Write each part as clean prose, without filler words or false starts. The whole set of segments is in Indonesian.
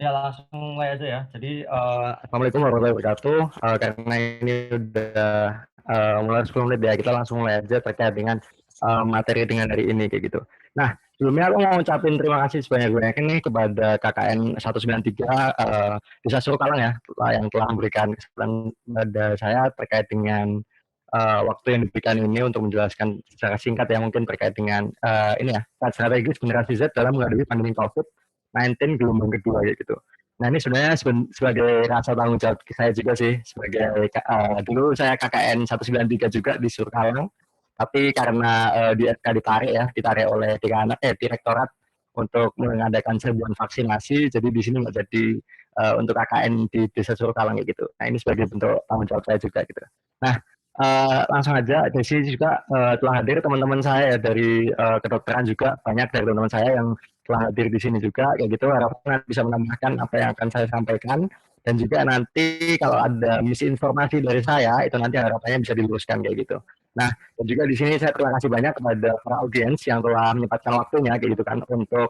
Ya langsung mulai aja ya. Jadi Assalamualaikum warahmatullahi wabarakatuh. Karena ini udah mulai 10 menit ya, kita langsung mulai aja terkait dengan materi dengan hari ini kayak gitu. Nah, sebelumnya aku mau ngucapin terima kasih sebanyak-banyaknya nih kepada KKN 193 Desa Surukalang ya, yang telah memberikan kesempatan pada saya terkait dengan waktu yang diberikan ini untuk menjelaskan secara singkat ya mungkin terkait dengan ini ya strategis generasi Z dalam menghadapi pandemi COVID-19 gelombang kedua gitu. Nah ini sebenarnya sebagai rasa tanggung jawab saya juga sih sebagai dulu saya KKN 193 juga di Surkalang, tapi karena di FK ditarik oleh direktorat untuk mengadakan serbuan vaksinasi, jadi di sini nggak jadi untuk KKN di Desa Surkalang gitu. Nah ini sebagai bentuk tanggung jawab saya juga gitu. Nah langsung aja di sini juga telah hadir teman-teman saya ya, dari kedokteran juga banyak dari teman-teman saya yang telah hadir di sini juga kayak gitu, harapan bisa menambahkan apa yang akan saya sampaikan, dan juga nanti kalau ada misinformasi dari saya itu nanti harapannya bisa diluruskan kayak gitu. Nah, dan juga di sini saya terima kasih banyak kepada para audiens yang telah menyempatkan waktunya kayak gitu kan untuk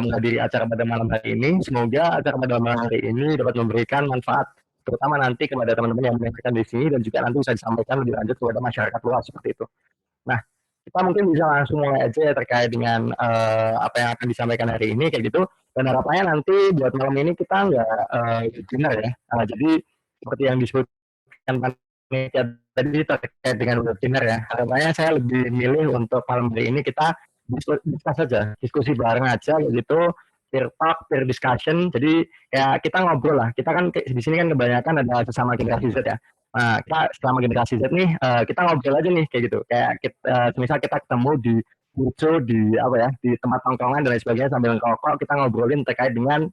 menghadiri acara pada malam hari ini. Semoga acara pada malam hari ini dapat memberikan manfaat terutama nanti kepada teman-teman yang menyaksikan di sini, dan juga nanti bisa disampaikan lebih lanjut kepada masyarakat luas seperti itu. Nah, kita mungkin bisa langsung mulai aja ya terkait dengan apa yang akan disampaikan hari ini kayak gitu. Dan harapannya nanti buat malam ini kita nggak dinner ya. Jadi seperti yang disebutkan panitia tadi terkait dengan dinner ya. Harapannya saya lebih milih untuk malam hari ini kita discuss saja, diskusi bareng aja kayak gitu, peer talk, peer discussion. Jadi kayak kita ngobrol lah. Kita kan di sini kan kebanyakan ada sesama generasi Z ya. Nah, kita selama generasi Z nih, kita ngobrol aja nih kayak gitu. Kayak kita, misal kita ketemu di burjo, di apa ya, di tempat tongkrongan dan lain sebagainya sambil ngerokok, kita ngobrolin terkait dengan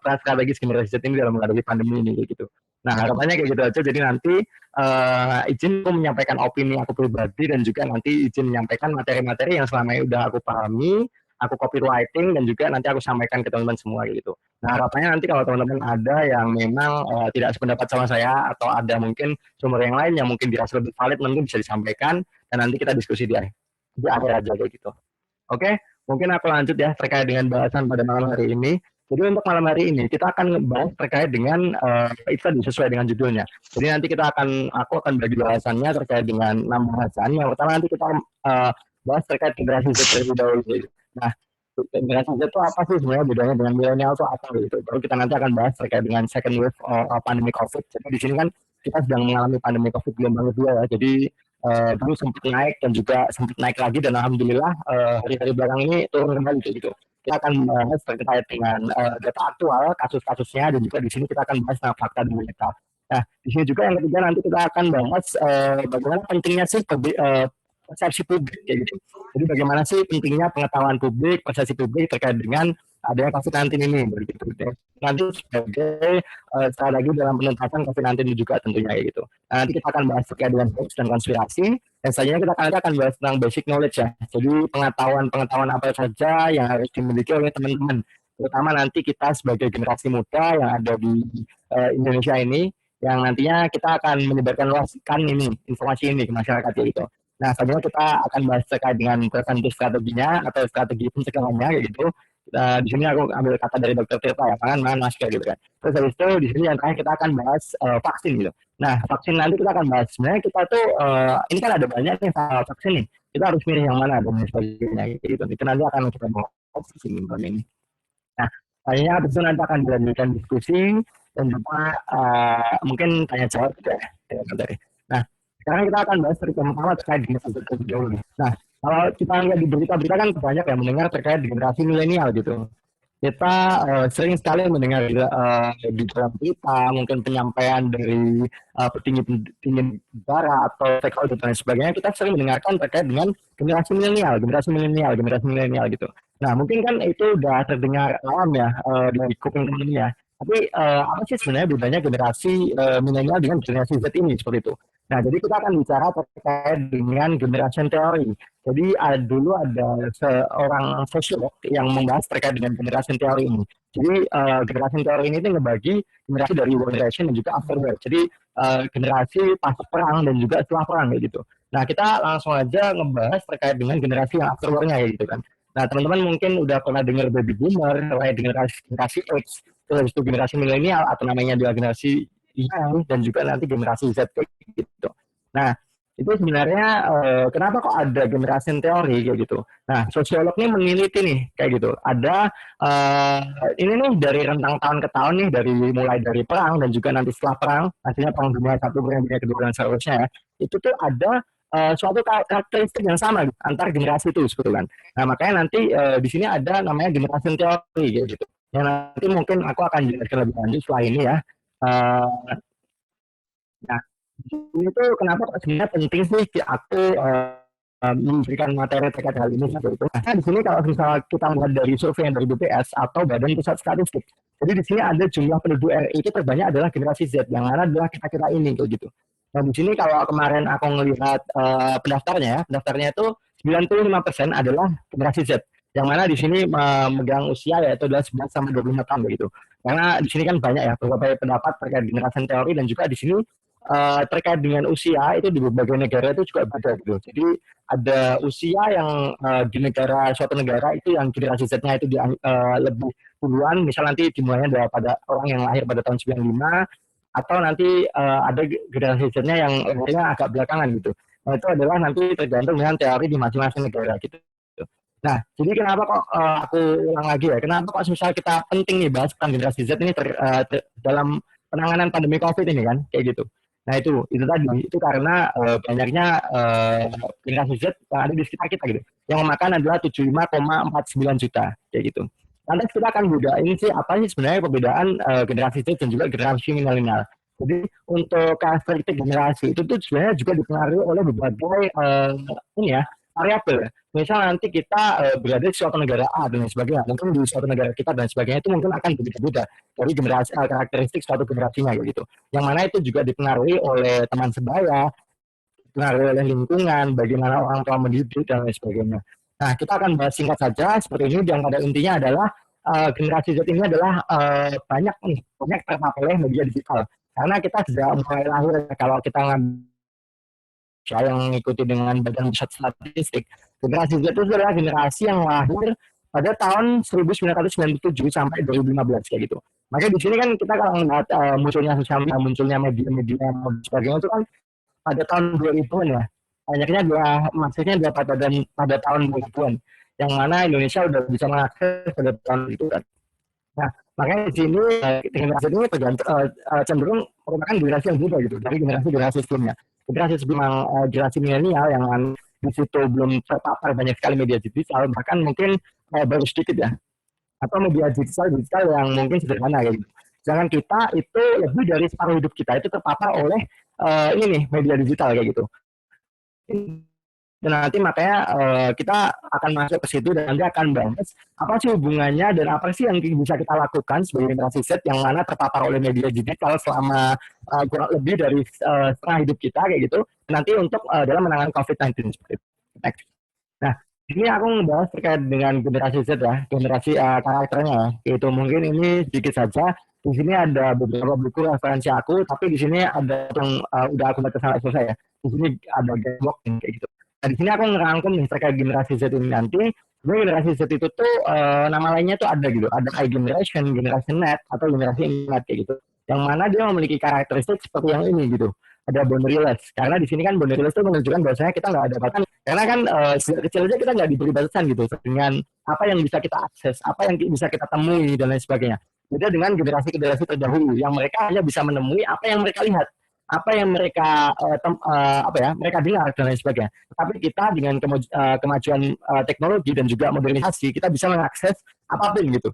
peran strategis generasi Z ini dalam menghadapi pandemi ini kayak gitu. Nah, harapannya kayak gitu aja. Jadi nanti izin aku menyampaikan opini aku pribadi, dan juga nanti izin menyampaikan materi-materi yang selama ini udah aku pahami, aku copywriting, dan juga nanti aku sampaikan ke teman-teman semua gitu. Nah, harapannya nanti kalau teman-teman ada yang memang tidak sependapat sama saya, atau ada mungkin sumber yang lain yang mungkin dirasa lebih valid, nanti bisa disampaikan, dan nanti kita diskusi di akhir aja kayak gitu. Oke, mungkin aku lanjut ya terkait dengan bahasan pada malam hari ini. Jadi untuk malam hari ini kita akan ngebahas terkait dengan itu tadi sesuai dengan judulnya. Jadi nanti aku akan bagi bahasannya terkait dengan 6 bahasan. Yang pertama nanti kita bahas terkait generasi Z terlebih dahulu. Nah, generasi Z itu apa sih sebenarnya, bedanya dengan milenial itu apa gitu. Baru kita nanti akan bahas terkait dengan second wave pandemi COVID. Jadi di sini kan kita sedang mengalami pandemi COVID gelombang kedua ya. Jadi dulu sempat naik dan juga sempat naik lagi, dan alhamdulillah hari-hari belakang ini turun kembali gitu. Kita akan bahas terkait dengan data aktual, kasus-kasusnya, dan juga di sini kita akan bahas tentang fakta dan data. Nah, di sini juga yang ketiga nanti kita akan bahas bagaimana pentingnya sih persepsi publik kayak gitu. Jadi bagaimana sih pentingnya pengetahuan publik, persepsi publik terkait dengan adanya COVID-19 ini begitu. Nanti sebagai strategi dalam penuntasan COVID-19 ini juga tentunya kayak gitu. Nah, nanti kita akan bahas terkait dengan hoax dan konspirasi. Dan selanjutnya kita akan bahas tentang basic knowledge ya. Jadi pengetahuan apa saja yang harus dimiliki oleh teman-teman. Terutama nanti kita sebagai generasi muda yang ada di Indonesia ini, yang nantinya kita akan menyebarkan luaskan ini informasi ini ke masyarakat gitu. Nah, selanjutnya kita akan bahas terkait dengan preventif strateginya atau strategi pencegahannya kayak gitu. Di sini aku ambil kata dari dokter Tirta ya, mangan masker gitu kan. Terus habis itu di sini yang terakhir kita akan bahas vaksin gitu. Nah, vaksin nanti kita akan bahas. Sebenarnya kita tuh ini kan ada banyak nih vaksin nih. Kita harus milih yang mana dan sebagainya gitu. Itu nanti akan kita bahas di sini ini. Nah, kayaknya habis itu nanti akan dilanjutkan diskusi dan juga mungkin tanya jawab juga ya dari. Nah, sekarang kita akan bahas pertama terkait dengan generasi dulu nih. Nah, kalau kita lihat di berita-berita kan banyak yang mendengar terkait generasi milenial gitu. Kita sering sekali mendengar di dalam berita mungkin penyampaian dari petinggi negara atau stakeholder dan sebagainya, kita sering mendengarkan terkait dengan generasi milenial gitu. Nah, mungkin kan itu udah terdengar awam ya di kuping teman-teman ya. Tapi apa sih sebenarnya bedanya generasi milenial dengan generasi Z ini seperti itu? Nah, jadi kita akan bicara terkait dengan generation theory. Jadi dulu ada seorang sosiolog yang membahas terkait dengan generation theory ini. Jadi generation theory ini tuh ngebagi generasi dari war generation dan juga after war. Jadi generasi pas perang dan juga setelah perang kayak gitu. Nah, kita langsung aja ngebahas terkait dengan generasi yang after war-nya kayak gitu kan. Nah, teman-teman mungkin udah pernah dengar baby boomer, generasi X, terus itu generasi milenial atau namanya juga generasi Y dan juga nanti generasi Z kayak gitu. Nah, itu sebenarnya kenapa kok ada generasi teori kayak gitu. Nah, sosiolog ini meneliti nih kayak gitu. Ada uh, ini nih dari rentang tahun ke tahun nih, dari mulai dari perang dan juga nanti setelah perang, artinya perang dunia satu, perang dunia kedua dan seterusnya ya, itu tuh ada suatu karakteristik yang sama gitu, antar generasi itu sebetulnya. Nah, makanya nanti di sini ada namanya generasi teori kayak gitu. Yang nanti mungkin aku akan jelaskan lebih lanjut setelah ini ya. Uh, nah, ini tuh kenapa sebenarnya penting sih aku memberikan materi terkait hal ini seperti itu. Nah, di sini kalau misalnya kita melihat dari survei yang dari BPS atau Badan Pusat Statistik, jadi di sini ada jumlah penduduk RI itu terbanyak adalah generasi Z, yang mana adalah kita-kita ini kayak gitu. Nah, di sini kalau kemarin aku melihat pendaftarnya itu 95% adalah generasi Z, yang mana di sini memegang usia yaitu adalah 11 sampai 25 tahun begitu. Karena di sini kan banyak ya berbagai pendapat terkait generasi teori dan juga di sini terkait dengan usia itu di berbagai negara itu juga beda gitu. Jadi ada usia yang di negara suatu negara itu yang generasi Z-nya itu lebih duluan, misal nanti dimulainya pada orang yang lahir pada tahun 95 atau nanti ada generasi Z-nya yang lahirnya agak belakangan gitu. Nah, itu adalah nanti tergantung dengan teori di masing-masing negara gitu. Nah, jadi kenapa kok aku ulang lagi ya? Kenapa kok misal kita penting nih bahas tentang generasi Z ini dalam penanganan pandemi COVID ini kan, kayak gitu. Nah itu tadi itu karena banyaknya generasi Z yang ada di sekitar kita gitu. Yang memakan adalah 75,49 juta kayak gitu. Lantas kita akan bedain sih apa sih sebenarnya perbedaan generasi Z dan juga generasi milenial. Jadi untuk karakteristik generasi itu tuh sebenarnya juga dipengaruhi oleh berbagai ini ya variabel. Misal nanti kita berada di suatu negara A dan lain sebagainya, mungkin di suatu negara kita dan sebagainya itu mungkin akan berbeda-beda dari generasi karakteristik suatu generasinya gitu. Yang mana itu juga dipengaruhi oleh teman sebaya, dipengaruhi oleh lingkungan, bagaimana orang tua mendidik dan lain sebagainya. Nah, kita akan bahas singkat saja seperti ini yang pada intinya adalah generasi Z ini adalah banyak terpapar oleh media digital. Karena kita sudah mulai lahir kalau kita yang mengikuti dengan Badan Pusat Statistik, generasi Z itu adalah generasi yang lahir pada tahun 1997 sampai 2015 kayak gitu. Makanya di sini kan kita kalau melihat munculnya sosial media, munculnya media-media dan sebagainya itu kan pada tahun 2000-an ya. Banyaknya maksudnya pada tahun 2000-an. Yang mana Indonesia udah bisa mengakses pada tahun itu kan. Nah, makanya di sini generasi ini cenderung merupakan generasi yang berbeda gitu dari generasi sebelumnya. Generasi sebelum generasi milenial yang di situ belum terpapar banyak sekali media digital, bahkan mungkin baru sedikit ya, atau media digital yang mungkin sederhana kayak gitu. Sedangkan kita itu lebih dari separuh hidup kita itu terpapar oleh ini nih media digital kayak gitu. Dan nanti makanya kita akan masuk ke situ dan nanti akan bahas apa sih hubungannya dan apa sih yang bisa kita lakukan sebagai generasi Z yang mana terpapar oleh media digital selama kurang lebih dari setengah hidup kita kayak gitu nanti untuk dalam menangani COVID-19 seperti itu. Next. Nah, ini aku ngebahas terkait dengan generasi Z ya, generasi karakternya ya. Itu mungkin ini sedikit saja. Di sini ada beberapa buku referensi aku, tapi di sini ada yang udah aku baca sampai selesai ya. Di sini ada guidebook kayak gitu. Nah, di sini aku ngerangkum nih terkait generasi Z ini nanti. Sebenarnya generasi Z itu tuh nama lainnya tuh ada gitu. Ada I generation, generation net, atau generasi internet kayak gitu. Yang mana dia memiliki karakteristik seperti yang ini gitu. Ada boundaryless. Karena di sini kan boundaryless itu menunjukkan bahwasanya kita nggak ada batasan. Karena kan sejak kecil aja kita nggak diberi batasan gitu. Dengan apa yang bisa kita akses, apa yang bisa kita temui dan lain sebagainya. Beda dengan generasi-generasi terdahulu yang mereka hanya bisa menemui apa yang mereka lihat, apa yang mereka mereka dengar dan lain sebagainya. Tapi kita dengan kemajuan teknologi dan juga modernisasi kita bisa mengakses apapun gitu,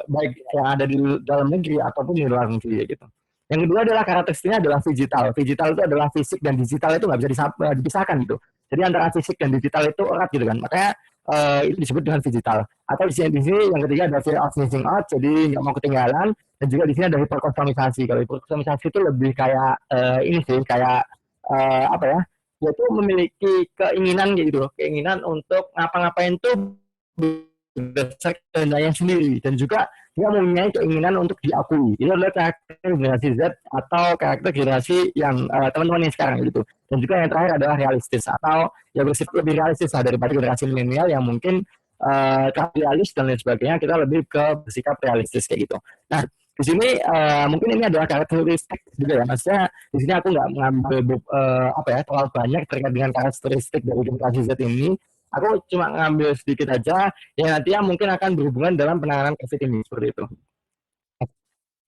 baik yang ada di dalam negeri ataupun di luar negeri gitu. Yang kedua adalah karakteristiknya adalah digital. Digital itu adalah fisik dan digital itu nggak bisa dipisahkan gitu. Jadi antara fisik dan digital itu erat gitu kan. Makanya itu disebut dengan digital. Atau di sini yang ketiga ada fear of missing out, jadi nggak mau ketinggalan. Dan juga di sini ada hiperkonsumisasi. Kalau hiperkonsumisasi itu lebih kayak ini sih, kayak apa ya? Dia tuh memiliki keinginan gitu, keinginan untuk ngapa-ngapain tuh berdasarkan daya sendiri dan juga dia mempunyai keinginan untuk diakui. Itu adalah karakter generasi Z atau karakter generasi yang teman-teman yang sekarang gitu. Dan juga yang terakhir adalah realistis atau yang bersifat lebih realistis lah daripada generasi milenial yang mungkin realis dan lain sebagainya, kita lebih ke bersikap realistis kayak gitu. Nah, di sini mungkin ini adalah karakteristik juga ya, maksudnya di sini aku nggak mengambil apa ya terlalu banyak terkait dengan karakteristik dari generasi Z ini. Aku cuma ngambil sedikit aja yang nantinya mungkin akan berhubungan dalam penanganan COVID ini seperti itu.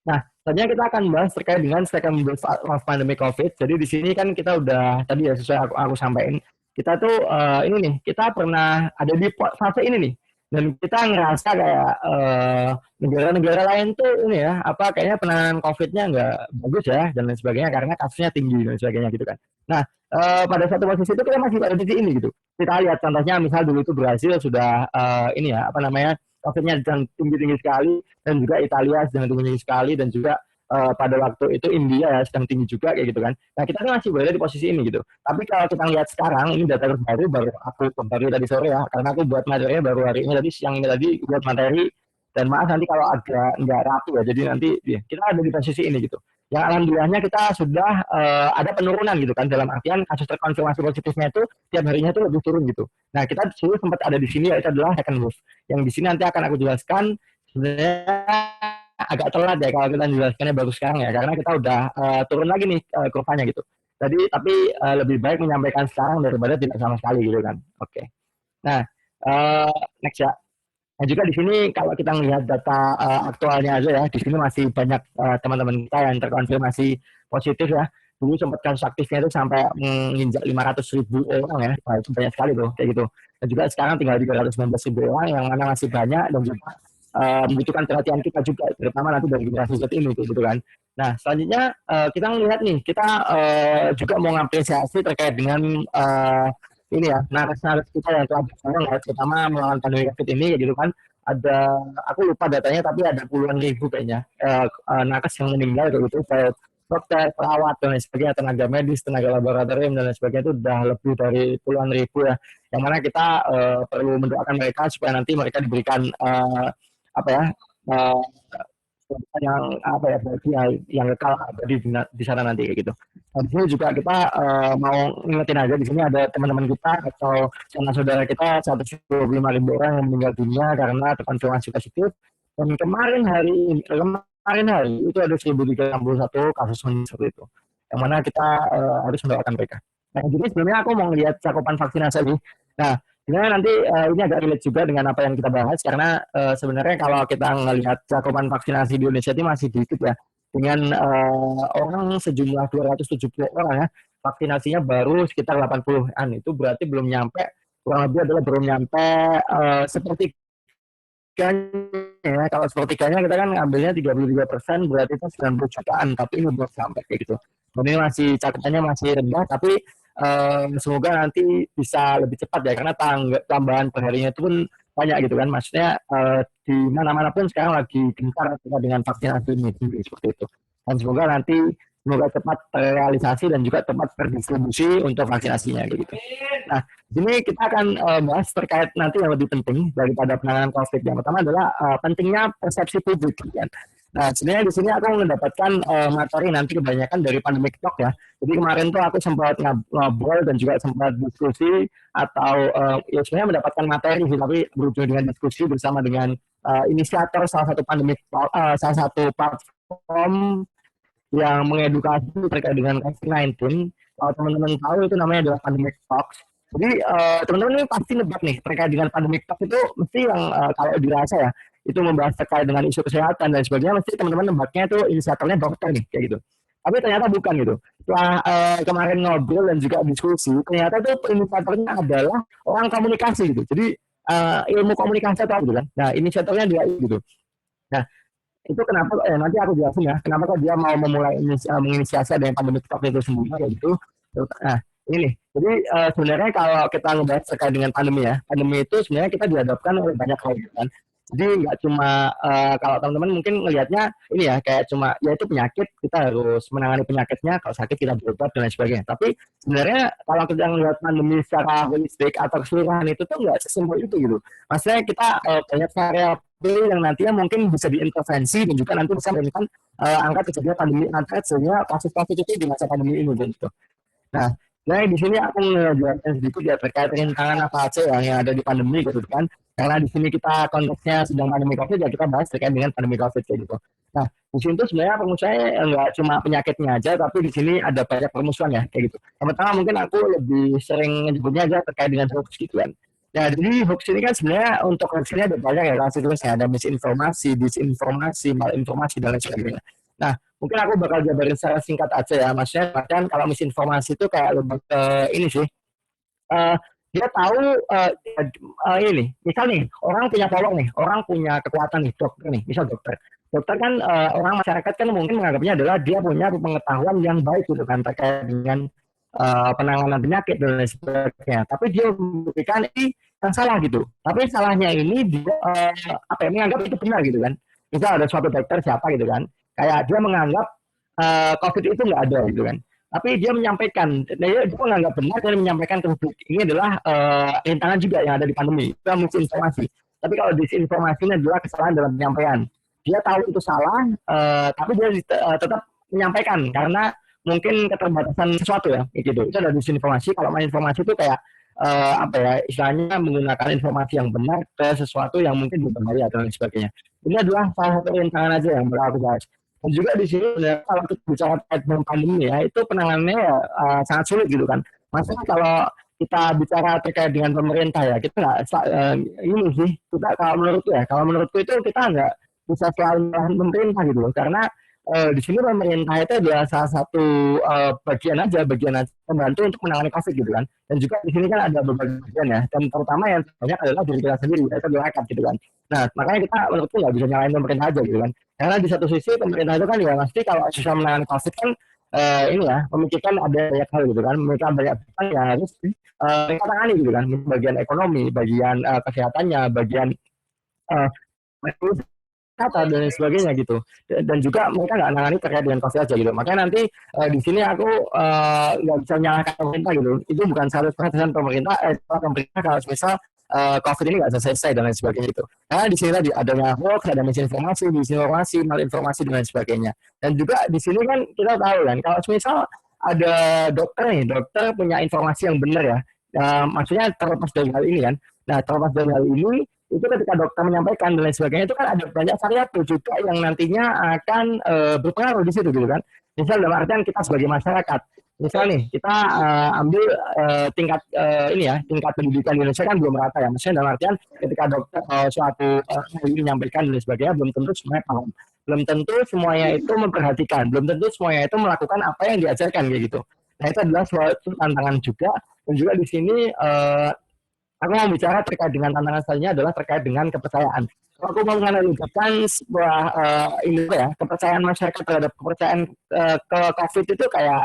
Nah, tadinya kita akan bahas terkait dengan second wave of pandemic COVID. Jadi di sini kan kita udah tadi ya sesuai aku sampaikan, kita tuh ini nih, kita pernah ada di fase ini nih. Dan kita ngerasa kayak negara-negara lain tuh ini ya, apa kayaknya penanganan COVID-nya nggak bagus ya dan lain sebagainya karena kasusnya tinggi dan sebagainya gitu kan. Nah, pada satu posisi itu kita masih pada titik ini gitu. Kita lihat contohnya misal dulu itu Brasil sudah ini ya, apa namanya, COVID-nya tinggi-tinggi sekali dan juga Italia sedang tinggi sekali dan juga pada waktu itu India ya sedang tinggi juga kayak gitu kan. Nah kita kan masih berada di posisi ini gitu. Tapi kalau kita lihat sekarang ini data terbaru baru aku kembali tadi sore ya karena aku buat materinya baru hari ini tadi siang ini tadi buat materi dan maaf nanti kalau agak nggak rapi ya jadi nanti ya, kita ada di posisi ini gitu. Yang alhamdulillahnya kita sudah ada penurunan gitu kan dalam artian kasus terkonfirmasi positifnya itu tiap harinya itu lebih turun gitu. Nah kita dulu sempat ada di sini yaitu adalah second wave. Yang di sini nanti akan aku jelaskan sebenarnya agak telat ya kalau kita jelaskannya baru sekarang ya karena kita udah turun lagi nih kurvanya gitu. Jadi tapi lebih baik menyampaikan sekarang daripada tidak sama sekali gitu kan. Oke. Nah next ya. Nah juga di sini kalau kita melihat data aktualnya aja ya, di sini masih banyak teman-teman kita yang terkonfirmasi positif ya. Dulu sempat kasus aktifnya itu sampai menginjak 500.000 orang ya, nah, itu banyak sekali tuh kayak gitu. Dan juga sekarang tinggal 319.000 orang yang mana masih banyak dan juga membutuhkan perhatian kita juga, terutama nanti dari generasi Z ini gitu kan. Nah selanjutnya kita melihat nih, kita juga mau ngapresiasi terkait dengan ini ya nakes-nakes kita yang telah berjuang ya, terutama melawan pandemi COVID ini gitu kan. Ada aku lupa datanya tapi ada puluhan ribu kayaknya nakes yang meninggal gitu, baik dokter, perawat dan lain sebagainya, tenaga medis, tenaga laboratorium dan lain sebagainya itu udah lebih dari puluhan ribu ya. Yang mana kita perlu mendoakan mereka supaya nanti mereka diberikan apa ya uh, yang apa ya berarti yang kekal abadi di sana nanti kayak gitu. Nah, di sini juga kita mau ngingetin aja di sini ada teman-teman kita atau saudara kita 125.000 orang yang meninggal dunia karena terkonfirmasi positif. Dan kemarin hari itu ada 1.361 kasus seperti itu. Yang mana kita harus mendoakan mereka. Nah, jadi sebenarnya aku mau lihat cakupan vaksinasi ini. Nah, sebenarnya nanti ini agak relate juga dengan apa yang kita bahas karena sebenarnya kalau kita melihat cakupan vaksinasi di Indonesia itu masih dikit ya dengan orang sejumlah 270 orang ya vaksinasinya baru sekitar 80-an itu berarti belum nyampe kurang lebih adalah belum nyampe seperti ya kalau sepertiganya kita kan ngambilnya 33% berarti itu 90 jutaan tapi ini belum sampai kayak gitu. Dan ini masih catatannya masih rendah tapi semoga nanti bisa lebih cepat ya karena tambahan perharinya itu pun banyak gitu kan maksudnya di mana-mana pun sekarang lagi gencar dengan vaksinasi ini seperti itu dan semoga cepat terrealisasi dan juga tepat terdistribusi untuk vaksinasinya gitu. Nah, ini kita akan bahas terkait nanti yang lebih penting daripada penanganan COVID. Yang pertama adalah pentingnya persepsi publik. Kan? Nah, sebenarnya di sini aku mendapatkan materi nanti kebanyakan dari Pandemic Talk ya. Jadi kemarin tuh aku sempat ngobrol dan juga sempat diskusi atau ya sebenarnya mendapatkan materi sih, tapi berujung dengan diskusi bersama dengan inisiator salah satu Pandemic Talk, salah satu platform yang mengedukasi terkait dengan COVID-19. Kalau teman-teman tahu itu namanya adalah Pandemic Talks. Jadi teman-teman ini pasti nebak nih terkait dengan Pandemic Talks itu mesti yang kalau dirasa ya itu membahas terkait dengan isu kesehatan dan sebagainya mesti teman-teman nebaknya itu inisiatornya dokter nih kayak gitu. Tapi ternyata bukan gitu. Setelah kemarin ngobrol dan juga diskusi, ternyata itu inisiatornya adalah orang komunikasi gitu. Jadi ilmu komunikasi atau gitu kan. Nah inisiatornya dia gitu. Nah itu kenapa nanti aku jelasin ya kenapa kok dia mau memulai menginisiasi adanya pandemi TikTok itu sendiri kayak gitu. Nah ini jadi sebenarnya kalau kita ngebahas terkait dengan pandemi itu sebenarnya kita dihadapkan oleh banyak hal kan. Jadi nggak cuma kalau teman-teman mungkin ngelihatnya ini ya kayak cuma ya itu penyakit kita harus menangani penyakitnya kalau sakit kita berobat dan lain sebagainya. Tapi sebenarnya kalau kita ngelihat pandemi secara holistik atau keseluruhan itu tuh nggak sesimpel itu gitu. Maksudnya kita banyak variabel yang nantinya mungkin bisa diintervensi dan juga nanti bisa menurunkan angka kejadian pandemi angka sehingga kasus positif di masa pandemi ini gitu. Nah, di sini aku menjelaskan sedikit ya terkait rintangan apa aja yang ada di pandemi gitu kan. Karena di sini kita konteksnya sedang pandemi COVID, ya kita bahas terkait dengan pandemi COVID kayak gitu. Nah, di sini tuh sebenarnya permusuhannya nggak cuma penyakitnya aja, tapi di sini ada banyak permusuhan ya kayak gitu. Yang pertama mungkin aku lebih sering menyebutnya aja terkait dengan hoax gitu kan. Ya, jadi hoax ini kan sebenarnya untuk hoax ini ada banyak ya kasusnya, ada misinformasi, disinformasi, malinformasi dan lain sebagainya. Nah, mungkin aku bakal jabarin secara singkat aja ya, maksudnya bahkan kalau misinformasi itu kayak lebih ke ini sih, eh, dia tahu ini, misal nih orang punya power nih, orang punya kekuatan nih, dokter nih, misal dokter. Dokter kan orang masyarakat kan mungkin menganggapnya adalah dia punya pengetahuan yang baik gitu kan terkait dengan penanganan penyakit dan lain sebagainya. Tapi dia memberikan ini yang salah gitu. Tapi salahnya ini dia apa ya, menganggap itu benar gitu kan. Misal ada suatu dokter siapa gitu kan, kayak dia menganggap COVID itu nggak ada gitu kan. Tapi dia menyampaikan, dia menganggap benar dan menyampaikan ke publik. Ini adalah rintangan juga yang ada di pandemi. Itu misinformasi. Tapi kalau disinformasi ini adalah kesalahan dalam penyampaian. Dia tahu itu salah, tapi dia tetap menyampaikan karena mungkin keterbatasan sesuatu ya, gitu. Itu ada disinformasi. Kalau main informasi itu kayak apa ya, istilahnya menggunakan informasi yang benar ke sesuatu yang mungkin berbahaya dan lain sebagainya. Ini adalah salah satu rintangan aja yang bakal aku bahas. Dan juga di sini kalau kita bicara terkait dengan pandemi ya, itu penanganannya ya, sangat sulit gitu kan. Maksudnya kalau kita bicara terkait dengan pemerintah ya, kita nggak ini sih, kita kalau menurutku itu kita nggak bisa selalu menyalahkan pemerintah gitu loh, karena di sini pemerintah itu adalah salah satu bagian aja membantu untuk menangani COVID gitu kan. Dan juga di sini kan ada beberapa bagian ya, dan terutama yang banyak adalah diri kita sendiri, yaitu adalah rakyat gitu kan. Nah, makanya kita menurutku nggak bisa nyalain pemerintah aja gitu kan. Karena di satu sisi pemerintah itu kan ya pasti kalau susah menangani COVID kan ini ya memikirkan ada banyak hal gitu kan, mereka banyak hal yang harus mereka tangani gitu kan, bagian ekonomi, bagian kesehatannya, bagian uh, kata dan sebagainya gitu. Dan juga mereka nggak nangani terkait dengan COVID aja gitu. Makanya nanti di sini aku nggak bisa menyalahkan pemerintah gitu. Itu bukan 100% pemerintah, pemerintah kalau misal COVID ini nggak selesai dan lain sebagainya gitu. Karena di sini tadi adanya hoax, ada misinformasi, disinformasi, malinformasi dan lain sebagainya. Dan juga di sini kan kita tahu kan, kalau misal ada dokter nih, dokter punya informasi yang benar ya. Maksudnya terlepas dari hal ini kan. Nah, terlepas dari hal ini, itu ketika dokter menyampaikan dan lain sebagainya itu kan ada banyak variabel juga yang nantinya akan berpengaruh di situ gitu kan. Misal dalam artian kita sebagai masyarakat, misal nih kita ambil tingkat ini ya, tingkat pendidikan di Indonesia kan belum rata ya. Maksudnya dalam artian ketika dokter suatu menyampaikan dan lain sebagainya belum tentu semuanya paham, belum tentu semuanya itu memperhatikan, belum tentu semuanya itu melakukan apa yang diajarkan kayak gitu. Nah, itu adalah suatu tantangan juga. Dan juga di sini aku mau bicara terkait dengan tantangan selanjutnya adalah terkait dengan kepercayaan. Kalau aku mau menganalisakan sebuah ini ya, kepercayaan masyarakat terhadap kepercayaan ke COVID itu kayak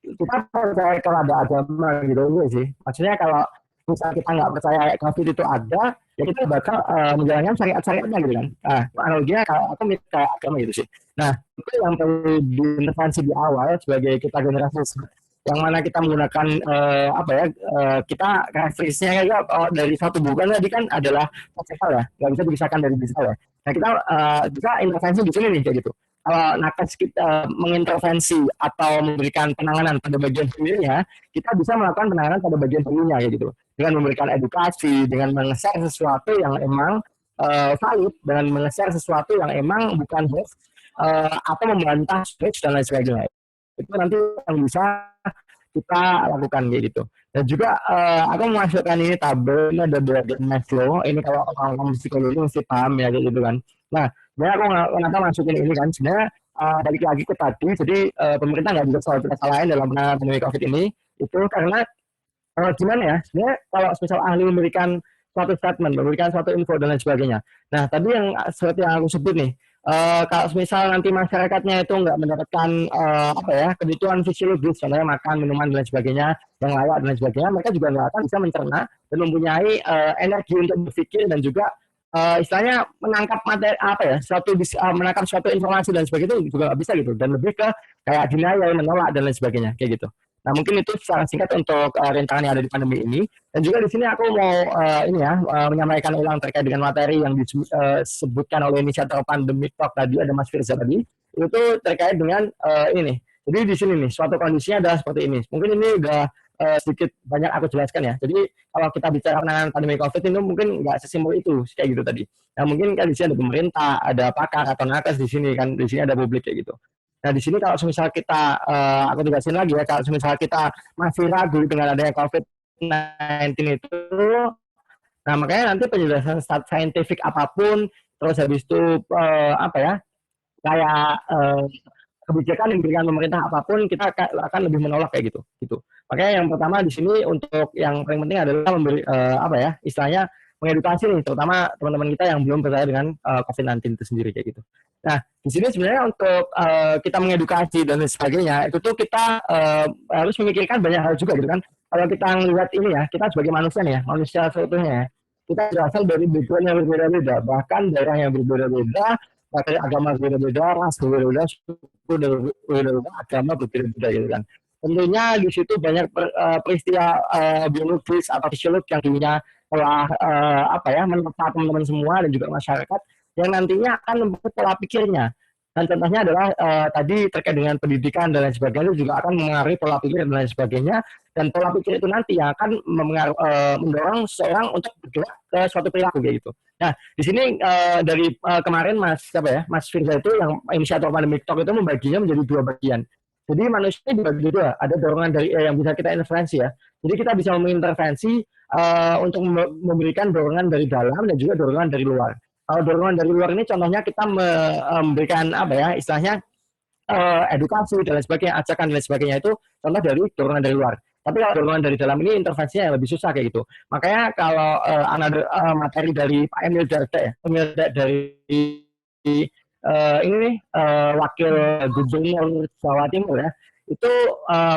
kita percaya kalau ada agama gitu sih. Maksudnya kalau misalnya kita nggak percaya COVID itu ada, ya kita bakal menjalankan syariat-syariatnya gitu kan. Nah, analoginya kalau aku minta agama gitu sih. Nah, itu yang perlu diintervensi di awal sebagai kita generasi yang mana kita menggunakan apa ya, kita referensinya ya, dari satu buku kan tadi kan adalah festival ya, nggak bisa dipisahkan dari digital ya. Nah, kita bisa intervensi di sini nih kayak gitu. Kalau nakes kita mengintervensi atau memberikan penanganan pada bagian hilirnya, kita bisa melakukan penanganan pada bagian hulunya ya gitu. Dengan memberikan edukasi, dengan meng-share sesuatu yang emang valid, dengan meng-share sesuatu yang emang bukan hoax atau membantah hoax dan lain sebagainya. Itu nanti yang bisa kita lakukan kayak gitu. Dan juga aku memasukkan ini tabel, ini ada diagram Maslow. Ini kalau orang psikologi mesti paham ya kayak gitu kan. Nah, sebenarnya aku kenapa masukin ini kan, sebenarnya balik lagi ke tadi, jadi pemerintah nggak bisa selalu kita salahin dalam penanganan pandemi COVID ini, itu karena gimana ya, sebenarnya kalau misal ahli memberikan suatu statement, memberikan suatu info dan lain sebagainya. Nah, tadi yang seperti yang aku sebut nih, kalau misal nanti masyarakatnya itu nggak mendapatkan apa ya, kebutuhan fisiologis, contohnya makan, minuman dan lain sebagainya, yang layak dan lain sebagainya, mereka juga nggak akan bisa mencerna dan mempunyai energi untuk berpikir dan juga istilahnya menangkap materi apa ya, menangkap suatu informasi dan sebagainya itu juga nggak bisa gitu, dan lebih ke kayak denial, menolak dan lain sebagainya kayak gitu. Nah, mungkin itu secara singkat untuk rintangan yang ada di pandemi ini. Dan juga di sini aku mau ini ya, menyampaikan ulang terkait dengan materi yang disebutkan oleh inisiator pandemi talk tadi, ada Mas Firza tadi. Itu terkait dengan ini. Jadi di sini nih, suatu kondisinya adalah seperti ini. Mungkin ini udah sedikit banyak aku jelaskan ya. Jadi kalau kita bicara penanganan pandemi COVID itu mungkin nggak sesimpel itu kayak gitu tadi. Nah mungkin kan di sini ada pemerintah, ada pakar atau nakes di sini kan, di sini ada publik kayak gitu. Nah di sini kalau misal kita, aku tegasin lagi ya, kalau misal kita masih ragu dengan adanya COVID-19 itu, nah makanya nanti penjelasan saintifik apapun, terus habis itu apa ya, kayak kebijakan yang diberikan pemerintah apapun kita akan lebih menolak kayak gitu gitu. Makanya yang pertama di sini untuk yang paling penting adalah memberi apa ya, istilahnya mengedukasi nih terutama teman-teman kita yang belum percaya dengan COVID-19 itu sendiri kayak gitu. Nah, di sini sebenarnya untuk kita mengedukasi dan sebagainya itu tuh kita harus memikirkan banyak hal juga gitu kan. Kalau kita melihat ini ya, kita sebagai manusia nih ya, manusia seutuhnya ya, kita berasal dari background yang berbeda-beda, bahkan daerah yang berbeda-beda, dari agama berbeda-beda, ras berbeda-beda, suku berbeda-beda, agama berbeda-beda gitu kan. Tentunya di situ banyak peristiwa biologis atau fisiologis yang dulunya telah apa ya menerpa teman-teman semua dan juga masyarakat yang nantinya akan membentuk pola pikirnya. Dan contohnya adalah tadi terkait dengan pendidikan dan lain sebagainya juga akan mengaruhi pola pikir dan lain sebagainya. Dan pola pikir itu nanti yang akan mendorong seseorang untuk bergerak ke suatu perilaku kayak gitu. Nah, di sini dari kemarin Mas siapa ya, Mas Firza itu yang inisiator pandemic talk itu membaginya menjadi dua bagian. Jadi manusia dibagi dua, ada dorongan dari yang bisa kita intervensi ya. Jadi kita bisa mengintervensi untuk memberikan dorongan dari dalam dan juga dorongan dari luar. Kalau dorongan dari luar ini contohnya kita memberikan apa ya istilahnya edukasi dan lain sebagainya, ajakan dan lain sebagainya itu contoh dari dorongan dari luar. Tapi kalau dorongan dari dalam ini intervensinya yang lebih susah kayak gitu. Makanya kalau materi dari Pak Emil Dardak ya, Emil Dardak dari ini nih wakil gubernur Jawa Timur ya, itu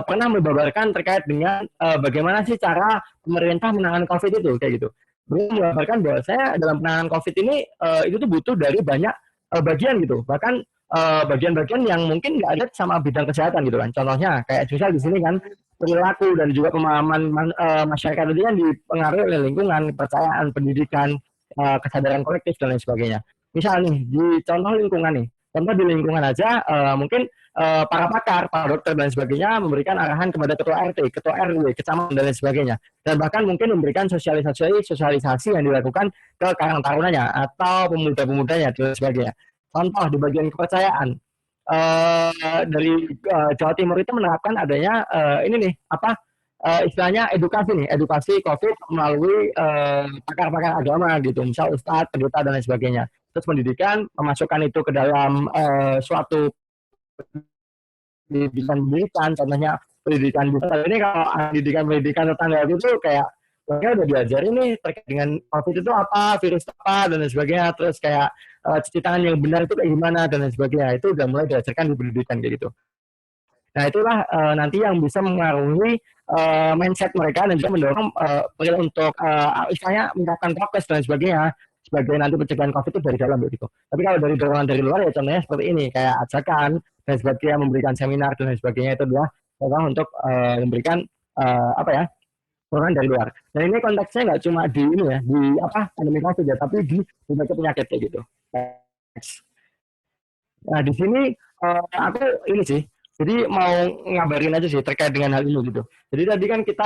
pernah membabarkan terkait dengan bagaimana sih cara pemerintah menangani COVID itu kayak gitu. Beliau menggambarkan bahwa saya dalam penanganan COVID ini itu tuh butuh dari banyak bagian gitu, bahkan bagian-bagian yang mungkin nggak ada sama bidang kesehatan gitu kan. Contohnya kayak misal di sini kan perilaku dan juga pemahaman masyarakat itu kan dipengaruhi oleh lingkungan, kepercayaan, pendidikan, kesadaran kolektif dan lain sebagainya. Misal nih di contoh lingkungan nih, contoh di lingkungan aja mungkin para pakar, para dokter dan sebagainya memberikan arahan kepada ketua RT, ketua RW, kecamatan dan lain sebagainya. Dan bahkan mungkin memberikan sosialisasi yang dilakukan ke karang tarunanya atau pemuda-pemudanya dan sebagainya. Contoh di bagian kepercayaan dari Jawa Timur itu menerapkan adanya ini nih apa istilahnya edukasi nih, edukasi COVID melalui pakar-pakar agama gitu, misal ustadz, pendeta dan lain sebagainya. Terus pendidikan memasukkan itu ke dalam suatu pendidikan, contohnya pendidikan digital ini kalau pendidikan tetangga itu kayak mereka udah diajarin nih terkait dengan COVID itu apa, virus apa dan lain sebagainya, terus kayak cuci tangan yang benar itu kayak gimana dan lain sebagainya, itu udah mulai diajarkan di pendidikan kayak gitu. Nah itulah nanti yang bisa mengaruhi mindset mereka dan juga mendorong untuk istilahnya menerapkan prokes dan sebagainya sebagai nanti pencegahan COVID itu dari dalam begitu. Tapi kalau dari dorongan dari luar ya contohnya seperti ini kayak ajakan dan sebagainya, memberikan seminar dan lain sebagainya itu adalah contoh untuk memberikan apa ya dorongan dari luar. Dan ini konteksnya nggak cuma di ini ya di apa pandemi COVID ya, tapi di berbagai penyakit kayak gitu. Nah di sini aku ini sih jadi mau ngabarin aja sih terkait dengan hal ini gitu. Jadi tadi kan kita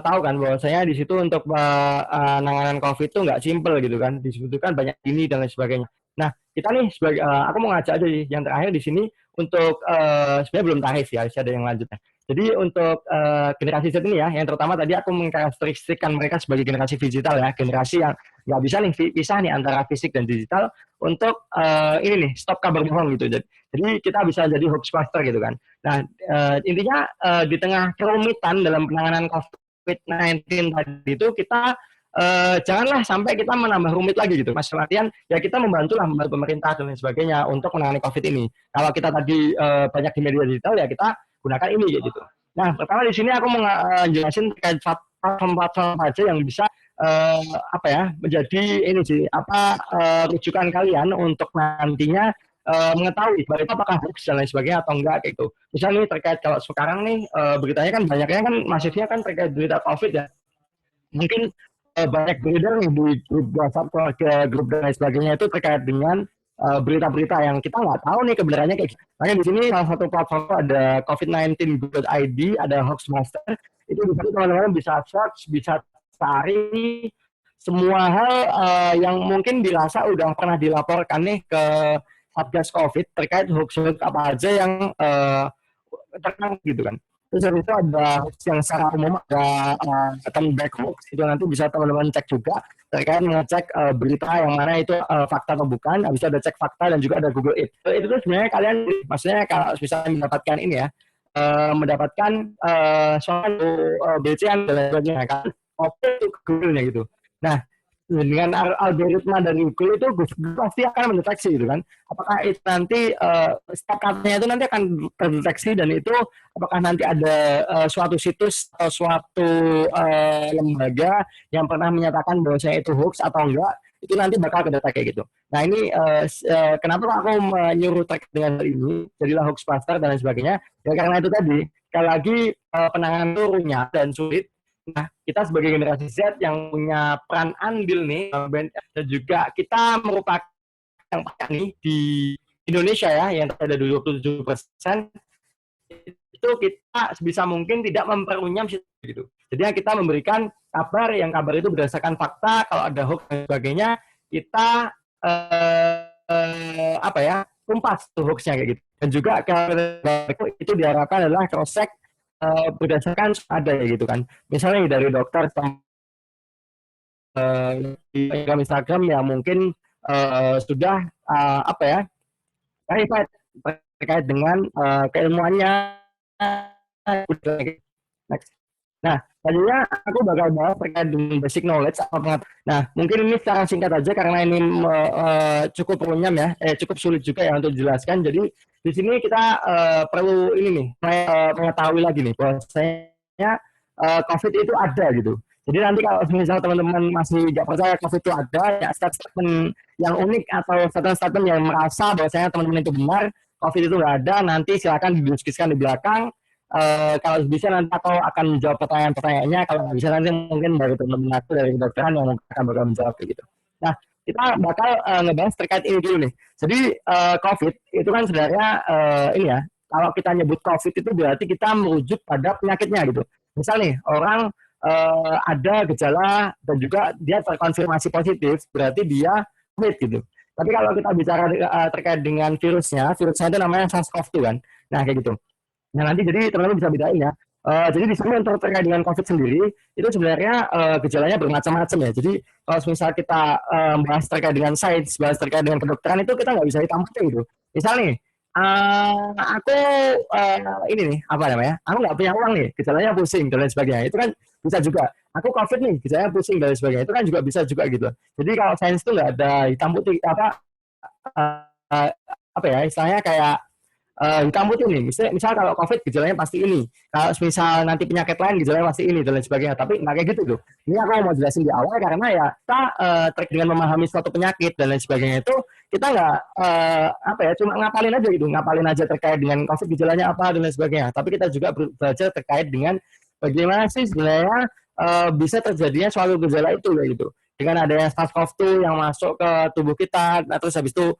tahu kan bahwasanya di situ untuk penanganan COVID itu nggak simple gitu kan. Disebutkan banyak ini dan lain sebagainya. Nah kita nih sebagai aku mau ngajak aja sih yang terakhir di sini untuk sebenarnya belum terakhir sih harus ada yang lanjutnya. Jadi untuk generasi Z ini ya, yang terutama tadi aku mengkarakteristikkan mereka sebagai generasi digital ya, generasi yang nggak bisa nih pisah nih antara fisik dan digital untuk ini nih stop kabar bohong gitu. Jadi kita bisa jadi hoaxmaster gitu kan. Nah intinya di tengah kerumitan dalam penanganan COVID-19 tadi itu kita janganlah sampai kita menambah rumit lagi gitu. Mas latihan ya kita membantu pemerintah dan lain sebagainya untuk menangani COVID ini. Kalau kita tadi banyak di media digital ya kita gunakan ini gitu. Nah pertama di sini aku mau jelasin terkait platform aja yang bisa apa ya menjadi ini sih apa rujukan kalian untuk nantinya mengetahui baik apakah hoax dan lain sebagainya atau enggak gitu. Misalnya nih terkait kalau sekarang nih beritanya kan banyaknya kan masifnya kan terkait berita COVID ya. Mungkin banyak beredar nih di grup WhatsApp keluarga, grup dan lain sebagainya itu terkait dengan berita-berita yang kita nggak tahu nih kebenarannya kayak gitu. Makanya di sini salah satu platform ada COVID-19.id, ada Hoaxmaster. itu bisa teman-teman bisa search, bisa cari semua hal yang mungkin dirasa udah pernah dilaporkan nih ke Satgas COVID terkait hoax-hoax apa aja yang terkait gitu kan. Terus habis itu ada hoax yang secara umum ada turn back hoax itu nanti bisa teman-teman cek juga terkait mengecek berita yang mana itu fakta atau bukan. Habis itu ada cek fakta dan juga ada Google It. Itu tuh sebenarnya kalian maksudnya kalau bisa mendapatkan ini ya mendapatkan suatu BCN dan lain sebagainya kan. Oke itu Google-nya gitu. Nah, dengan algoritma dari Google itu Google pasti akan mendeteksi gitu kan apakah itu nanti setiap katanya itu nanti akan terdeteksi dan itu apakah nanti ada suatu situs atau suatu lembaga yang pernah menyatakan bahwa saya itu hoax atau enggak itu nanti bakal kedetek kayak gitu. Nah ini kenapa aku menyuruh terkait dengan hal ini jadilah hoax buster dan lain sebagainya ya karena itu tadi sekali lagi penanganan itu runyam dan sulit. Nah, kita sebagai generasi Z yang punya peran andil nih, dan juga kita merupakan yang nih di Indonesia ya, yang ada 27%, itu kita sebisa mungkin tidak memperunyam gitu. Jadi kita memberikan kabar, yang kabar itu berdasarkan fakta, kalau ada hoax dan sebagainya, kita apa ya, kumpas tuh hoaxnya kayak gitu. Dan juga itu diharapkan adalah cross-check berdasarkan ada ya gitu kan. Misalnya dari dokter di Instagram yang mungkin sudah apa ya verified terkait dengan keilmuannya. Next. Nah, tadinya aku bakal bahas terkait dengan basic knowledge apa. Nah, mungkin ini secara singkat aja karena ini cukup runyam ya, cukup sulit juga ya untuk dijelaskan. Jadi di sini kita perlu ini nih, mengetahui lagi nih bahwasanya COVID itu ada gitu. Jadi nanti kalau misal teman-teman masih nggak percaya COVID itu ada, ya statement yang unik atau statement yang merasa bahwasanya teman-teman itu benar, COVID itu nggak ada, nanti silakan didiskusikan di belakang. Kalau bisa nanti aku akan menjawab pertanyaan-pertanyaannya. Kalau nggak bisa nanti mungkin dari teman-teman aku dari kedokteran yang akan bakal menjawab gitu. Nah, kita bakal ngebahas terkait ini dulu nih. Jadi COVID itu kan sebenarnya ini ya. Kalau kita nyebut COVID itu berarti kita merujuk pada penyakitnya gitu. Misal nih orang ada gejala dan juga dia terkonfirmasi positif, berarti dia COVID gitu. Tapi kalau kita bicara terkait dengan virusnya itu namanya SARS-CoV-2 kan. Nah kayak gitu. Nah nanti jadi teman-teman bisa bedain ya. Jadi di sini untuk terkait dengan COVID sendiri itu sebenarnya gejalanya bermacam-macam ya. Jadi kalau misal kita bahas terkait dengan sains, bahas terkait dengan kedokteran itu kita nggak bisa hitam putih gitu. Misal nih, aku ini nih apa namanya? Aku nggak punya uang nih, gejalanya pusing dan lain sebagainya. Itu kan bisa juga. Aku COVID nih, gejalanya pusing dan lain sebagainya. Itu kan juga bisa juga gitu. Jadi kalau sains itu nggak ada hitam putih apa ya? Istilahnya kayak hitam putih nih. Misal kalau COVID gejalanya pasti ini. Kalau misal nanti penyakit lain gejalanya pasti ini dan lain sebagainya. Tapi nggak kayak gitu tuh. Ini aku mau jelasin di awal karena ya kita dengan memahami suatu penyakit dan lain sebagainya itu kita nggak apa ya cuma ngapalin aja gitu, ngapalin aja terkait dengan COVID gejalanya apa dan lain sebagainya. Tapi kita juga belajar terkait dengan bagaimana sih sebenarnya bisa terjadinya suatu gejala itu kayak gitu. Dengan adanya SARS-CoV-2 yang masuk ke tubuh kita, nah, terus habis itu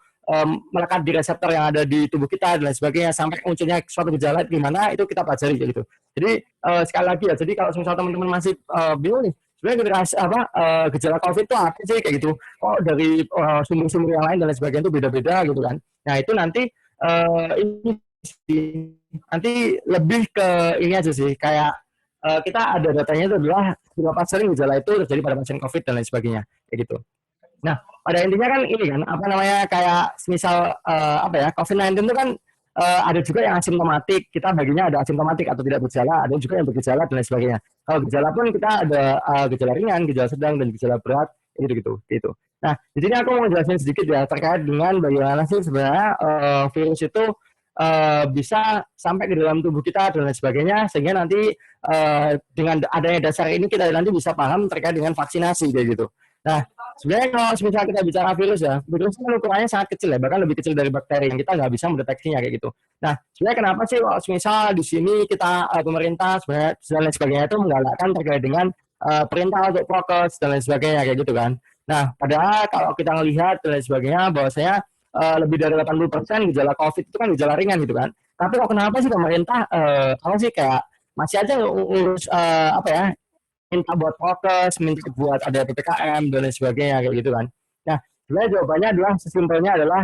melekat di reseptor yang ada di tubuh kita dan lain sebagainya sampai munculnya suatu gejala di mana itu kita pelajari gitu. Jadi sekali lagi ya, jadi kalau misalnya teman-teman masih bingung nih, sebenarnya gejala COVID itu apa sih kayak gitu? Oh dari sumber-sumber yang lain dan lain sebagainya itu beda-beda gitu kan. Nah itu nanti ini nanti lebih ke ini aja sih kayak kita ada datanya itu adalah berapa sering gejala itu terjadi pada pasien COVID dan lain sebagainya kayak gitu. Nah, pada intinya kan ini kan apa namanya kayak misal apa ya COVID-19 itu kan ada juga yang asimptomatik. Kita baginya ada asimptomatik atau tidak bergejala, ada juga yang bergejala dan lain sebagainya. Kalau gejala pun kita ada gejala ringan, gejala sedang dan gejala berat gitu. Nah, di sini aku mau jelasin sedikit ya terkait dengan bagaimana sih sebenarnya virus itu bisa sampai ke dalam tubuh kita dan lain sebagainya sehingga nanti dengan adanya dasar ini kita nanti bisa paham terkait dengan vaksinasi kayak gitu. Nah, sebenarnya kalau misalnya kita bicara virus ya, virus kan ukurannya sangat kecil ya, bahkan lebih kecil dari bakteri yang kita nggak bisa mendeteksinya kayak gitu. Nah, sebenarnya kenapa sih kalau misal di sini kita pemerintah sebenarnya dan lain sebagainya itu menggalakkan terkait dengan perintah untuk prokes dan lain sebagainya kayak gitu kan. Nah, padahal kalau kita melihat dan lain sebagainya bahwasanya lebih dari 80% gejala COVID itu kan gejala ringan gitu kan. Tapi kok kenapa sih pemerintah apa sih kayak masih aja ngurus apa ya, minta buat prokes, minta buat ada PPKM dan lain sebagainya kayak gitu kan. Nah, sebenarnya jawabannya adalah sesimpelnya adalah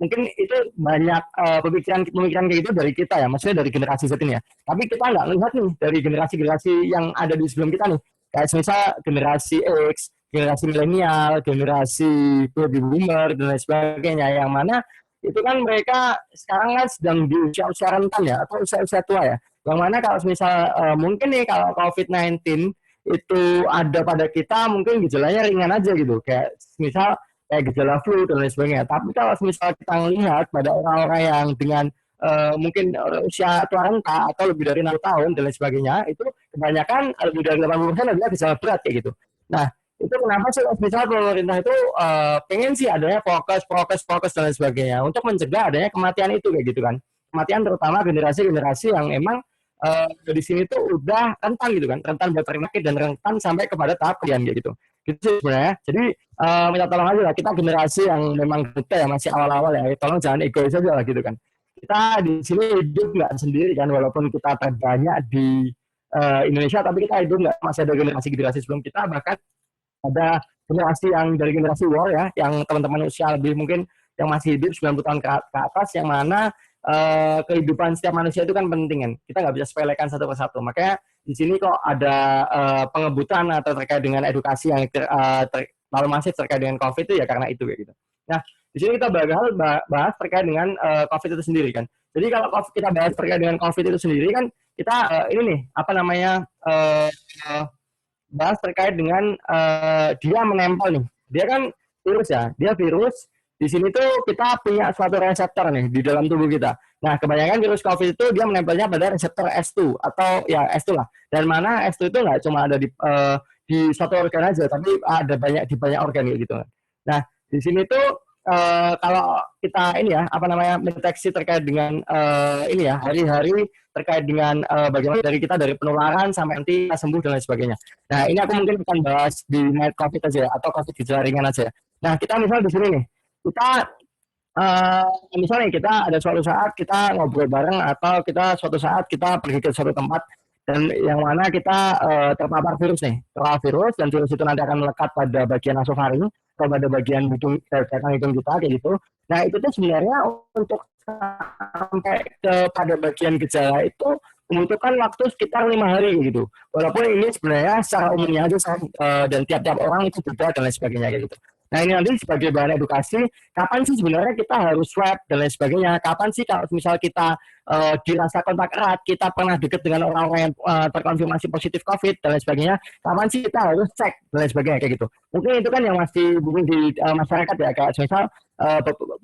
mungkin itu banyak pemikiran kayak gitu dari kita ya, maksudnya dari generasi Z ini ya. Tapi kita nggak lihat nih dari generasi-generasi yang ada di sebelum kita nih. Kayak misal generasi X, generasi milenial, generasi baby boomer dan lain sebagainya, yang mana itu kan mereka sekarang kan sedang di usia-usia rentan ya, atau usia-usia tua ya. Yang mana kalau misal mungkin nih kalau COVID-19 itu ada pada kita, mungkin gejalanya ringan aja gitu. Kayak misal kayak gejala flu dan lain sebagainya. Tapi kalau misal kita melihat pada orang-orang yang dengan mungkin usia tua renta atau lebih dari 6 tahun dan lain sebagainya, itu kebanyakan lebih dari 80% adalah gejala berat kayak gitu. Nah, itu kenapa sih misal pemerintah itu pengen sih adanya fokus dan lain sebagainya untuk mencegah adanya kematian itu kayak gitu kan. Kematian terutama generasi-generasi yang emang di sini tuh udah rentan gitu kan, rentan buat penyakit dan rentan sampai kepada tahap kematian gitu. Gitu sih sebenarnya. Jadi minta tolong aja lah, kita generasi yang memang kita ya masih awal-awal ya, tolong jangan egois aja lah gitu kan. Kita di sini hidup nggak sendiri kan, walaupun kita terbanyak di Indonesia, tapi kita hidup nggak, masih ada generasi-generasi sebelum kita, bahkan ada generasi yang dari generasi war ya, yang teman-teman usia lebih mungkin yang masih hidup 90 tahun ke atas, yang mana kehidupan setiap manusia itu kan penting kan. Kita nggak bisa sepelekan satu persatu. Makanya di sini kok ada pengebutan atau terkait dengan edukasi yang terlalu masif terkait dengan COVID itu ya karena itu kayak gitu. Nah, di sini kita bahas terkait dengan COVID itu sendiri kan. Jadi kalau kita bahas terkait dengan COVID itu sendiri kan, kita ini nih apa namanya bahas terkait dengan dia menempel nih. Dia kan virus ya, dia virus. Di sini tuh kita punya suatu reseptor nih di dalam tubuh kita. Nah, kebanyakan virus COVID itu dia menempelnya pada reseptor S2 atau ya S2 lah. Dan mana S2 itu nggak cuma ada di satu organ aja, tapi ada banyak di banyak organ gitu. Nah, di sini tuh kalau kita ini ya apa namanya mendeteksi terkait dengan ini ya hari-hari terkait dengan bagaimana dari kita dari penularan sampai nanti kita sembuh dan lain sebagainya. Nah, ini aku mungkin akan bahas di night COVID aja ya, atau COVID gejala ringan aja. Nah, kita misal di sini nih, kita misalnya kita ada suatu saat kita ngobrol bareng atau kita suatu saat kita pergi ke suatu tempat dan yang mana kita terpapar virus nih, terpapar virus dan virus itu nanti akan melekat pada bagian nasofaring atau pada bagian hidung, hidung kita kayak gitu. Nah, itu tuh sebenarnya untuk sampai pada bagian gejala itu membutuhkan waktu sekitar 5 hari gitu. Walaupun ini sebenarnya secara umumnya aja dan tiap-tiap orang itu beda dan lain sebagainya kayak gitu. Nah, ini nanti sebagai bahan edukasi, kapan sih sebenarnya kita harus swab dan lain sebagainya? Kapan sih kalau misal kita dirasa kontak erat, kita pernah dekat dengan orang-orang yang terkonfirmasi positif COVID dan lain sebagainya, kapan sih kita harus cek dan lain sebagainya kayak gitu. Mungkin itu kan yang masih bingung di masyarakat ya, kayak misal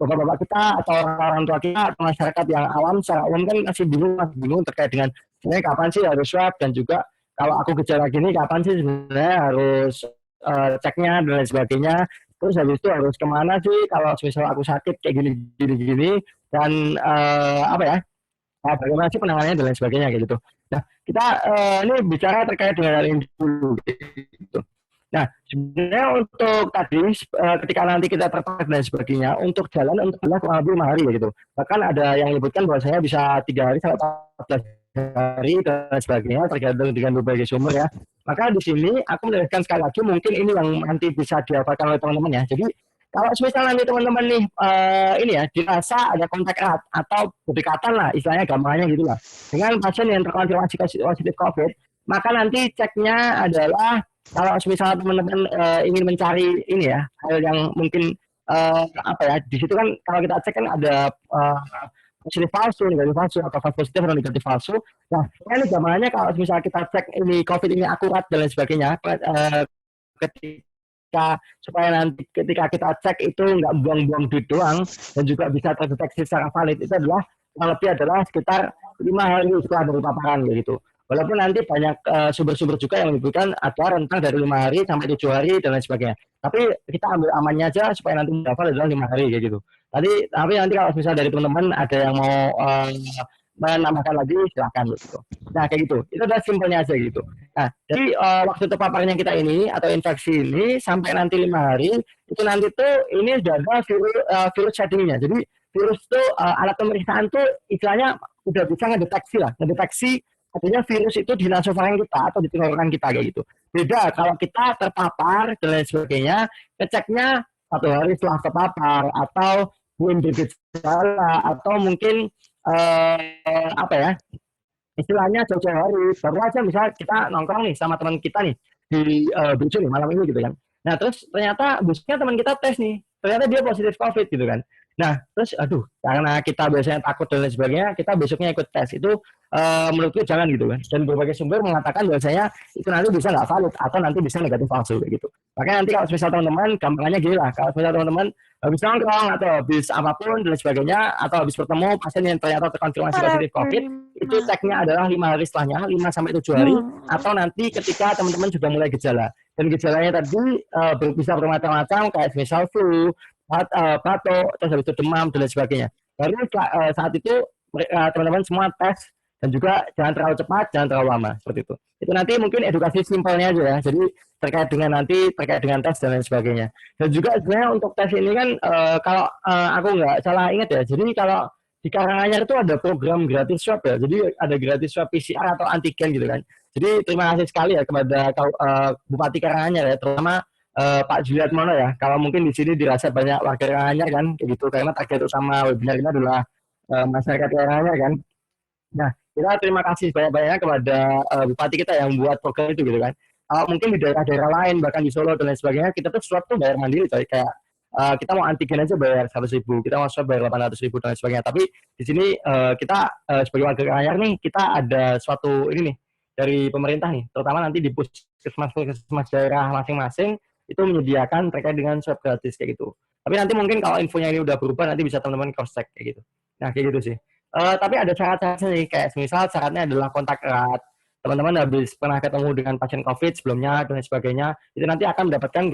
bapak-bapak kita atau orang-orang tua kita atau masyarakat yang awam secara umum kan masih bingung terkait dengan sebenarnya kapan sih harus swab dan juga kalau aku gejala gini kapan sih sebenarnya harus ceknya dan lain sebagainya. Terus habis itu harus kemana sih kalau misalnya aku sakit kayak gini dan apa ya bagaimana sih penanganannya dan lain sebagainya kayak gitu. Nah, kita ini bicara terkait dengan hal ini dulu gitu. Nah, sebenarnya untuk tadi ketika nanti kita terpapar dan sebagainya untuk jalan untuk kurang lebih 5 hari ya gitu. Bahkan ada yang menyebutkan bahwa saya bisa 3 hari sampai 14 hari dan sebagainya tergantung dengan berbagai sumber ya. Maka di sini aku menegaskan sekali lagi mungkin ini yang nanti bisa dihafalkan oleh teman-teman ya. Jadi kalau misalnya nanti teman-teman nih ini ya dirasa ada kontak erat atau berdekatan lah istilahnya gambarnya gitu lah dengan pasien yang terkonfirmasi positif COVID, maka nanti ceknya adalah kalau misalnya teman-teman ingin mencari ini ya hal yang mungkin apa ya di situ kan kalau kita cek kan ada positif palsu, negatif palsu, atau false positif atau negatif palsu. Nah, ini gambarnya kalau misalnya kita cek ini COVID ini akurat dan lain sebagainya, ketika supaya nanti ketika kita cek itu nggak buang-buang duit doang dan juga bisa terdeteksi secara valid itu adalah yang lebih adalah sekitar 5 hari setelah dari paparan gitu. Walaupun nanti banyak sumber-sumber juga yang menyebutkan ada rentang dari 5 hari sampai 7 hari dan lain sebagainya. Tapi kita ambil amannya aja supaya nanti mendapat adalah 5 hari kayak gitu. Tapi nanti kalau misalnya dari teman-teman ada yang mau menambahkan lagi silakan gitu. Nah kayak gitu. Itu adalah simpelnya aja gitu. Nah jadi waktu terpaparnya kita ini atau infeksi ini sampai nanti 5 hari itu nanti tuh ini sudah ada virus sheddingnya. Jadi virus tuh alat pemeriksaan tuh istilahnya udah bisa ngedeteksi adanya virus itu di nasofaring kita atau di tenggorokan kita kayak gitu. Beda kalau kita terpapar dan lain sebagainya, ngeceknya 1 hari setelah terpapar atau belum bergejala atau mungkin apa ya, istilahnya jauh-jauh hari baru aja misalnya kita nongkrong nih sama teman kita nih di Bucu nih malam ini gitu kan. Nah terus ternyata busnya teman kita tes nih, ternyata dia positif COVID gitu kan. Nah terus aduh karena kita biasanya takut dan lain sebagainya, kita besoknya ikut tes itu menurutku jangan gitu kan. Dan berbagai sumber mengatakan bahwasanya itu nanti bisa nggak valid atau nanti bisa negatif palsu kayak gitu. Makanya nanti kalau misal teman-teman gampangannya gini lah, kalau misal teman-teman habis nongkrong atau habis apapun dan sebagainya atau habis bertemu pasien yang ternyata terkonfirmasi positif COVID, itu ceknya adalah 5 hari setelahnya, 5 sampai 7 hari, atau nanti ketika teman-teman sudah mulai gejala. Dan gejalanya tadi bisa bermacam-macam, kayak misal flu, batuk, terus habis itu demam, dan lain sebagainya. Baru saat itu teman-teman semua tes, dan juga jangan terlalu cepat, jangan terlalu lama, seperti itu. Itu nanti mungkin edukasi simpelnya aja ya, jadi terkait dengan tes dan lain sebagainya. Dan juga sebenarnya untuk tes ini kan kalau aku nggak salah ingat ya, jadi kalau di Karanganyar itu ada program gratis swab ya. Jadi ada gratis swab PCR atau antigen gitu kan. Jadi terima kasih sekali ya kepada Bupati Karanganyar ya, terutama Pak Juliat Mono ya. Kalau mungkin di sini dirasa banyak warga Karanganyar kan, kayak gitu. Karena target utama webinar ini adalah masyarakat Karanganyar kan. Nah, kita terima kasih banyak-banyak kepada Bupati kita yang buat program itu gitu kan. Mungkin di daerah-daerah lain, bahkan di Solo dan lain sebagainya, kita tuh swab tuh bayar mandiri coy. Kayak kita mau antigen aja bayar 100.000, kita mau swab bayar 800.000 dan lain sebagainya. Tapi di sini kita sebagai warga Karanganyar nih, kita ada suatu ini nih dari pemerintah nih, terutama nanti di puskesmas daerah masing-masing itu menyediakan terkait dengan swab gratis kayak gitu. Tapi nanti mungkin kalau infonya ini udah berubah, nanti bisa teman-teman cross check kayak gitu. Nah kayak gitu sih. Tapi ada syarat-syaratnya nih, kayak misal syaratnya adalah kontak erat. Teman-teman habis pernah ketemu dengan pasien COVID sebelumnya dan sebagainya, itu nanti akan mendapatkan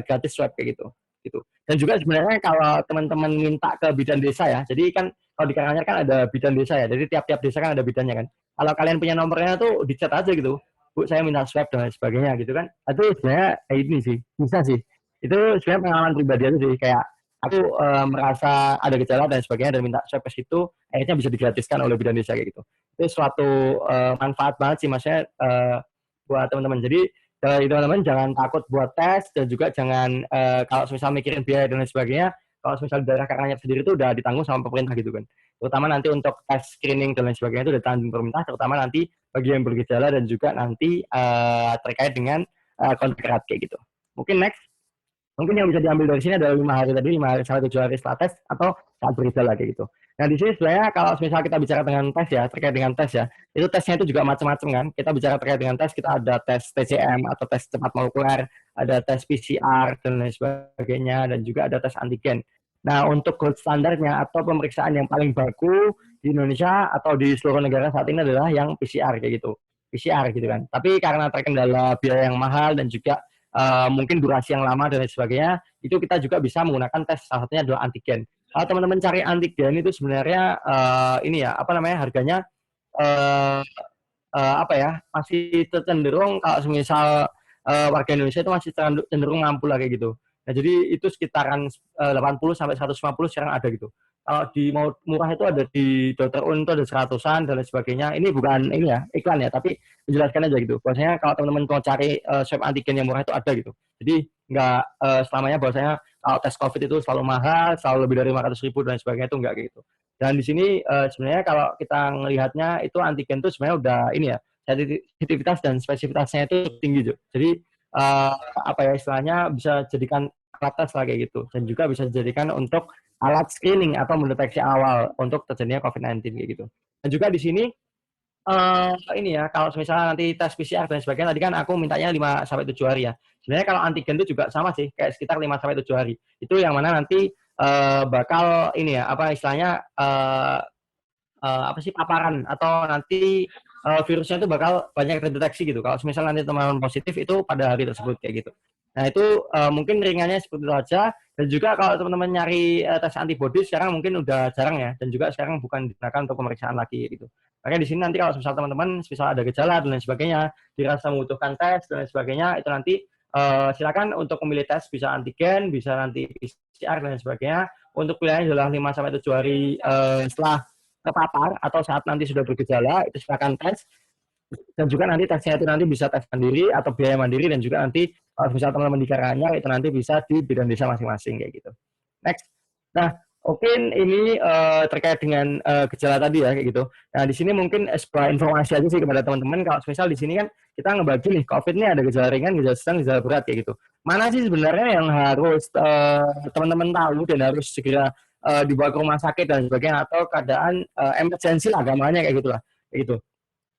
gratis swab kayak gitu. Gitu. Dan juga sebenarnya kalau teman-teman minta ke bidan desa ya, jadi kan kalau di Karanganyar kan ada bidan desa ya, jadi tiap-tiap desa kan ada bidannya kan. Kalau kalian punya nomornya tuh dicat aja gitu, Bu saya minta swab dan sebagainya gitu kan. Itu sebenarnya ini sih, bisa sih. Itu sebenarnya pengalaman pribadi aja sih, kayak aku merasa ada gejala dan sebagainya dan minta swab ke situ, akhirnya bisa digratiskan oleh bidan desa kayak gitu. Itu suatu manfaat banget sih maksudnya buat teman-teman. Jadi teman-teman jangan takut buat tes dan juga jangan kalau misal mikirin biaya dan lain sebagainya, kalau misal daerah Karanganyar sendiri itu udah ditanggung sama pemerintah gitu kan. Terutama nanti untuk tes screening dan lain sebagainya itu udah ditanggung pemerintah, terutama nanti bagi yang bergejala dan juga nanti terkait dengan kontak erat kayak gitu. Mungkin next. Mungkin yang bisa diambil dari sini adalah 5 hari tadi, 5 sampai 7 hari setelah tes atau saat bergejala kayak gitu. Nah di sini sebenarnya kalau misalnya kita bicara dengan tes ya, terkait dengan tes ya, itu tesnya itu juga macam-macam kan. Kita bicara terkait dengan tes, kita ada tes TCM atau tes cepat molekuler, ada tes PCR dan lain sebagainya, dan juga ada tes antigen. Nah untuk gold standarnya atau pemeriksaan yang paling baku di Indonesia atau di seluruh negara saat ini adalah yang PCR kayak gitu. PCR gitu kan. Tapi karena terkendala biaya yang mahal dan juga mungkin durasi yang lama dan lain sebagainya, itu kita juga bisa menggunakan tes, salah satunya adalah antigen. Kalau teman-teman cari antigen itu sebenarnya ini ya, apa namanya, harganya apa ya, masih cenderung kalau misal warga Indonesia itu masih cenderung mampu lah kayak gitu. Nah, jadi itu sekitaran 80 sampai 150 sekarang ada gitu. Kalau di mau murah itu ada di Dokter Un itu ada 100-an dan lain sebagainya. Ini bukan ini ya iklan ya, tapi menjelaskan aja gitu. Bahwasanya kalau teman-teman mau cari swab antigen yang murah itu ada gitu. Jadi nggak selamanya bahwasanya kalau tes COVID itu selalu mahal, selalu lebih dari 500.000 dan sebagainya, itu nggak gitu. Dan di sini sebenarnya kalau kita melihatnya itu antigen itu sebenarnya udah ini ya, sensitivitas dan spesifitasnya itu tinggi juga. Jadi apa ya istilahnya bisa jadikan alat tes lah kayak gitu, dan juga bisa dijadikan untuk alat screening atau mendeteksi awal untuk terjadinya COVID-19 kayak gitu. Dan juga di sini ini ya, kalau misalnya nanti tes PCR dan sebagainya, tadi kan aku mintanya 5 sampai 7 hari ya. Sebenarnya kalau antigen itu juga sama sih, kayak sekitar 5 sampai 7 hari. Itu yang mana nanti bakal ini ya, apa istilahnya apa sih paparan atau nanti virusnya itu bakal banyak terdeteksi gitu. Kalau misalnya nanti teman-teman positif itu pada hari tersebut kayak gitu. Nah itu mungkin ringannya seperti itu aja. Dan juga kalau teman-teman nyari tes antibody sekarang mungkin udah jarang ya. Dan juga sekarang bukan digunakan untuk pemeriksaan lagi gitu. Makanya di sini nanti kalau misal teman-teman misal ada gejala dan lain sebagainya, dirasa membutuhkan tes dan lain sebagainya, itu nanti silakan untuk memilih tes, bisa antigen, bisa nanti PCR dan lain sebagainya. Untuk pilihannya adalah 5 sampai 7 hari setelah terpapar atau saat nanti sudah bergejala, itu silakan tes. Dan juga nanti tesnya itu nanti bisa tes mandiri atau biaya mandiri, dan juga nanti kalau misal teman-teman di Karanganyar itu nanti bisa di bidan desa masing-masing kayak gitu. Next. Nah, mungkin ini terkait dengan gejala tadi ya kayak gitu. Nah, di sini mungkin sebuah informasi aja sih kepada teman-teman, kalau misal di sini kan kita ngebagi nih COVID ini ada gejala ringan, gejala sedang, gejala berat kayak gitu. Mana sih sebenarnya yang harus teman-teman tahu dan harus segera dibawa ke rumah sakit dan sebagainya, atau keadaan emergensi lah gambarnya kayak gitulah. Kayak gitu.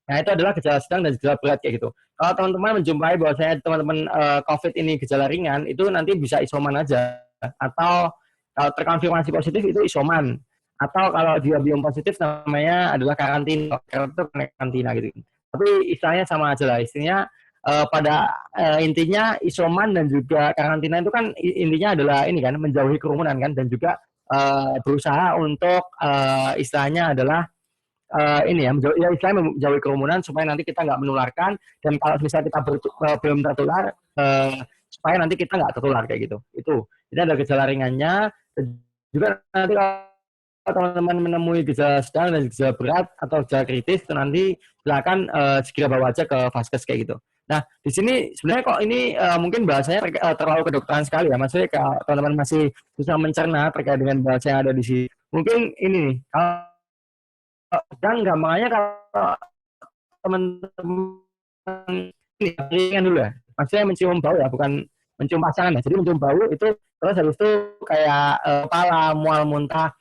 Nah, itu adalah gejala sedang dan gejala berat kayak gitu. Kalau teman-teman menjumpai bahwasanya teman-teman COVID ini gejala ringan, itu nanti bisa isoman aja. Atau kalau terkonfirmasi positif itu isoman. Atau kalau dia belum positif namanya adalah karantina. Karantina gitu. Tapi istilahnya sama aja lah. Istilahnya pada intinya isoman dan juga karantina itu kan intinya adalah ini kan, menjauhi kerumunan kan, dan juga berusaha untuk istilahnya adalah ini ya, ya istilahnya menjauhi kerumunan supaya nanti kita nggak menularkan, dan kalau misalnya kita belum tertular supaya nanti kita nggak tertular kayak gitu. Itu ada gejala ringannya, dan juga nanti kalau teman-teman menemui gejala sedang dan gejala berat atau gejala kritis, itu nanti silakan segera bawa aja ke vaskes kayak gitu. Nah, di sini sebenarnya kok ini mungkin bahasanya terlalu kedokteran sekali ya, maksudnya kalau teman-teman masih bisa mencerna terkait dengan bahasa yang ada di sini. Mungkin ini kalau sedang gampangannya kalau teman-teman ini ringan dulu ya, maksudnya mencium bau ya, bukan mencium pasangan ya. Jadi mencium bau itu terus habis itu kayak kepala, mual, muntah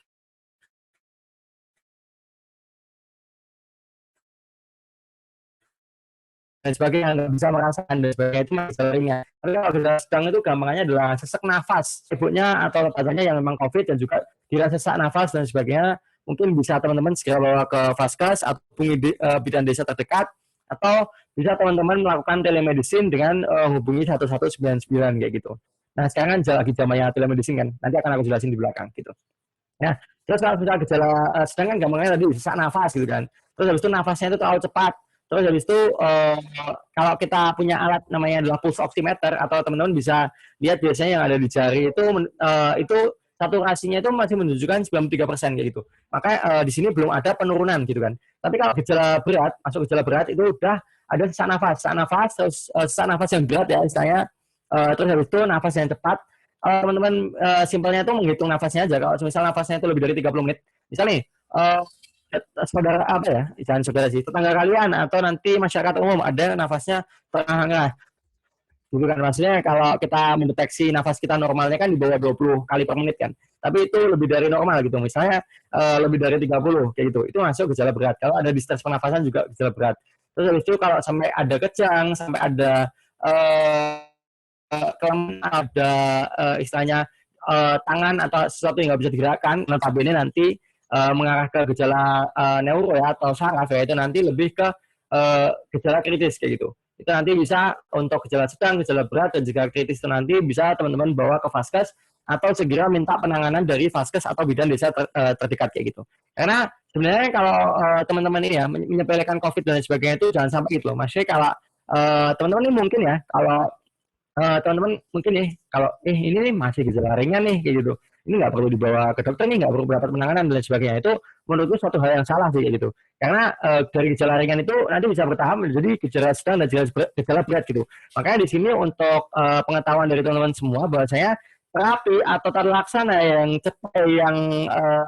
dan sebagainya, nggak bisa merasakan dan sebagainya, itu masih ringan. Tapi kalau gejala sedang itu gampangannya adalah sesak nafas, sebutnya atau lebatannya yang memang COVID, dan juga bila sesak nafas dan sebagainya, mungkin bisa teman-teman segera bawa ke vaskes atau bidan desa terdekat, atau bisa teman-teman melakukan telemedicine dengan hubungi 1199 kayak gitu. Nah, sekarang kan lagi zamannya telemedicine kan, nanti akan aku jelasin di belakang gitu. Nah, terus kalau misalnya gejala sedang kan gampangnya tadi sesak nafas gitu kan. Terus habis itu nafasnya itu terlalu cepat. Terus habis itu kalau kita punya alat namanya adalah pulse oximeter, atau teman-teman bisa lihat biasanya yang ada di jari itu saturasinya itu masih menunjukkan 93% kayak gitu. Makanya di sini belum ada penurunan gitu kan. Tapi kalau gejala berat, masuk gejala berat itu udah ada sesak nafas, terus sesak nafas yang berat ya istilahnya. Terus habis itu nafas yang cepat. Teman-teman simpelnya itu menghitung nafasnya aja. Kalau misalnya nafasnya itu lebih dari 30 menit, misalnya nih, saudara apa ya, jangan saudara sih, tetangga kalian atau nanti masyarakat umum ada nafasnya tengah-tengah. Dulu kan maksudnya kalau kita mendeteksi nafas kita normalnya kan di bawah 20 kali per menit kan. Tapi itu lebih dari normal gitu. Misalnya lebih dari 30 kayak gitu. Itu masuk gejala berat. Kalau ada distress pernafasan juga gejala berat. Terus habis itu kalau sampai ada kejang, sampai ada kelemahan, ada istilahnya tangan atau sesuatu yang nggak bisa digerakkan, notabene nanti mengarah ke gejala neuro ya atau saraf ya, itu nanti lebih ke gejala kritis kayak gitu. Itu nanti bisa untuk gejala sedang, gejala berat, dan jika kritis itu nanti bisa teman-teman bawa ke vaskes atau segera minta penanganan dari vaskes atau bidan desa terdekat kayak gitu. Karena sebenarnya kalau teman-teman ini ya menyepelekan COVID dan sebagainya itu jangan sampai gitu loh. Maksudnya kalau teman-teman ini mungkin ya kalau teman-teman mungkin nih kalau ini nih masih gejala ringan nih kayak gitu, ini nggak perlu dibawa ke dokter nih, nggak perlu dapat penanganan dan sebagainya, itu menurutku suatu hal yang salah sih kayak gitu. Karena dari gejala ringan itu nanti bisa bertahap menjadi gejala sedang dan gejala berat gitu. Makanya di sini untuk pengetahuan dari teman-teman semua bahwasanya terapi atau tata laksana yang cepat yang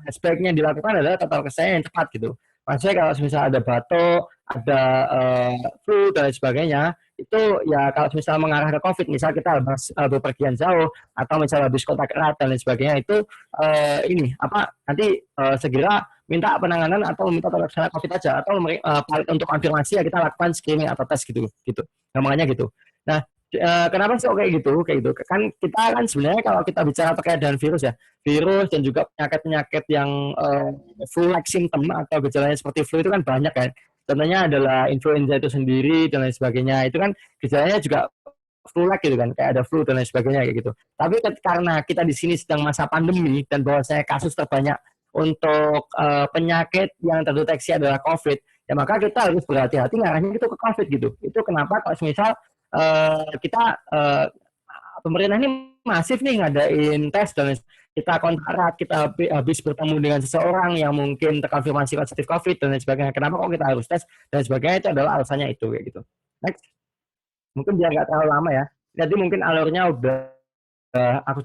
sebaiknya dilakukan adalah tata laksana yang cepat gitu. Maksudnya kalau misalnya ada batuk, ada flu dan sebagainya, itu ya kalau misalnya mengarah ke COVID, misal kita harus berpergian jauh atau misalnya habis kontak erat dan lain sebagainya, itu ini apa nanti segera minta penanganan atau minta terlaksana COVID aja, atau untuk konfirmasi ya kita lakukan screening atau tes gitu gitu, namanya gitu. Nah, kenapa sih kayak gitu kan, kita kan sebenarnya kalau kita bicara terkait dengan virus ya, virus dan juga penyakit-penyakit yang flu-like symptom atau gejalanya seperti flu itu kan banyak kan. Contohnya adalah influenza itu sendiri dan lain sebagainya. Itu kan gejalanya juga flu-like gitu kan, kayak ada flu dan lain sebagainya kayak gitu. Tapi karena kita di sini sedang masa pandemi dan bahwasanya kasus terbanyak untuk penyakit yang terdeteksi adalah COVID, ya maka kita harus berhati-hati ngarahnya itu ke COVID gitu. Itu kenapa kalau misal kita pemerintah ini masif nih ngadain tes dan kita kontak erat, kita habis bertemu dengan seseorang yang mungkin terkonfirmasi positif COVID dan lain sebagainya. Kenapa kok kita harus tes dan sebagainya, itu adalah alasannya itu kayak gitu. Next, mungkin biar nggak terlalu lama ya. Jadi mungkin alurnya udah aku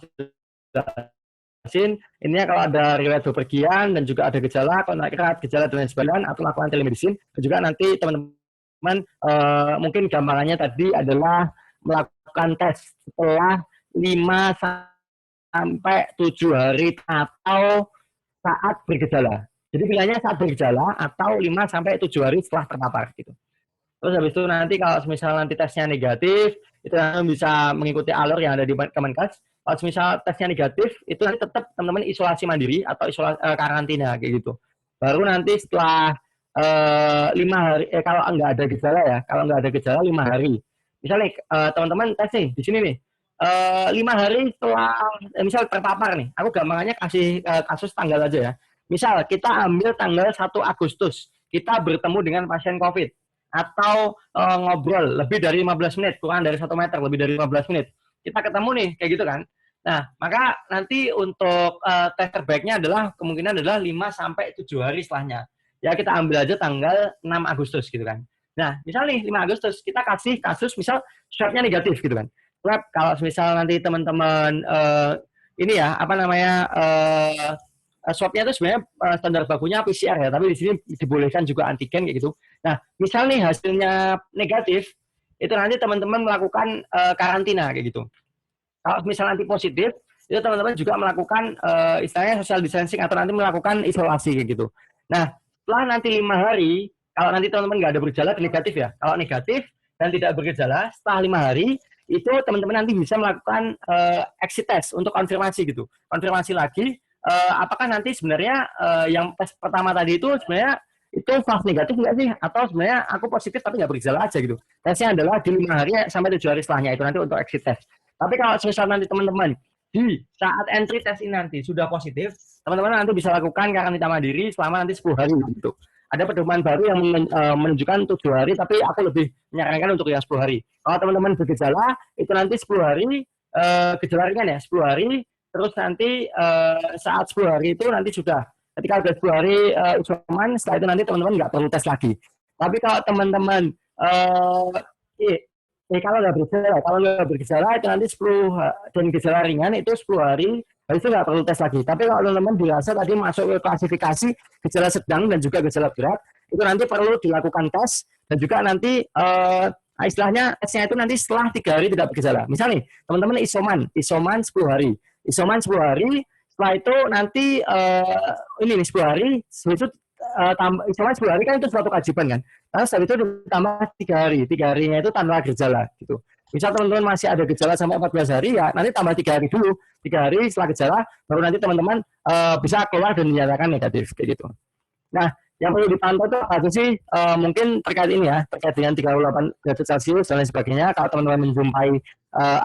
jelasin. Ininya kalau ada riwayat bepergian dan juga ada gejala, kontak erat, gejala dan lain sebagainya, atau lakukan telemedicine. Dan juga nanti teman-teman mungkin gambarannya tadi adalah melakukan tes setelah 5 sampai 7 hari atau saat bergejala. Jadi pilihannya saat bergejala atau 5 sampai 7 hari setelah terpapar gitu. Terus habis itu nanti kalau misalnya nanti tesnya negatif, itu nanti bisa mengikuti alur yang ada di Kemenkes. Kalau misalnya tesnya negatif, itu nanti tetap teman-teman isolasi mandiri atau isolasi karantina kayak gitu. Baru nanti setelah 5 hari, kalau nggak ada gejala ya, kalau nggak ada gejala 5 hari. Misalnya teman-teman tes nih di sini nih, 5 hari setelah misal terpapar nih, aku gampangannya kasih kasus tanggal aja ya. Misal kita ambil tanggal 1 Agustus, kita bertemu dengan pasien COVID atau ngobrol lebih dari 15 menit, kurang dari 1 meter, lebih dari 15 menit. Kita ketemu nih, kayak gitu kan. Nah, maka nanti untuk tes terbaiknya adalah kemungkinan adalah 5 sampai 7 hari setelahnya. Ya kita ambil aja tanggal 6 Agustus gitu kan. Nah, misal nih 5 Agustus kita kasih kasus misal swabnya negatif gitu kan. Swab kalau misal nanti teman-teman ini ya apa namanya swabnya itu sebenarnya standar bakunya PCR ya, tapi di sini dibolehkan juga antigen kayak gitu. Nah, misal nih hasilnya negatif, itu nanti teman-teman melakukan karantina kayak gitu. Kalau misal nanti positif, itu teman-teman juga melakukan istilahnya social distancing atau nanti melakukan isolasi kayak gitu. Nah, setelah nanti 5 hari, kalau nanti teman-teman nggak ada bergejala negatif ya, kalau negatif dan tidak bergejala setelah 5 hari, itu teman-teman nanti bisa melakukan exit test untuk konfirmasi gitu. Konfirmasi lagi, apakah nanti sebenarnya yang tes pertama tadi itu sebenarnya itu false negatif nggak sih? Atau sebenarnya aku positif tapi nggak bergejala aja gitu. Tesnya adalah di 5 hari sampai 7 hari setelahnya, itu nanti untuk exit test. Tapi kalau misalnya nanti teman-teman di saat entry test ini nanti sudah positif, teman-teman nanti bisa lakukan karantina mandiri selama nanti 10 hari gitu. Ada pedoman baru yang menunjukkan 7 hari, tapi aku lebih menyarankan untuk yang 10 hari. Kalau teman-teman bergejala, itu nanti 10 hari, gejala ringan ya, 10 hari, terus nanti saat 10 hari itu nanti sudah, ketika sudah 10 hari isoman, setelah itu nanti teman-teman nggak perlu tes lagi. Tapi kalau teman-teman kalau nggak bergejala itu nanti 10 dan gejala ringan itu 10 hari, itu nggak perlu tes lagi. Tapi kalau teman-teman dirasa tadi masuk ke klasifikasi gejala sedang dan juga gejala berat, itu nanti perlu dilakukan tes dan juga nanti istilahnya tesnya itu nanti setelah 3 hari tidak bergejala. Misalnya teman-teman isoman 10 hari. Isoman 10 hari, setelah itu nanti ini nih 10 hari, itu tambah isoman 10 hari kan itu suatu kewajiban kan. Lalu setelah itu ditambah 3 hari. 3 harinya itu tanpa gejala gitu. Misal teman-teman masih ada gejala sampai 14 hari, ya nanti tambah 3 hari dulu. 3 hari setelah gejala, baru nanti teman-teman bisa keluar dan dinyatakan negatif kayak gitu. Nah, yang perlu dipantau itu apa sih? Mungkin terkait ini ya, terkait dengan 38 derajat Celcius dan lain sebagainya. Kalau teman-teman menjumpai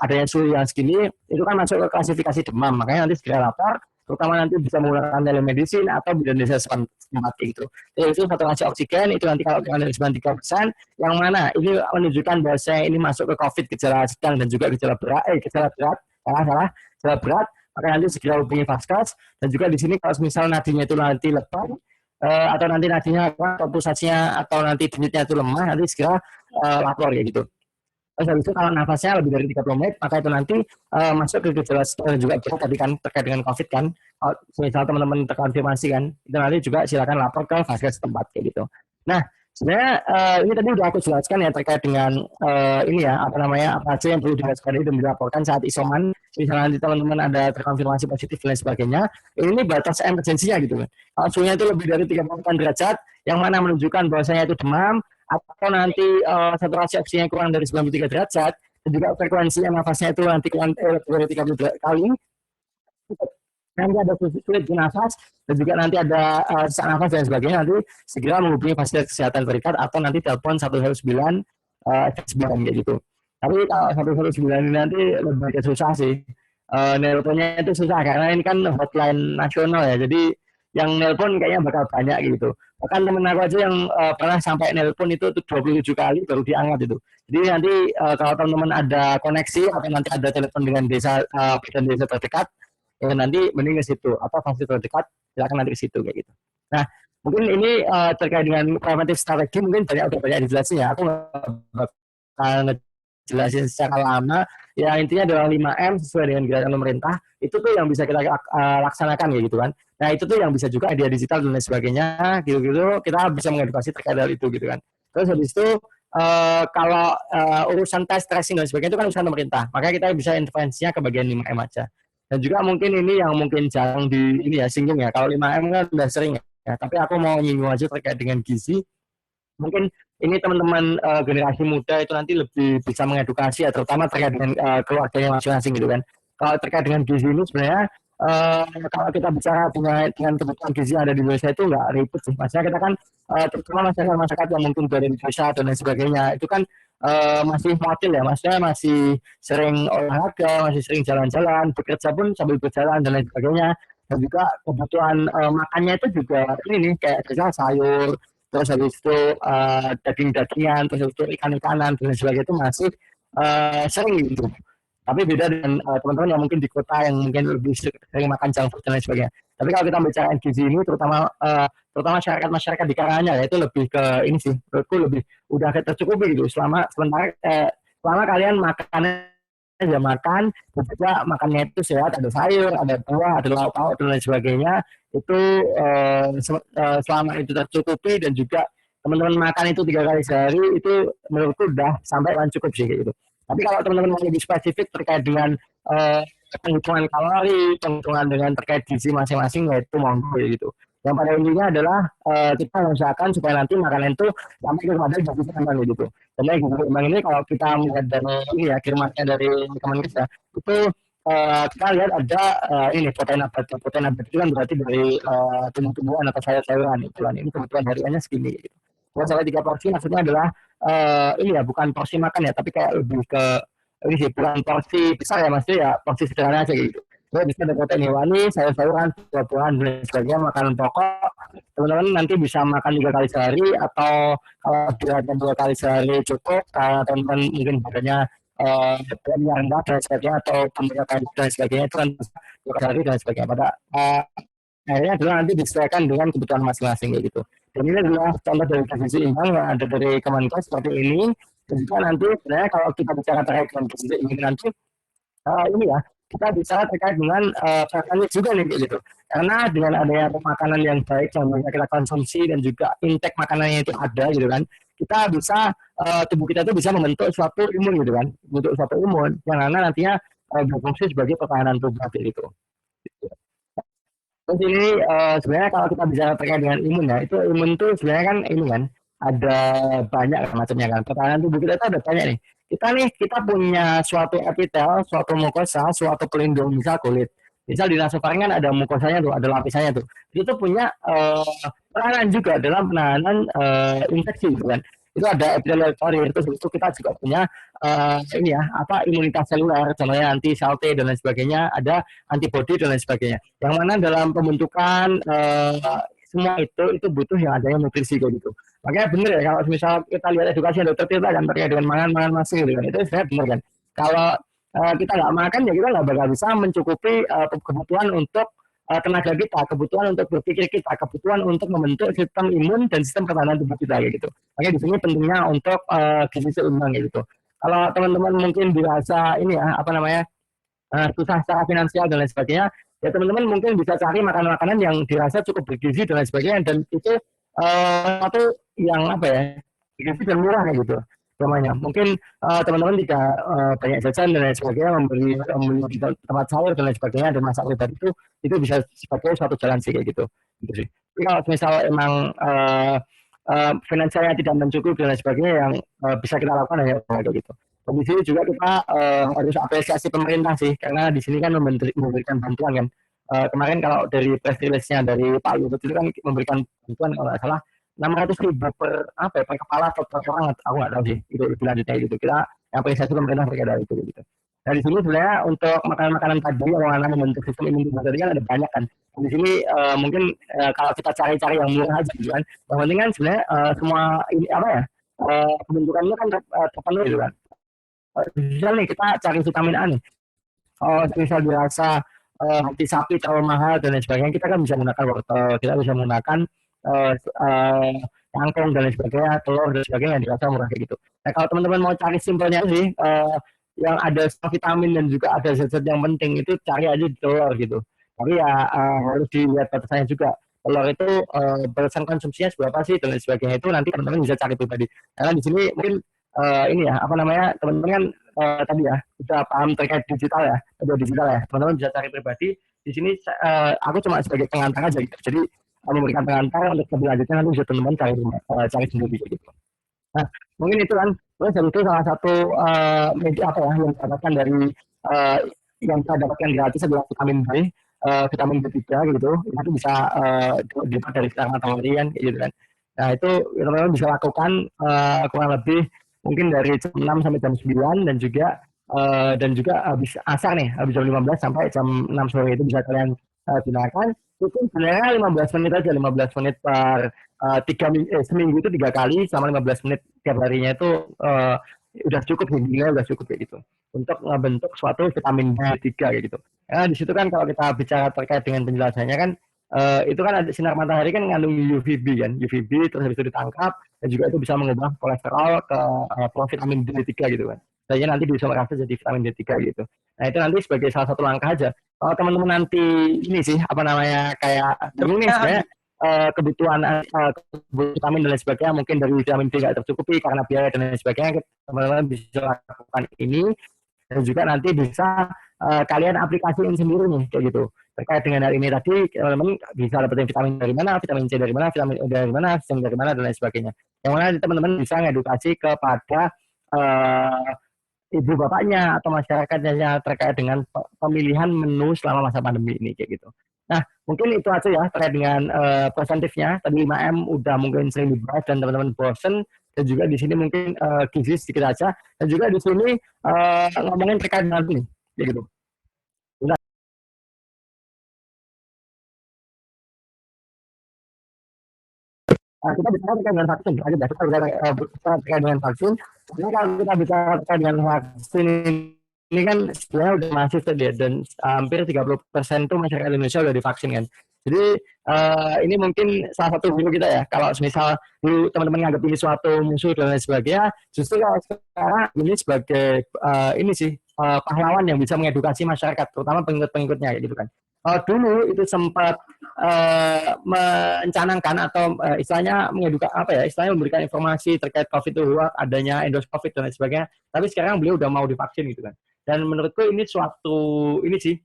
adanya suhu yang segini, itu kan masuk ke klasifikasi demam. Makanya nanti segera lapor, terutama nanti bisa menggunakan telemedicine atau bidan desa setempat gitu. Jadi itu satu oksigen, itu nanti kalau dengan 93%, yang mana ini menunjukkan bahwa ini masuk ke COVID, gejala sedang dan juga gejala berat, gejala berat, maka nanti segera hubungi Vaskes. Dan juga di sini kalau misal nadinya itu nanti lepas, atau nanti nadinya atau pusatnya atau nanti denyutnya itu lemah, nanti segera lapor ya gitu. Terus habis itu kalau nafasnya lebih dari 30 menit, maka itu nanti masuk ke gejala juga tadi kan terkait dengan COVID kan. Kalau misal teman-teman terkonfirmasi kan, itu nanti juga silakan lapor ke Vaskes setempat kayak gitu. Nah, sebenarnya ini tadi udah aku jelaskan ya terkait dengan ini ya apa namanya apa saja yang perlu dilakukan dan dilaporkan saat isoman. Misalnya nanti teman-teman ada terkonfirmasi positif dan lain sebagainya, ini batas emergensinya gitu kan. Kalau suhunya itu lebih dari 38 derajat, yang mana menunjukkan bahwasanya itu demam, atau nanti saturasi oksigennya kurang dari 93 derajat, dan juga frekuensinya nafasnya itu nanti kurang dari 30 kali, nanti ada sulit nafas, dan juga nanti ada sesak nafas dan sebagainya, nanti segera menghubungi fasilitas kesehatan terdekat atau nanti telepon 119 kayak gitu. Tapi kalau 119 ini nanti lebih susah sih. Nelponnya itu susah karena ini kan hotline nasional ya, jadi yang nelpon kayaknya bakal banyak gitu. Bahkan temen aku aja yang pernah sampai nelpon itu 27 kali baru diangkat itu. Jadi nanti kalau teman-teman ada koneksi atau nanti ada telepon dengan desa dan desa terdekat, ya nanti mending ke situ, atau fasilitas terdekat silakan nanti ke situ kayak gitu. Nah, mungkin ini terkait dengan preventif strategi mungkin udah banyak dijelasin ya. Aku nggak bakal jelasin secara lama. Ya intinya adalah 5M sesuai dengan gerakan pemerintah. Itu tuh yang bisa kita laksanakan ya gitu kan. Nah itu tuh yang bisa juga idea digital dan lain sebagainya gitu-gitu. Kita bisa mengedukasi terkait hal itu gitu kan. Terus habis itu kalau urusan tes tracing dan sebagainya itu kan urusan pemerintah. Makanya kita bisa intervensinya ke bagian 5M aja. Dan juga mungkin ini yang mungkin jarang di ini ya singgung ya. Kalau 5M kan udah sering ya. Tapi aku mau nyinggung aja terkait dengan gizi. Mungkin ini teman-teman generasi muda itu nanti lebih bisa mengedukasi ya, terutama terkait dengan keluarganya masing-masing gitu kan. Kalau terkait dengan gizi ini sebenarnya kalau kita bicara dengan kebutuhan gizi yang ada di Indonesia itu nggak ribet sih. Maksudnya kita kan terutama masyarakat yang mungkin berada di desa dan lain sebagainya itu kan masih motil ya, maksudnya masih sering olahraga, masih sering jalan-jalan, bekerja pun sambil berjalan dan lain sebagainya. Dan juga kebutuhan makannya itu juga ini nih kayak misalnya sayur, terus habis itu daging-dagingan, terus habis itu ikan-ikanan dan sebagainya itu masih sering gitu. Tapi beda dengan teman-teman yang mungkin di kota yang mungkin lebih sering makan junk food dan lain sebagainya. Tapi kalau kita bicara gizi ini, terutama masyarakat di Karanganyar ya, itu lebih ke ini sih, menurutku lebih udah tercukupi gitu. Selama kalian makannya ya makan, juga makannya itu sehat, ada sayur, ada buah, ada lauk pauk dan lain sebagainya. Itu selama itu tercukupi dan juga teman-teman makan itu 3 kali sehari itu menurutku udah sampai cukup sih gitu. Tapi kalau teman-teman mau lebih spesifik terkait dengan penghitungan kalori, penghitungan dengan terkait gizi masing-masing ya itu monggo gitu. Yang pada intinya adalah kita usahakan supaya nanti makanan itu sampai kepada gizi seimbang gitu. Karena gizi seimbang ini kalau kita melihat dari ini ya kirimannya dari Kemenkes ya itu kita lihat ada ini protein abadi. Protein abadi itu kan berarti dari tumbuh-tumbuhan atau sayur-sayuran itu kan. Ini kebutuhan hariannya segini gitu. Kalau sampai 3 porsi maksudnya adalah ini ya bukan porsi makan ya, tapi kayak lebih ke ini sih bukan porsi besar ya maksudnya ya porsi sederhana aja gitu. Jadi bisa ada protein hewani, sayur-sayuran, buah-buahan dan sebagainya, makanan pokok. Teman-teman nanti bisa makan 3 kali sehari atau kalau beratnya 2 kali sehari cukup. Kalau teman-teman mungkin badannya yang rendah dan sebagainya atau pemberat dan sebagainya itu kan 2 kali sehari dan sebagainya. Pada akhirnya adalah nanti disesuaikan dengan kebutuhan masing-masing gitu. Dan ini adalah contoh dari gizi seimbang yang ada dari Kemenkes seperti ini. Dan juga nanti sebenarnya kalau kita bicara terkait dengan gizi ini nanti ini ya kita bicara terkait dengan preventif juga nih gitu. Karena dengan adanya makanan yang baik yang bisa kita konsumsi dan juga intake makanannya itu ada gitu kan, kita bisa tubuh kita itu bisa membentuk suatu imun gitu kan, bentuk suatu imun yang nantinya berfungsi sebagai pertahanan tubuh gitu. Terus ini sebenarnya kalau kita bicara terkait dengan imun ya, itu imun tuh sebenarnya kan ini kan ada banyak macamnya kan. Pertahanan tubuh kita itu ada banyak nih. Kita punya suatu epitel, suatu mukosa, suatu pelindung misal kulit. Misal di nasofaring kan ada mukosanya tuh, ada lapisannya tuh. Itu tuh punya peranan juga dalam penanganan infeksi gitu kan. Itu ada epithelial barrier, terus itu kita juga punya ini ya apa imunitas seluler, contohnya anti sel T dan lain sebagainya, ada antibody dan lain sebagainya. Yang mana dalam pembentukan semua itu butuh yang adanya nutrisi kayak gitu. Makanya bener ya kalau misal kita lihat edukasi dokter Tirta kan terkait dengan mangan masing gitu kan. Itu sebenarnya bener kan. Kalau kita nggak makan ya kita nggak bakal bisa mencukupi kebutuhan untuk tenaga kita, kebutuhan untuk berpikir kita, kebutuhan untuk membentuk sistem imun dan sistem pertahanan tubuh kita gitu. Makanya di sini pentingnya untuk gizi seimbang gitu. Kalau teman-teman mungkin dirasa ini ya apa namanya susah secara finansial dan lain sebagainya, ya teman-teman mungkin bisa cari makanan-makanan yang dirasa cukup bergizi dan lain sebagainya dan itu satu yang apa ya bergizi dan murah kayak gitu namanya. Mungkin teman-teman tidak banyak jajan dan lain sebagainya, membeli di tempat sayur dan lain sebagainya dan masak pribadi itu bisa sebagai suatu jalan sih kayak gitu. Gitu sih. Tapi kalau misal emang finansialnya tidak mencukupi dan lain sebagainya yang bisa kita lakukan hanya kayak gitu. Dan di sini juga kita harus apresiasi pemerintah sih, karena di sini kan memberikan bantuan kan. Kemarin kalau dari press release-nya dari Pak Luhut itu kan memberikan bantuan kalau nggak salah 600.000 per kepala atau per orang, aku nggak tahu sih itu lebih lanjutnya itu. Kita apresiasi pemerintah terkait dari itu gitu. Nah di sini sebenarnya untuk makanan-makanan tadi yang membentuk sistem imun tubuh tadi kan ada banyak kan. Di sini mungkin kalau kita cari-cari yang murah aja gitu kan. Yang penting kan sebenarnya semua ini apa ya pembentukannya kan terpenuhi gitu kan. Misal nih kita cari vitamin A nih. Misal dirasa hati sapi terlalu mahal dan lain sebagainya, kita kan bisa menggunakan wortel, kita bisa menggunakan uh, uh, kangkung dan lain sebagainya, telur dan sebagainya yang dirasa murah kayak gitu. Nah kalau teman-teman mau cari simpelnya sih, yang ada vitamin dan juga ada zat-zat yang penting itu cari aja di telur gitu. Tapi ya harus dilihat batasannya juga. Telur itu batasan konsumsinya seberapa sih dan lain sebagainya itu nanti teman-teman bisa cari pribadi. Karena di sini mungkin ini ya apa namanya teman-teman kan tadi ya sudah paham terkait digital ya, digital ya. Teman-teman bisa cari pribadi. Di sini aku cuma sebagai pengantar aja gitu. Jadi memberikan pengantar untuk lebih lanjutnya nanti bisa teman-teman cari sendiri gitu. Nah, mungkin itu kan. Terus habis itu salah satu media apa ya yang didapatkan dari uh, yang kita dapatkan gratis adalah vitamin B, vitamin B3 gitu. Itu bisa dapat dari sinar matahari kan, gitu kan. Nah, itu teman-teman bisa lakukan kurang lebih mungkin dari jam 6 sampai jam 9 dan juga habis asar nih, habis jam 15 sampai jam 6 sore itu bisa kalian gunakan. Itu sebenarnya 15 menit aja, 15 menit per seminggu itu 3 kali selama 15 menit tiap harinya itu udah cukup giginya udah cukup kayak gitu untuk membentuk suatu vitamin B3 kayak gitu. Karena di situ kan kalau kita bicara terkait dengan penjelasannya kan itu kan ada sinar matahari kan mengandung UVB kan, UVB terus habis itu ditangkap dan juga itu bisa mengubah kolesterol ke vitamin D3 gitu kan. Jadi nanti bisa merasa jadi vitamin D3 gitu. Nah itu nanti sebagai salah satu langkah aja. Kalau teman-teman nanti ini sih apa namanya kayak ini sebenarnya kebutuhan vitamin dan lain sebagainya mungkin dari vitamin D nggak tercukupi karena biaya dan lain sebagainya teman-teman bisa lakukan ini dan juga nanti bisa kalian aplikasiin sendiri nih kayak gitu terkait dengan hal ini tadi teman-teman bisa dapetin vitamin dari mana, vitamin C dari mana, vitamin E dari mana, vitamin dari mana dan lain sebagainya. Yang mana teman-teman bisa ngedukasi kepada ibu bapaknya atau masyarakatnya terkait dengan pemilihan menu selama masa pandemi ini kayak gitu. Nah, mungkin itu aja ya terkait dengan presentifnya. Tadi 5M udah mungkin sering dibahas dan teman-teman bosen dan juga di sini mungkin gizi sedikit aja dan juga di sini ngomongin terkait dengan ini kayak gitu. Kita bicara terkait dengan vaksin aja kita bicara terkait dengan vaksin. Karena kalau kita bicara terkait dengan vaksin ini kan sebenarnya udah masif tadi ya, dan hampir 30% tuh masyarakat Indonesia udah divaksin kan. Jadi ini mungkin salah satu guru kita ya. Kalau misal dulu teman-teman nganggap ini suatu musuh dan lain sebagainya, justru kalau sekarang ini sebagai ini sih pahlawan yang bisa mengedukasi masyarakat, terutama pengikut-pengikutnya gitu kan. Dulu itu sempat mencanangkan atau istilahnya mengedukasi apa ya, istilahnya memberikan informasi terkait COVID itu adanya endos COVID dan lain sebagainya. Tapi sekarang beliau udah mau divaksin gitu kan. Dan menurutku ini suatu ini sih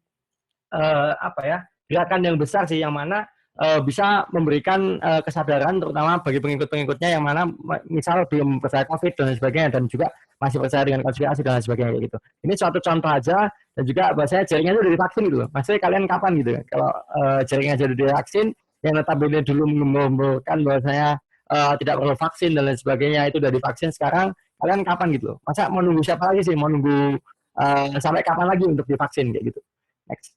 apa ya gerakan yang besar sih yang mana bisa memberikan kesadaran terutama bagi pengikut-pengikutnya yang mana misal belum percaya COVID dan lain sebagainya dan juga masih percaya dengan konspirasi dan lain sebagainya gitu. Ini suatu contoh aja dan juga bahasanya jaringannya udah divaksin gitu loh. Maksudnya kalian kapan gitu kan? Kalau jaringan sudah divaksin yang notabene dulu mengembokan bahwasanya tidak perlu vaksin dan lain sebagainya itu udah divaksin sekarang kalian kapan gitu loh? Masa mau nunggu siapa lagi sih? Mau nunggu sampai kapan lagi untuk divaksin kayak gitu? Next.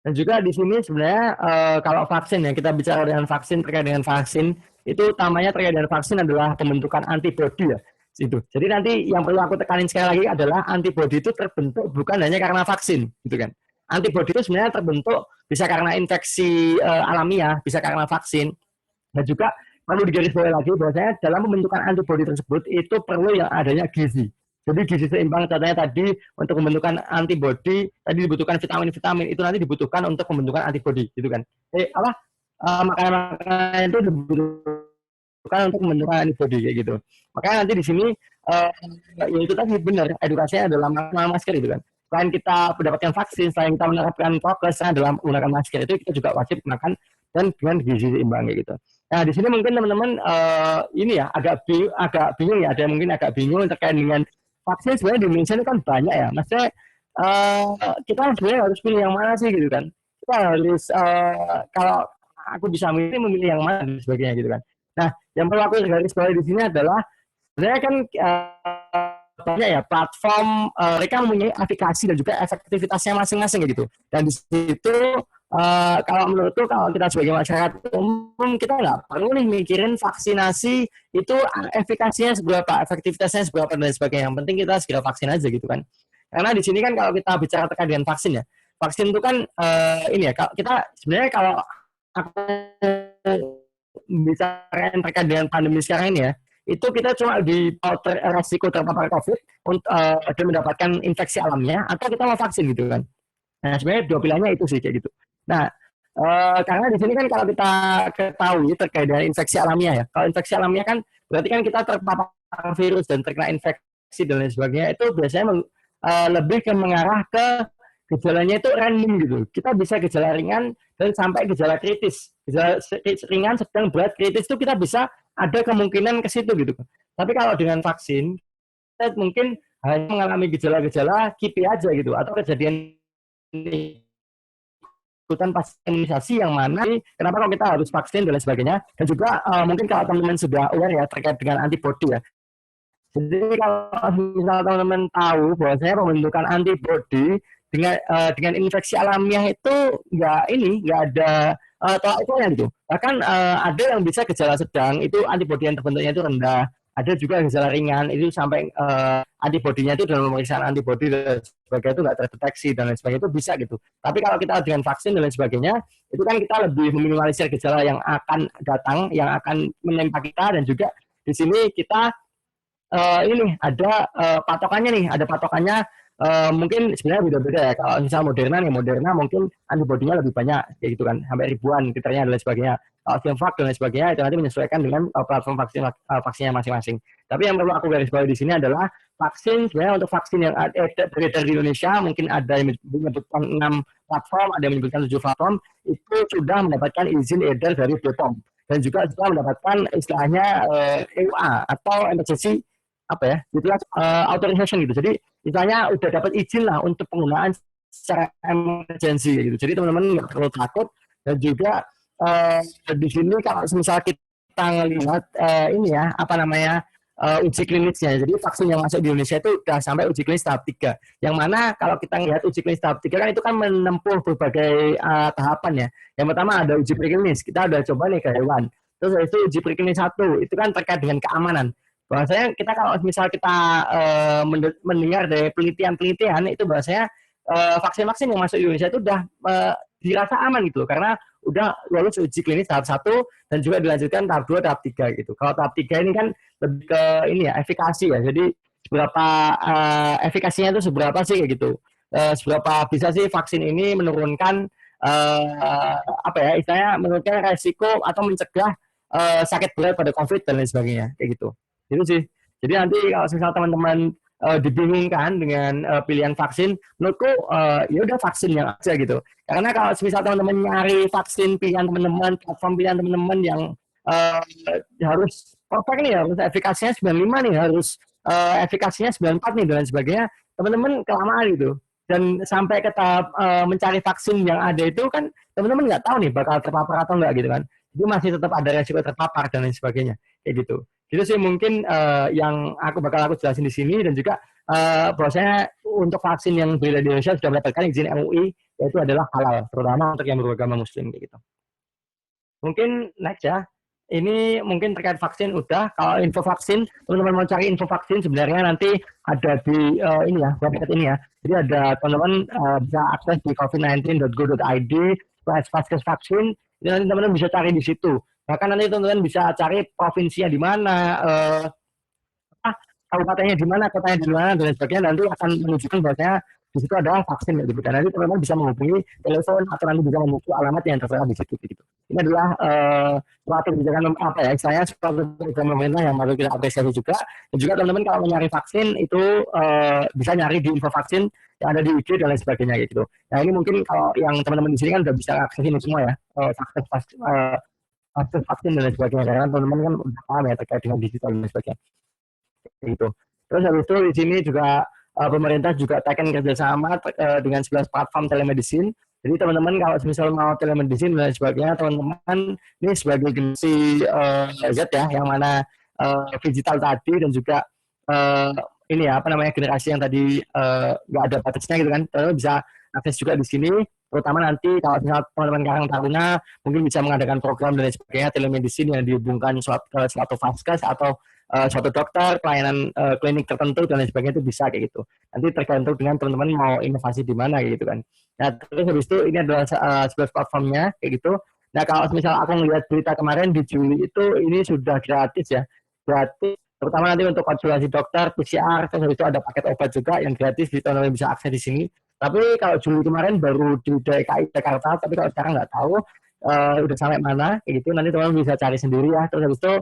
Dan juga di sini sebenarnya kalau vaksin ya kita bicara dengan vaksin terkait dengan vaksin itu utamanya terkait dengan vaksin adalah pembentukan antibodi ya itu. Jadi nanti yang perlu aku tekanin sekali lagi adalah antibodi itu terbentuk bukan hanya karena vaksin gitu kan. Antibodi itu sebenarnya terbentuk bisa karena infeksi alamiah, bisa karena vaksin dan juga perlu digarisbawahi lagi bahwasanya dalam pembentukan antibodi tersebut itu perlu yang adanya gizi. Jadi gizi seimbang contohnya tadi untuk membentukkan antibodi tadi dibutuhkan vitamin-vitamin itu nanti dibutuhkan untuk pembentukan antibodi gitu kan. Apa makanan-makanan itu dibutuhkan untuk membentukkan antibodi kayak gitu. Makanya nanti di sini ya itu tadi benar edukasinya adalah menggunakan masker gitu kan. Selain kita mendapatkan vaksin, selain kita menerapkan prokes dalam menggunakan masker itu kita juga wajib makan dan dengan gizi seimbang kayak gitu. Nah di sini mungkin teman-teman ini ya agak bingung ya, ada yang mungkin agak bingung terkait dengan vaksin sebenarnya di Indonesia ini kan banyak ya. Maksudnya kita sebenarnya harus pilih yang mana sih gitu kan. Kita harus kalau aku bisa memilih yang mana dan sebagainya gitu kan. Nah yang perlu aku garis bawahi di sini adalah sebenarnya kan banyak ya platform mereka mempunyai aplikasi dan juga efektivitasnya masing-masing gitu. Dan di situ kalau menurutku kalau kita sebagai masyarakat umum kita nggak perlu nih mikirin vaksinasi itu efikasinya seberapa, efektivitasnya seberapa dan sebagainya. Yang penting kita segera vaksin aja gitu kan. Karena di sini kan kalau kita bicara terkait dengan vaksin ya, vaksin itu kan ini ya, kita sebenarnya kalau aku bicara terkait dengan pandemi sekarang ini ya, itu kita cuma di resiko terpapar COVID untuk dan mendapatkan infeksi alamiah atau kita mau vaksin gitu kan. Nah, sebenarnya dua pilihannya itu sih kayak gitu. Nah, karena di sini kan kalau kita ketahui terkait dengan infeksi alamiah ya. Kalau infeksi alamiah kan berarti kan kita terpapar virus dan terkena infeksi dan lain sebagainya. Itu biasanya lebih ke mengarah ke gejalanya itu random gitu. Kita bisa gejala ringan dan sampai gejala kritis. Gejala ringan, sedang, berat, kritis itu kita bisa ada kemungkinan ke situ gitu. Tapi kalau dengan vaksin, kita mungkin hanya mengalami gejala-gejala KIPI aja gitu atau kejadian ikutan pas imunisasi yang mana kenapa kalau kita harus vaksin dan lain sebagainya, dan juga mungkin kalau teman-teman sudah aware ya terkait dengan antibody ya. Jadi kalau misal teman-teman tahu bahwasanya pembentukan antibody dengan infeksi alamiah itu nggak ada tolak ukurnya gitu. Bahkan ada yang bisa gejala sedang itu antibody yang terbentuknya itu rendah. Ada juga gejala ringan itu sampai antibodinya itu dalam pemeriksaan antibody dan sebagainya itu nggak terdeteksi dan lain sebagainya itu bisa gitu. Tapi kalau kita dengan vaksin dan lain sebagainya itu kan kita lebih meminimalisir gejala yang akan datang, yang akan menimpa kita, dan juga di sini kita ini ada patokannya nih, ada patokannya mungkin sebenarnya beda-beda ya. Kalau misal Moderna mungkin antibodinya lebih banyak, kayak gitu kan, sampai ribuan titernya dan lain sebagainya. Kalau Sinovac dan lain sebagainya itu nanti menyesuaikan dengan platform vaksinnya masing-masing. Tapi yang perlu aku garis bawahi di sini adalah vaksin sebenarnya untuk vaksin yang beredar di Indonesia mungkin ada yang menyebutkan 6 platform, ada yang menyebutkan 7 platform itu sudah mendapatkan izin edar dari BPOM dan juga sudah mendapatkan istilahnya EUA atau emergency apa ya, itulah authorization gitu. Jadi misalnya udah dapat izin lah untuk penggunaan secara emergency gitu. Jadi teman-teman nggak perlu takut, dan juga di sini kalau misalnya kita ngelihat ini ya apa namanya uji klinisnya. Jadi vaksin yang masuk di Indonesia itu udah sampai uji klinis tahap 3. Yang mana kalau kita lihat uji klinis tahap 3 kan itu kan menempuh berbagai tahapan ya. Yang pertama ada uji preklinis, kita udah coba nih ke hewan. Terus itu uji preklinis 1, itu kan terkait dengan keamanan. Bahwasanya kita kalau misal kita mendengar dari penelitian-penelitian itu bahwasanya vaksin-vaksin yang masuk Indonesia itu udah dirasa aman gitu, karena udah lulus uji klinis tahap 1 dan juga dilanjutkan tahap 2, tahap 3 gitu. Kalau tahap 3 ini kan lebih ke ini ya, efikasi ya. Jadi seberapa efikasinya itu seberapa sih kayak gitu. Seberapa bisa sih vaksin ini menurunkan apa ya, istilahnya menurunkan resiko atau mencegah sakit berat pada COVID dan lain sebagainya kayak gitu. Itu sih. Jadi nanti kalau misal teman-teman dibingungkan dengan pilihan vaksin, menurutku ya udah vaksin yang aja gitu. Karena kalau misal teman-teman nyari vaksin pilihan teman-teman, platform pilihan teman-teman yang harus perfect nih, harus efikasinya 95 nih, harus efikasinya 94 nih dan lain sebagainya, teman-teman kelamaan gitu. Dan sampai ke tahap mencari vaksin yang ada itu kan teman-teman nggak tahu nih bakal terpapar atau enggak gitu kan. Jadi masih tetap ada resiko terpapar dan lain sebagainya kayak gitu. Itu sih mungkin yang aku jelasin di sini, dan juga bahwasanya untuk vaksin yang beredar di Indonesia sudah mendapatkan izin MUI, yaitu adalah halal, terutama untuk yang beragama Muslim kayak gitu. Mungkin next ya. Ini mungkin terkait vaksin udah. Kalau info vaksin, teman-teman mau cari info vaksin sebenarnya nanti ada di ini ya, website ini ya. Jadi ada teman-teman bisa akses di covid19.go.id /vaskes vaksin. Jadi nanti teman-teman bisa cari di situ. Bahkan nanti teman-teman bisa cari provinsinya di mana, kabupatennya di mana, kotanya di mana, dan sebagainya. Nanti akan menunjukkan bahwasanya di situ ada vaksin gitu. Dan nanti teman-teman bisa menghubungi telepon atau nanti bisa menghubungi alamat yang tertera di situ gitu. Ini adalah suatu kebijakan apa ya, istilahnya suatu kebijakan pemerintah yang harus kita apresiasi juga. Dan juga teman-teman kalau mencari vaksin itu bisa nyari di info vaksin yang ada di IG dan lain sebagainya gitu. Nah ini mungkin kalau yang teman-teman di sini kan udah bisa akses ini semua ya, akses vaksin dan lain sebagainya. Karena teman-teman kan udah paham ya terkait dengan digital dan lain sebagainya. Gitu. Terus habis itu di sini juga pemerintah juga tekan kerjasama dengan 11 platform telemedicine. Jadi teman-teman kalau misal mau telemedicine dan sebagainya, teman-teman ini sebagai generasi Z ya, yang mana digital tadi, dan juga ini ya apa namanya generasi yang tadi nggak ada batasnya gitu kan, teman-teman bisa akses juga di sini. Terutama nanti kalau misal teman-teman Karang Taruna mungkin bisa mengadakan program dan sebagainya telemedicine yang dihubungkan suatu vaskes atau suatu dokter, pelayanan klinik tertentu dan lain sebagainya itu bisa kayak gitu. Nanti tergantung dengan teman-teman mau inovasi di mana kayak gitu kan. Nah terus habis itu ini adalah sebuah platformnya kayak gitu. Nah kalau misal aku melihat berita kemarin di Juli itu ini sudah gratis ya, gratis. Terutama nanti untuk konsultasi dokter, PCR, terus habis itu ada paket obat juga yang gratis, di teman-teman bisa akses di sini. Tapi kalau Juli kemarin baru di DKI Jakarta, tapi kalau sekarang nggak tahu udah sampai mana, kayak gitu. Nanti teman-teman bisa cari sendiri ya. Terus habis itu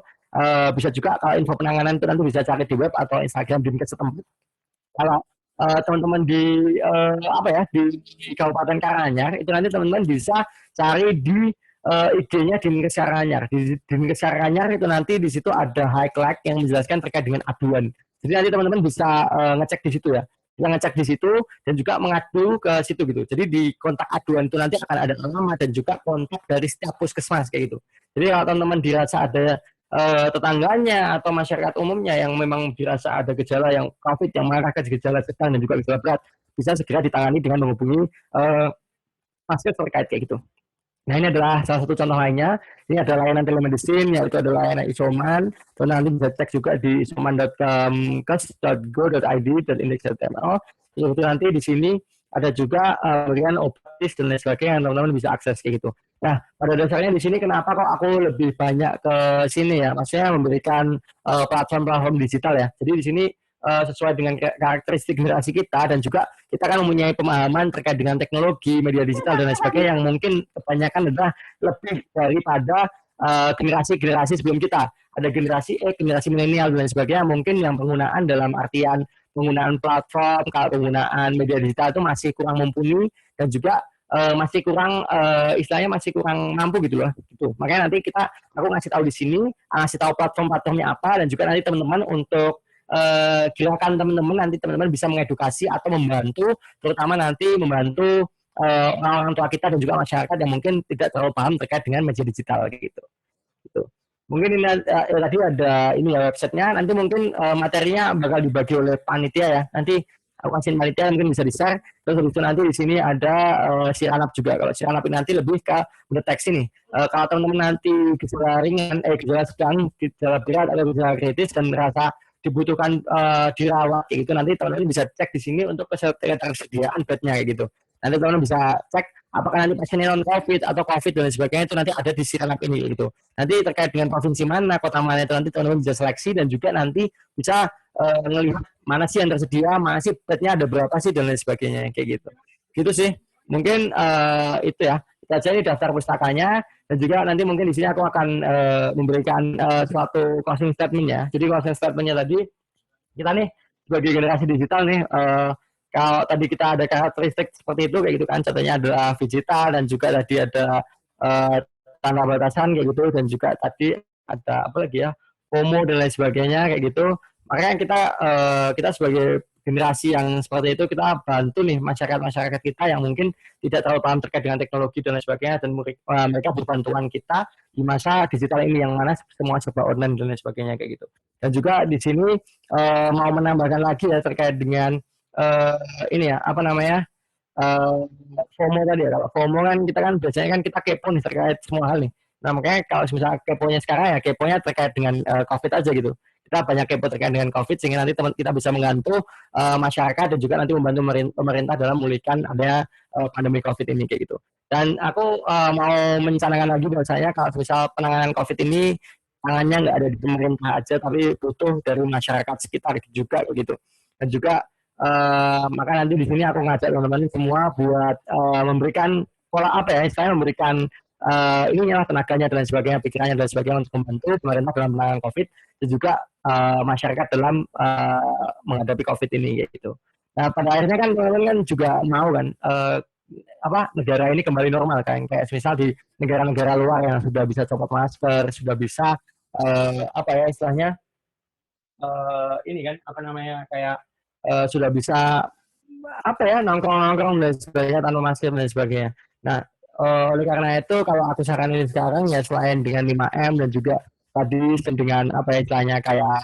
bisa juga kalau info penanganan itu nanti bisa cari di web atau Instagram Dinkes setempat. Kalau teman-teman di apa ya di Kabupaten Karanganyar itu nanti teman-teman bisa cari di IG-nya Dinkes Karanganyar. Di Dinkes Karanganyar itu nanti di situ ada highlight yang menjelaskan terkait dengan aduan. Jadi nanti teman-teman bisa ngecek di situ ya. Bisa ngecek di situ dan juga mengadu ke situ gitu. Jadi di kontak aduan itu nanti akan ada nama dan juga kontak dari setiap puskesmas kayak gitu. Jadi kalau teman-teman dirasa ada tetangganya atau masyarakat umumnya yang memang dirasa ada gejala yang COVID yang mengarah ke gejala sedang dan juga gejala berat bisa segera ditangani dengan menghubungi masker terkait kayak gitu. Nah ini adalah salah satu contoh lainnya. Ini ada layanan telemedicine, yaitu ada layanan isoman. Dan nanti bisa cek juga di isoman.kes.go.id dan index.ml. Itu nanti di sini ada juga bagian obat dan lain sebagainya yang teman-teman bisa akses kayak gitu. Nah pada dasarnya di sini kenapa kok aku lebih banyak ke sini ya? Maksudnya memberikan platform-platform digital ya. Jadi di sini sesuai dengan karakteristik generasi kita dan juga kita kan mempunyai pemahaman terkait dengan teknologi, media digital dan lain sebagainya yang mungkin kebanyakan adalah lebih daripada generasi-generasi sebelum kita. Ada generasi generasi milenial dan lain sebagainya mungkin yang penggunaan dalam artian penggunaan platform, kalau penggunaan media digital itu masih kurang mumpuni dan juga masih kurang istilahnya masih kurang mampu gitu loh. Gitu. Makanya nanti aku ngasih tahu di sini, ngasih tahu platform-platformnya apa dan juga nanti teman-teman untuk gerakan teman-teman nanti teman-teman bisa mengedukasi atau membantu terutama nanti membantu orang tua kita dan juga masyarakat yang mungkin tidak terlalu paham terkait dengan media digital gitu. Gitu. Mungkin ini tadi ada ini ya websitenya nanti mungkin materinya bakal dibagi oleh panitia ya nanti aku kasih panitia mungkin bisa di-share terus habis itu nanti di sini ada Siranap juga kalau Siranap ini nanti lebih ke mendeteksi nih kalau teman-teman nanti gejala ringan gejala sedang gejala berat atau gejala kritis dan merasa dibutuhkan dirawat kayak gitu nanti teman-teman bisa cek di sini untuk ketersediaan bednya kayak gitu nanti teman-teman bisa cek apakah nanti pasiennya non covid atau covid dan sebagainya itu nanti ada di Siranap ini gitu nanti terkait dengan provinsi mana kota mana itu nanti teman-teman bisa seleksi dan juga nanti bisa melihat mana sih yang tersedia mana sih bednya ada berapa sih dan lain sebagainya kayak gitu sih mungkin itu ya kita aja ini daftar pustakanya dan juga nanti mungkin di sini aku akan memberikan suatu closing statement ya. Jadi closing statementnya tadi kita nih sebagai generasi digital nih kalau tadi kita ada karakteristik seperti itu kayak gitu kan contohnya adalah digital dan juga tadi ada tanda batasan kayak gitu dan juga tadi ada apa lagi ya FOMO dan lain sebagainya kayak gitu. Makanya kita sebagai generasi yang seperti itu kita bantu nih masyarakat kita yang mungkin tidak terlalu paham terkait dengan teknologi dan lain sebagainya dan mereka berbantuan kita di masa digital ini yang mana semua serba online dan lain sebagainya kayak gitu. Dan juga di sini mau menambahkan lagi ya terkait dengan ini ya apa namanya FOMO tadi ya. Kalau FOMO kan kita kan biasanya kan kita kepo nih terkait semua hal nih. Nah makanya kalau misalnya keponya sekarang ya keponya terkait dengan COVID aja gitu. Kita banyak kepo terkait dengan COVID sehingga nanti teman kita bisa membantu masyarakat dan juga nanti membantu pemerintah dalam memulihkan adanya pandemi COVID ini kayak gitu. Dan aku mau mencanangkan lagi bahwa saya kalau misal penanganan COVID ini tangannya nggak ada di pemerintah aja tapi butuh dari masyarakat sekitar juga gitu. Dan juga maka nanti di sini aku ngajak teman-teman semua buat memberikan pola apa ya, istilahnya memberikan ininya tenaganya dan sebagainya, pikirannya dan sebagainya untuk membantu pemerintah dalam penanganan COVID dan juga masyarakat dalam menghadapi COVID ini gitu. Nah pada akhirnya kan teman-teman kan juga mau kan apa negara ini kembali normal kan kayak misal di negara-negara luar yang sudah bisa copot masker, sudah bisa apa ya istilahnya ini kan apa namanya kayak sudah bisa apa ya nongkrong-nongkrong dan sebagainya tanpa masker dan sebagainya. Nah, oleh karena itu kalau aku saranin sekarang ya selain dengan 5M dan juga tadi dengan apa ya istilahnya kayak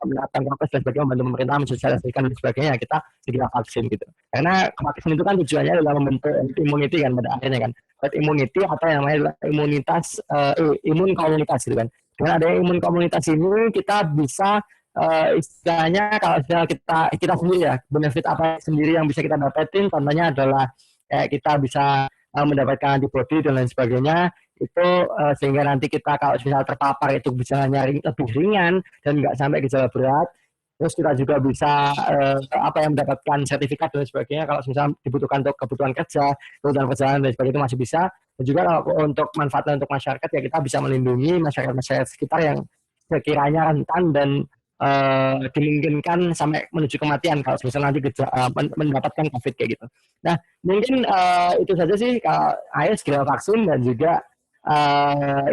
menerapkan prokes dan sebagainya membantu pemerintah mensosialisasikan dan sebagainya kita segera vaksin gitu. Karena vaksin itu kan tujuannya adalah membentuk immunity kan pada akhirnya kan. Herd immunity atau yang namanya adalah imun komunitas gitu kan. Dengan adanya imun komunitas ini kita bisa istilahnya kalau kita sendiri ya benefit apa sendiri yang bisa kita dapetin contohnya adalah kita bisa mendapatkan antibodi dan lain sebagainya itu sehingga nanti kita kalau misal terpapar itu bisa nyari lebih ringan dan nggak sampai gejala berat. Terus kita juga bisa apa yang mendapatkan sertifikat dan sebagainya kalau misalnya dibutuhkan untuk kebutuhan kerja, kebutuhan perjalanan dan sebagainya itu masih bisa. Dan juga kalau untuk manfaatnya untuk masyarakat ya kita bisa melindungi masyarakat-masyarakat sekitar yang sekiranya rentan dan dimungkinkan sampai menuju kematian kalau misalnya nanti mendapatkan COVID kayak gitu. Nah mungkin itu saja sih kalau ayo segera vaksin dan juga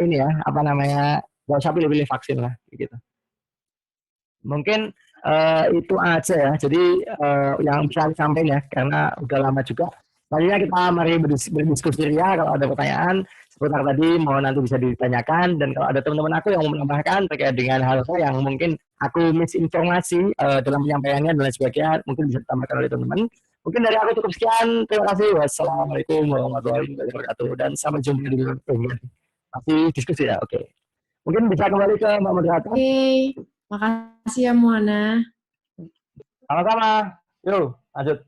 ini ya apa namanya nggak usah pilih-pilih vaksin lah gitu. Mungkin itu aja ya. Jadi yang bisa disampaikan ya, karena udah lama juga. Selanjutnya kita mari berdiskusi ya. Kalau ada pertanyaan seputar tadi, mau nanti bisa ditanyakan. Dan kalau ada teman-teman aku yang mau menambahkan terkait dengan hal-hal yang mungkin aku misinformasi dalam penyampaiannya dan lain sebagainya, mungkin bisa ditambahkan oleh teman-teman. Mungkin dari aku cukup sekian. Terima kasih. Wassalamualaikum warahmatullahi wabarakatuh. Dan sampai jumpa di masih diskusi ya. Oke. Mungkin bisa kembali ke Mbak Moderator. Oke. Makasih ya Muana. Sama-sama. Yuk, lanjut.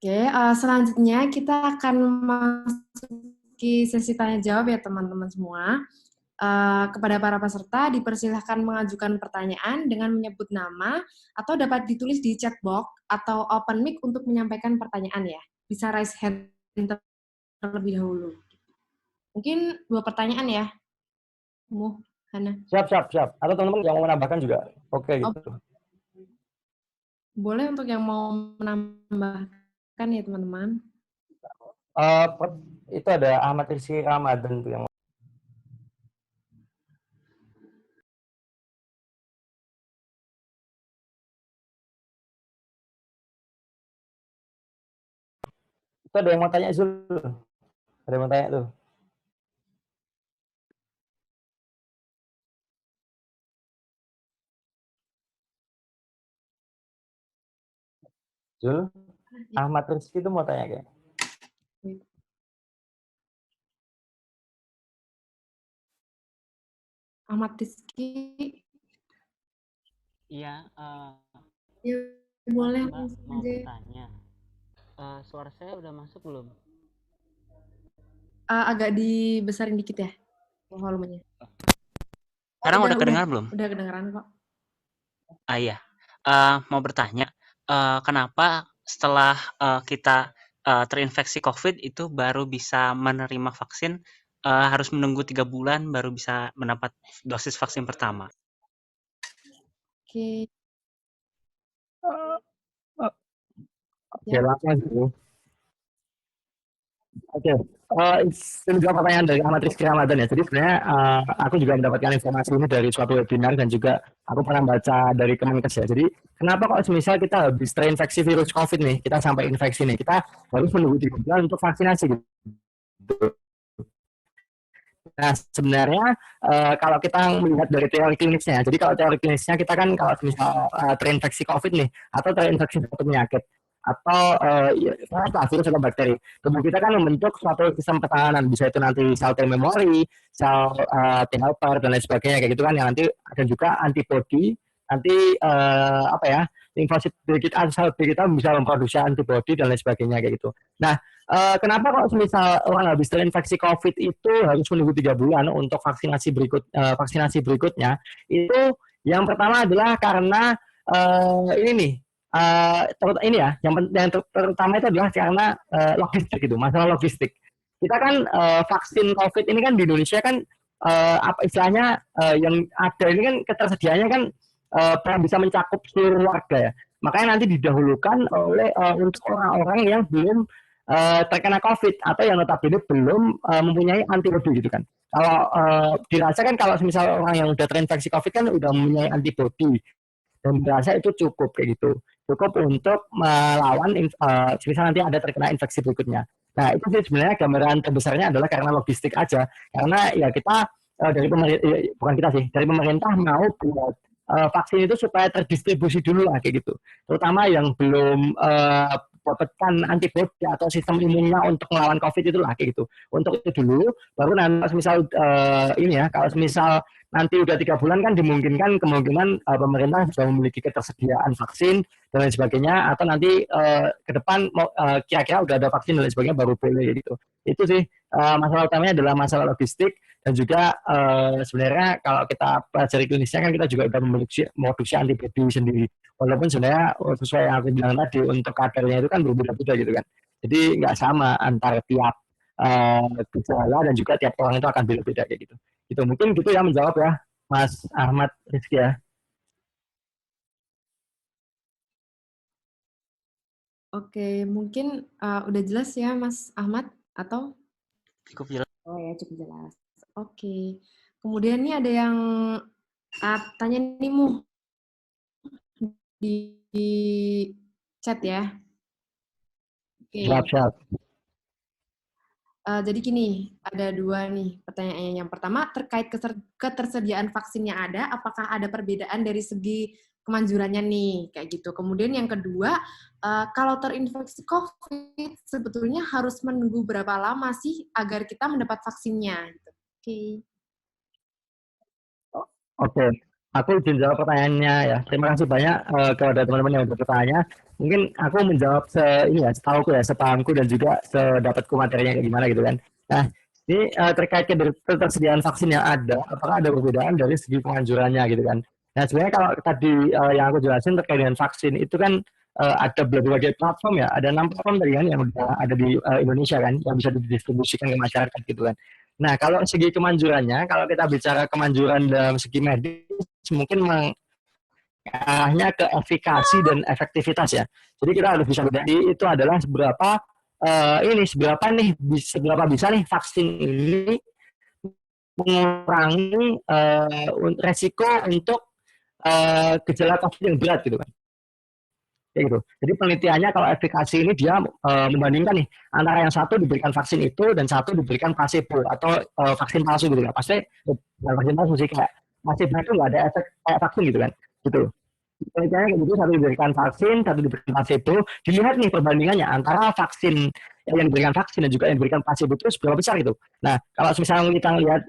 Oke, selanjutnya kita akan memasuki sesi tanya jawab ya teman-teman semua. Kepada para peserta dipersilahkan mengajukan pertanyaan dengan menyebut nama atau dapat ditulis di chat box atau open mic untuk menyampaikan pertanyaan ya. Bisa raise hand terlebih dahulu. Mungkin 2 pertanyaan ya. Hana. Siap. Atau teman-teman yang mau menambahkan juga. Oke, gitu. Boleh untuk yang mau menambahkan ya teman-teman. Itu ada Ahmad Rizky Ramadan tuh yang itu ada yang mau tanya Zul. Ada yang mau tanya tuh. Zul, Ahmad Rizky itu mau tanya kayak. Ahmad Rizky. Iya, Ya, boleh Mbak mau bertanya. Suara saya udah masuk belum? Agak dibesarin dikit ya volumenya. Sekarang udah kedengar belum? Udah kedengeran kok. Iya. Mau bertanya, kenapa setelah kita terinfeksi COVID itu baru bisa menerima vaksin, harus menunggu 3 bulan baru bisa mendapat dosis vaksin pertama? Oke. Ya, langsung. Oke, ini juga pertanyaan dari Ahmad Rizky Ramadan ya. Jadi sebenarnya aku juga mendapatkan informasi ini dari suatu webinar dan juga aku pernah baca dari Kemenkes ya. Jadi kenapa kok misal kita habis terinfeksi virus COVID nih, kita sampai infeksi nih, kita harus menunggu 3 bulan untuk vaksinasi gitu. Nah sebenarnya kalau kita melihat dari teori klinisnya, jadi kalau teori klinisnya kita kan kalau misal terinfeksi COVID nih atau terinfeksi suatu penyakit atau virus atau bakteri, tubuh kita kan membentuk suatu sistem pertahanan, bisa itu nanti sel T memori, sel T helper dan lain sebagainya kayak gitu kan, yang nanti ada juga antibody, nanti apa ya, limfosit B kita, sel B kita bisa memproduksi antibody dan lain sebagainya kayak gitu. Nah kenapa kalau misal orang habis terinfeksi COVID itu harus menunggu 3 bulan untuk vaksinasi berikutnya? Itu yang pertama adalah karena ini nih, ini ya, yang terutama itu adalah karena logistik gitu, masalah logistik. Kita kan vaksin COVID ini kan di Indonesia kan apa istilahnya yang ada ini kan ketersediaannya kan bisa mencakup seluruh warga ya. Makanya nanti didahulukan oleh untuk orang-orang yang belum terkena COVID atau yang notabene belum mempunyai antibodi gitu kan. Kalau dirasa kan kalau misal orang yang udah terinfeksi COVID kan udah mempunyai antibodi dan dirasa itu cukup kayak gitu, cukup untuk melawan misal nanti ada terkena infeksi berikutnya. Nah itu sih sebenarnya gambaran terbesarnya adalah karena logistik aja, karena ya kita dari pemerintah, bukan kita sih, dari pemerintah mau buat vaksin itu supaya terdistribusi dulu lah kayak gitu, terutama yang belum mendapatkan antibodi atau sistem imunnya untuk melawan COVID itulah kayak gitu. Untuk itu dulu, baru nanti misal ini ya, kalau misal nanti udah 3 bulan kan dimungkinkan kemungkinan pemerintah sudah memiliki ketersediaan vaksin dan lain sebagainya, atau nanti ke depan kira-kira udah ada vaksin dan lain sebagainya baru boleh gitu. Itu sih masalah utamanya adalah masalah logistik, dan juga sebenarnya kalau kita pelajari klinisnya kan kita juga udah memproduksi antibodi sendiri. Walaupun sebenarnya sesuai yang aku bilang tadi untuk kadarnya itu kan berbeda-beda gitu kan. Jadi nggak sama antara tiap gejala dan juga tiap orang itu akan beda-beda kayak gitu. Itu mungkin gitu ya menjawab ya Mas Ahmad Rizky ya. Oke, mungkin udah jelas ya Mas Ahmad atau? Cukup jelas. Oh ya, cukup jelas. Oke. Kemudian nih ada yang tanya nih Mu di chat ya. Oke. Siap. Jadi gini, ada 2 nih pertanyaannya. Yang pertama, terkait ketersediaan vaksin yang ada, apakah ada perbedaan dari segi kemanjurannya nih, kayak gitu. Kemudian yang kedua, kalau terinfeksi COVID, sebetulnya harus menunggu berapa lama sih agar kita mendapat vaksinnya? Gitu. Oke, aku izin jawab pertanyaannya ya. Terima kasih banyak kepada teman-teman yang bertanya. Mungkin aku menjawab ini ya, setauku ya, sepahamku dan juga sedapatku materinya kayak gimana gitu kan. Nah, ini terkait ketersediaan vaksin yang ada, apakah ada perbedaan dari segi penganjurannya gitu kan. Nah, sebenarnya kalau tadi yang aku jelasin terkait dengan vaksin itu kan ada berbagai platform ya, ada 6 platform tadi kan yang udah ada di Indonesia kan, yang bisa didistribusikan ke masyarakat gitu kan. Nah, kalau segi kemanjurannya, kalau kita bicara kemanjuran dalam segi medis, mungkin arahnya ke efikasi dan efektivitas ya. Jadi kita harus bisa bedakan itu adalah seberapa bisa nih vaksin ini mengurangi resiko untuk gejala COVID yang berat gitu kan. Kayak gitu. Jadi penelitiannya kalau efikasi ini dia membandingkan nih antara yang satu diberikan vaksin itu dan satu diberikan placebo atau vaksin palsu gitu kan. Pasti bukan vaksin palsu sih, kayak placebo itu nggak ada efek kayak vaksin gitu kan. Gitu. Penelitiannya kayak gitu, satu diberikan vaksin, satu diberikan placebo. Dilihat nih perbandingannya antara vaksin yang diberikan vaksin dan juga yang diberikan placebo itu seberapa besar gitu. Nah, kalau misalnya kita lihat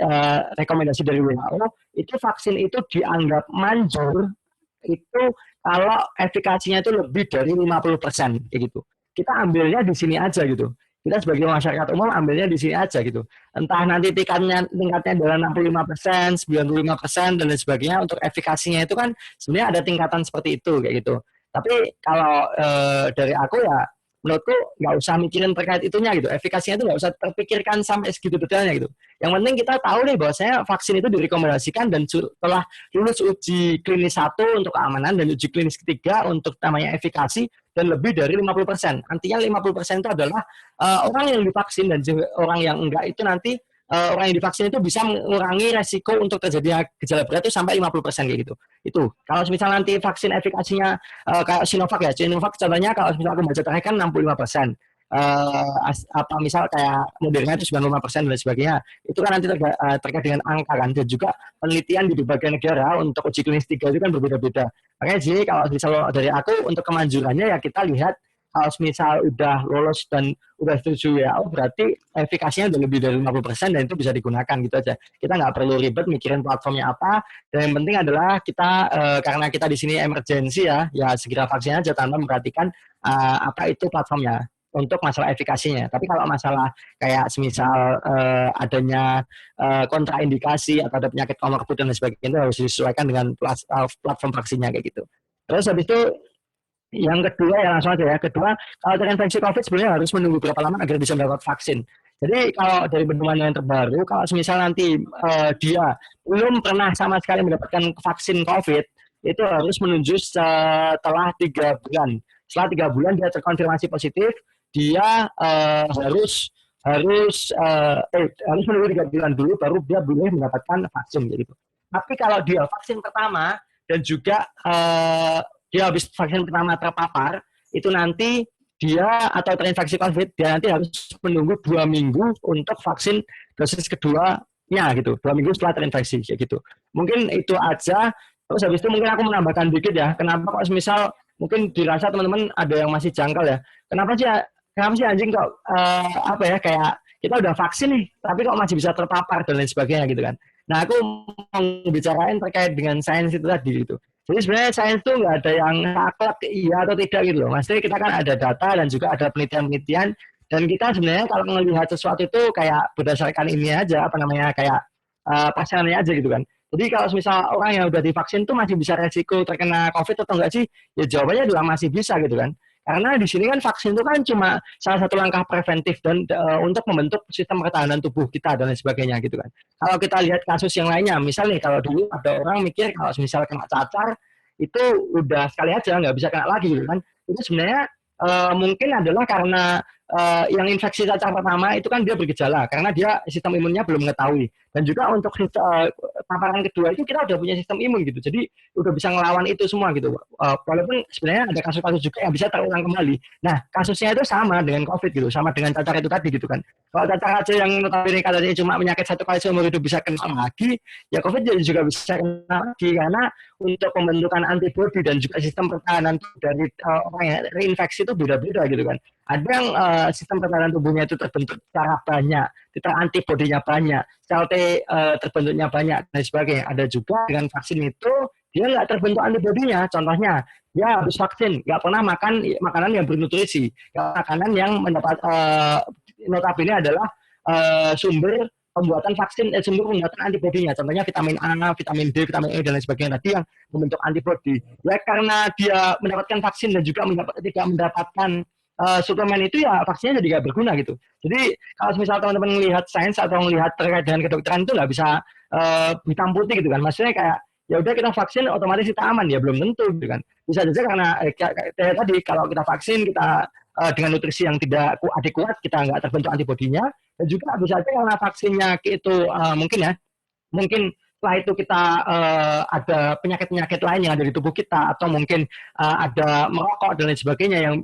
rekomendasi dari WHO, itu vaksin itu dianggap manjur itu kalau efikasinya itu lebih dari 50% kayak gitu. Kita ambilnya di sini aja gitu. Kita sebagai masyarakat umum ambilnya di sini aja gitu. Entah nanti tingkatnya adalah 65%, 95% dan lain sebagainya, untuk efikasinya itu kan sebenarnya ada tingkatan seperti itu kayak gitu. Tapi kalau dari aku ya menurutku nggak usah mikirin terkait itunya gitu. Efikasinya itu nggak usah terpikirkan sampai segitu detailnya gitu. Yang penting kita tahu nih bahwasanya vaksin itu direkomendasikan dan setelah lulus uji klinis 1 untuk keamanan dan uji klinis ketiga untuk namanya efikasi dan lebih dari 50%. Artinya 50% itu adalah orang yang divaksin dan orang yang enggak itu nanti orang yang divaksin itu bisa mengurangi resiko untuk terjadinya gejala berat itu sampai 50% kayak gitu. Itu. Kalau misalnya nanti vaksin efikasinya kayak Sinovac ya. Sinovac contohnya kalau misalnya aku baca terakhir kan 65%. Apa misal kayak Moderna itu 95% dan sebagainya. Itu kan nanti terkait dengan angka kan, dan juga penelitian di berbagai negara untuk uji klinis 3 itu kan berbeda-beda. Makanya sih kalau misal dari aku untuk kemanjurannya ya kita lihat kalau misal udah lolos dan udah setuju ya, berarti efikasinya udah lebih dari 50% dan itu bisa digunakan gitu aja. Kita nggak perlu ribet mikirin platformnya apa, dan yang penting adalah kita karena kita di sini emergency ya segera vaksin aja tanpa memperhatikan apa itu platformnya untuk masalah efikasinya. Tapi kalau masalah kayak semisal adanya kontraindikasi atau ada penyakit komorbid dan sebagainya, itu harus disesuaikan dengan platform vaksinnya kayak gitu. Terus habis itu yang kedua ya langsung aja ya. Kedua, kalau terinfeksi COVID sebenarnya harus menunggu berapa lama agar bisa mendapat vaksin. Jadi kalau dari penemuan yang terbaru, kalau misal nanti dia belum pernah sama sekali mendapatkan vaksin COVID, itu harus menunggu setelah 3 bulan. Setelah 3 bulan dia terkonfirmasi positif, dia harus menunggu 3 bulan dulu baru dia boleh mendapatkan vaksin gitu. Tapi kalau dia vaksin pertama dan juga dia habis vaksin pertama terpapar, itu nanti dia atau terinfeksi COVID, dia nanti harus menunggu 2 minggu untuk vaksin dosis keduanya gitu. 2 minggu setelah terinfeksi kayak gitu. Mungkin itu aja. Terus habis itu mungkin aku menambahkan dikit ya. Kenapa kok misal mungkin dirasa teman-teman ada yang masih janggal ya. Kenapa sih anjing kok apa ya kayak kita udah vaksin nih, tapi kok masih bisa terpapar dan lain sebagainya gitu kan. Nah, aku mau bicarain terkait dengan sains itu tadi gitu. Jadi sebenarnya sains itu nggak ada yang saklek iya atau tidak gitu loh. Maksudnya kita kan ada data dan juga ada penelitian-penelitian dan kita sebenarnya kalau melihat sesuatu itu kayak berdasarkan ini aja apa namanya kayak pasangannya aja gitu kan. Jadi kalau misal orang yang udah divaksin tuh masih bisa resiko terkena COVID atau enggak sih? Ya jawabannya adalah masih bisa gitu kan. Karena di sini kan vaksin itu kan cuma salah satu langkah preventif dan untuk membentuk sistem pertahanan tubuh kita dan lain sebagainya gitu kan. Kalau kita lihat kasus yang lainnya, misalnya kalau dulu ada orang mikir kalau misal kena cacar itu udah sekali aja nggak bisa kena lagi gitu kan. Itu sebenarnya mungkin adalah karena yang infeksi cacar pertama itu kan dia bergejala karena dia sistem imunnya belum mengetahui dan juga untuk paparan kedua itu kita udah punya sistem imun gitu jadi udah bisa ngelawan itu semua gitu walaupun sebenarnya ada kasus-kasus juga yang bisa terulang kembali. Nah kasusnya itu sama dengan COVID gitu, sama dengan cacar itu tadi gitu kan. Kalau cacar aja yang notabene katanya cuma penyakit satu kali seumur hidup bisa kena lagi, ya COVID juga bisa kena lagi karena untuk pembentukan antibodi dan juga sistem pertahanan dari orang yang reinfeksi itu beda-beda gitu kan. Ada yang sistem pertahanan tubuhnya itu terbentuk secara banyak, titer antibodinya banyak, sel T terbentuknya banyak dan sebagainya. Ada juga dengan vaksin itu dia nggak terbentuk antibodinya. Contohnya dia habis vaksin nggak pernah makan makanan yang bernutrisi, makanan yang mendapat notabene adalah sumber pembuatan vaksin, sumber pembuatan antibodinya. Contohnya vitamin A, vitamin D, vitamin E dan lain sebagainya. Tadi yang membentuk antibodi. Ya karena dia mendapatkan vaksin dan juga tidak mendapatkan suplemen itu ya vaksinnya jadi nggak berguna gitu. Jadi kalau misal teman-teman melihat sains atau melihat terkait dengan kedokteran itu nggak bisa hitam putih gitu kan. Maksudnya kayak ya udah kita vaksin otomatis kita aman ya belum tentu gitu kan. Bisa saja karena kayak tadi kalau kita vaksin kita dengan nutrisi yang tidak adekuat kita nggak terbentuk antibodinya dan juga bisa saja karena vaksinnya itu mungkin setelah itu kita ada penyakit-penyakit lain yang ada di tubuh kita atau mungkin ada merokok dan lain sebagainya yang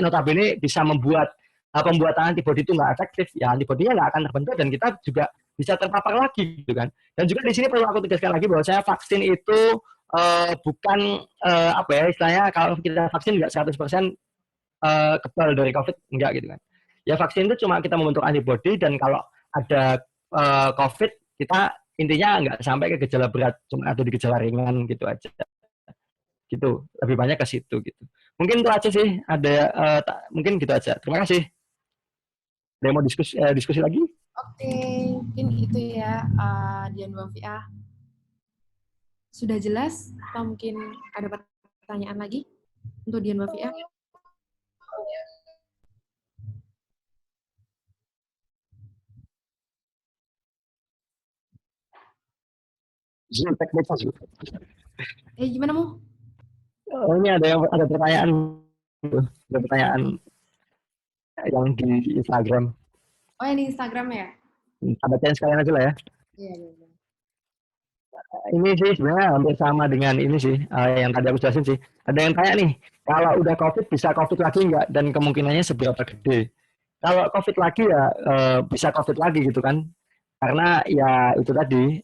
notabene bisa membuat pembuatan antibodi itu nggak efektif, ya antibodinya nggak akan terbentuk dan kita juga bisa terpapar lagi gitu kan. Dan juga di sini perlu aku tegaskan lagi bahwa saya vaksin itu bukan apa ya istilahnya kalau kita vaksin nggak 100% kebal dari COVID enggak gitu kan. Ya vaksin itu cuma kita membentuk antibodi dan kalau ada COVID kita intinya nggak sampai ke gejala berat, cuma atau di gejala ringan gitu aja. Gitu, lebih banyak ke situ gitu. Mungkin itu aja sih, ada mungkin gitu aja. Terima kasih. Ada yang mau diskusi lagi? Oke, mungkin itu ya Dian Wafiah. Sudah jelas atau mungkin ada pertanyaan lagi untuk Dian Wafiah? Gimana Mu? Oh, ini ada pertanyaan yang di Instagram. Oh yang di Instagram ya? Bacain sekalian aja lah ya. Iya. Ini sih sebenarnya hampir sama dengan ini sih yang tadi aku jelasin sih. Ada yang tanya nih, kalau udah COVID bisa COVID lagi nggak dan kemungkinannya seberapa gede? Kalau COVID lagi ya bisa COVID lagi gitu kan? Karena ya itu tadi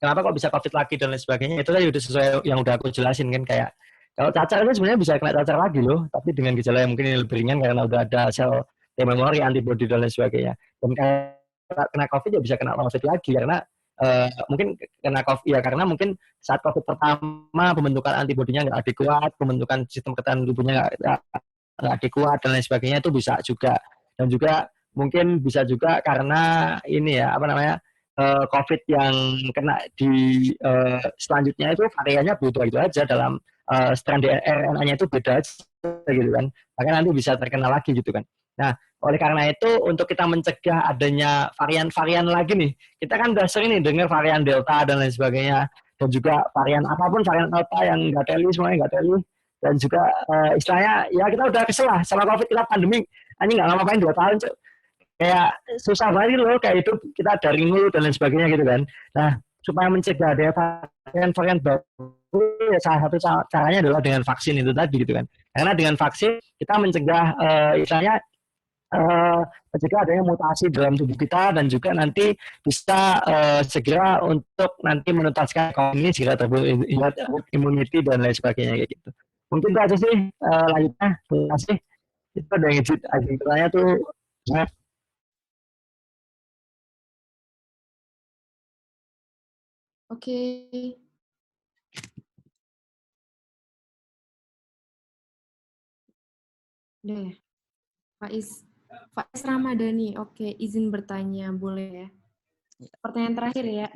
kenapa kok bisa COVID lagi dan lain sebagainya itu tadi udah sesuai yang udah aku jelasin kan kayak kalau cacar itu sebenarnya bisa kena cacar lagi loh, tapi dengan gejala yang mungkin lebih ringan karena udah ada sel T-memori, antibody dan lain sebagainya. Dan kena COVID ya bisa kena COVID lagi karena mungkin kena COVID ya karena mungkin saat COVID pertama pembentukan antibodinya nggak adekuat, pembentukan sistem pertahanan tubuhnya nggak adekuat dan lain sebagainya itu bisa juga. Dan juga mungkin bisa juga karena ini ya apa namanya COVID yang kena di selanjutnya itu variannya beda itu aja dalam strand RNA-nya itu beda aja gitu kan. Makanya nanti bisa terkena lagi gitu kan. Nah, oleh karena itu untuk kita mencegah adanya varian-varian lagi nih, kita kan udah sering nih dengar varian Delta dan lain sebagainya, dan juga varian apapun varian Alpha yang nggak teli semuanya nggak teli, dan juga istilahnya ya kita udah kesel lah sama COVID kita pandemi, anjing nggak ngapain 2 tahun cok. Kayak susah banget loh kayak itu kita dari nol dan lain sebagainya gitu kan. Nah supaya mencegah ada varian-varian baru ya salah satu caranya adalah dengan vaksin itu tadi gitu kan. Karena dengan vaksin kita mencegah istilahnya mencegah adanya mutasi dalam tubuh kita dan juga nanti bisa segera untuk nanti menuntaskan ini segera terbentuk immunity dan lain sebagainya kayak gitu. Mungkin itu aja sih lanjutnya. Terima kasih. Itu ada yang izin bertanya tuh. Nah, Oke. Udah ya. Faiz Ramadhani. Oke, izin bertanya. Boleh ya? Pertanyaan terakhir ya.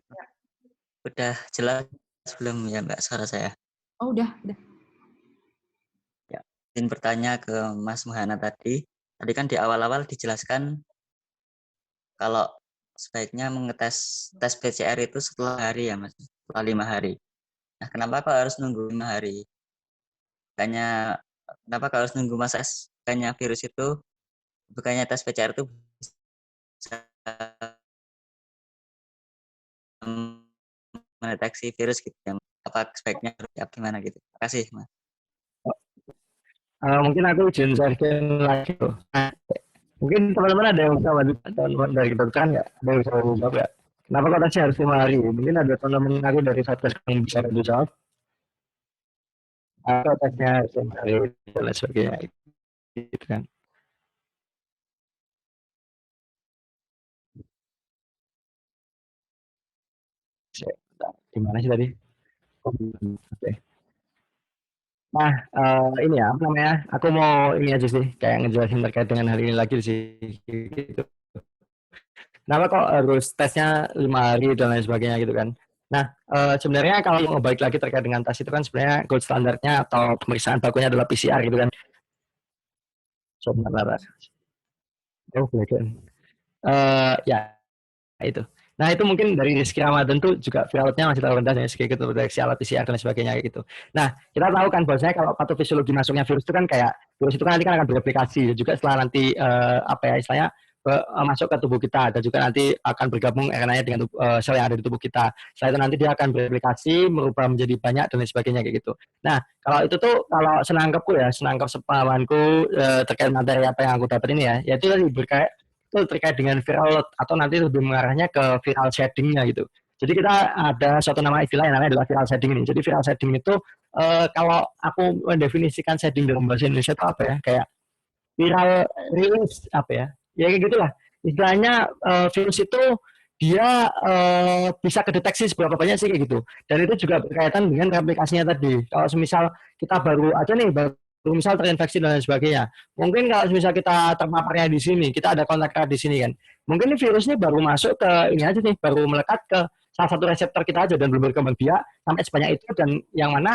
Udah jelas belum ya Mbak suara saya? Oh, udah. Ya, izin bertanya ke Mas Muhana tadi. Tadi kan di awal-awal dijelaskan kalau sebaiknya mengetes tes PCR itu setelah hari ya Mas, setelah 5 hari. Nah, kenapa kok harus nunggu 5 hari? Kenapa kok harus nunggu masa kayaknya virus itu, bukannya tes PCR itu bisa mendeteksi virus gitu ya? Apa sebaiknya ya, gimana gitu? Terima kasih Mas. mungkin aku izin sharing lagi tuh. Nah, mungkin teman-teman ada yang bisa bantu teman-teman dari kedokteran nggak? Ada yang bisa bantu jawab nggak? Kenapa kok tesnya harus 5 hari? Mungkin ada teman-teman aku dari Satgas yang bisa bantu jawab. Atau tesnya harus 5 hari dan lain sebagainya. Gitu kan. Gimana sih tadi? Oke. Nah, ini ya, apa namanya? Aku mau ini aja sih, kayak ngejelasin terkait dengan hal ini lagi sih. Gitu. Kenapa kok harus tesnya 5 hari dan lain sebagainya gitu kan? Nah, sebenarnya kalau mau balik lagi terkait dengan tes itu kan sebenarnya gold standarnya atau pemeriksaan bakunya adalah PCR gitu kan. Sebenarnya, oh, boleh kan? Ya, itu. Nah, itu mungkin dari Rizky Ramadan tuh juga viralnya masih terlalu rendah ya, kayak gitu, deteksi alat PCR dan sebagainya kayak gitu. Nah, kita tahu kan bahwasanya kalau patofisiologi masuknya virus itu kan kayak virus itu kan nanti kan akan bereplikasi juga setelah nanti apa ya istilahnya masuk ke tubuh kita dan juga nanti akan bergabung RNA-nya dengan sel yang ada di tubuh kita. Setelah itu nanti dia akan bereplikasi, merubah menjadi banyak dan lain sebagainya kayak gitu. Nah, kalau itu tuh kalau senangkapku ya, senangkap sepemahamanku terkait materi apa yang aku dapat ini ya, yaitu tadi berkait itu terkait dengan viral load atau nanti lebih mengarahnya ke viral sheddingnya gitu. Jadi kita ada suatu nama istilah yang namanya adalah viral shedding ini. Jadi viral shedding itu kalau aku mendefinisikan shedding dalam bahasa Indonesia itu apa ya? Kayak viral release apa ya? Ya kayak gitulah. Istilahnya virus itu dia bisa kedeteksi seberapa banyak sih kayak gitu. Dan itu juga berkaitan dengan replikasinya tadi. Kalau semisal kita baru aja nih baru misal terinfeksi dan lain sebagainya. Mungkin kalau misal kita terpaparnya di sini, kita ada kontak erat di sini kan. Mungkin ini virusnya baru masuk ke ini aja nih, baru melekat ke salah satu reseptor kita aja dan belum berkembang biak sampai sebanyak itu dan yang mana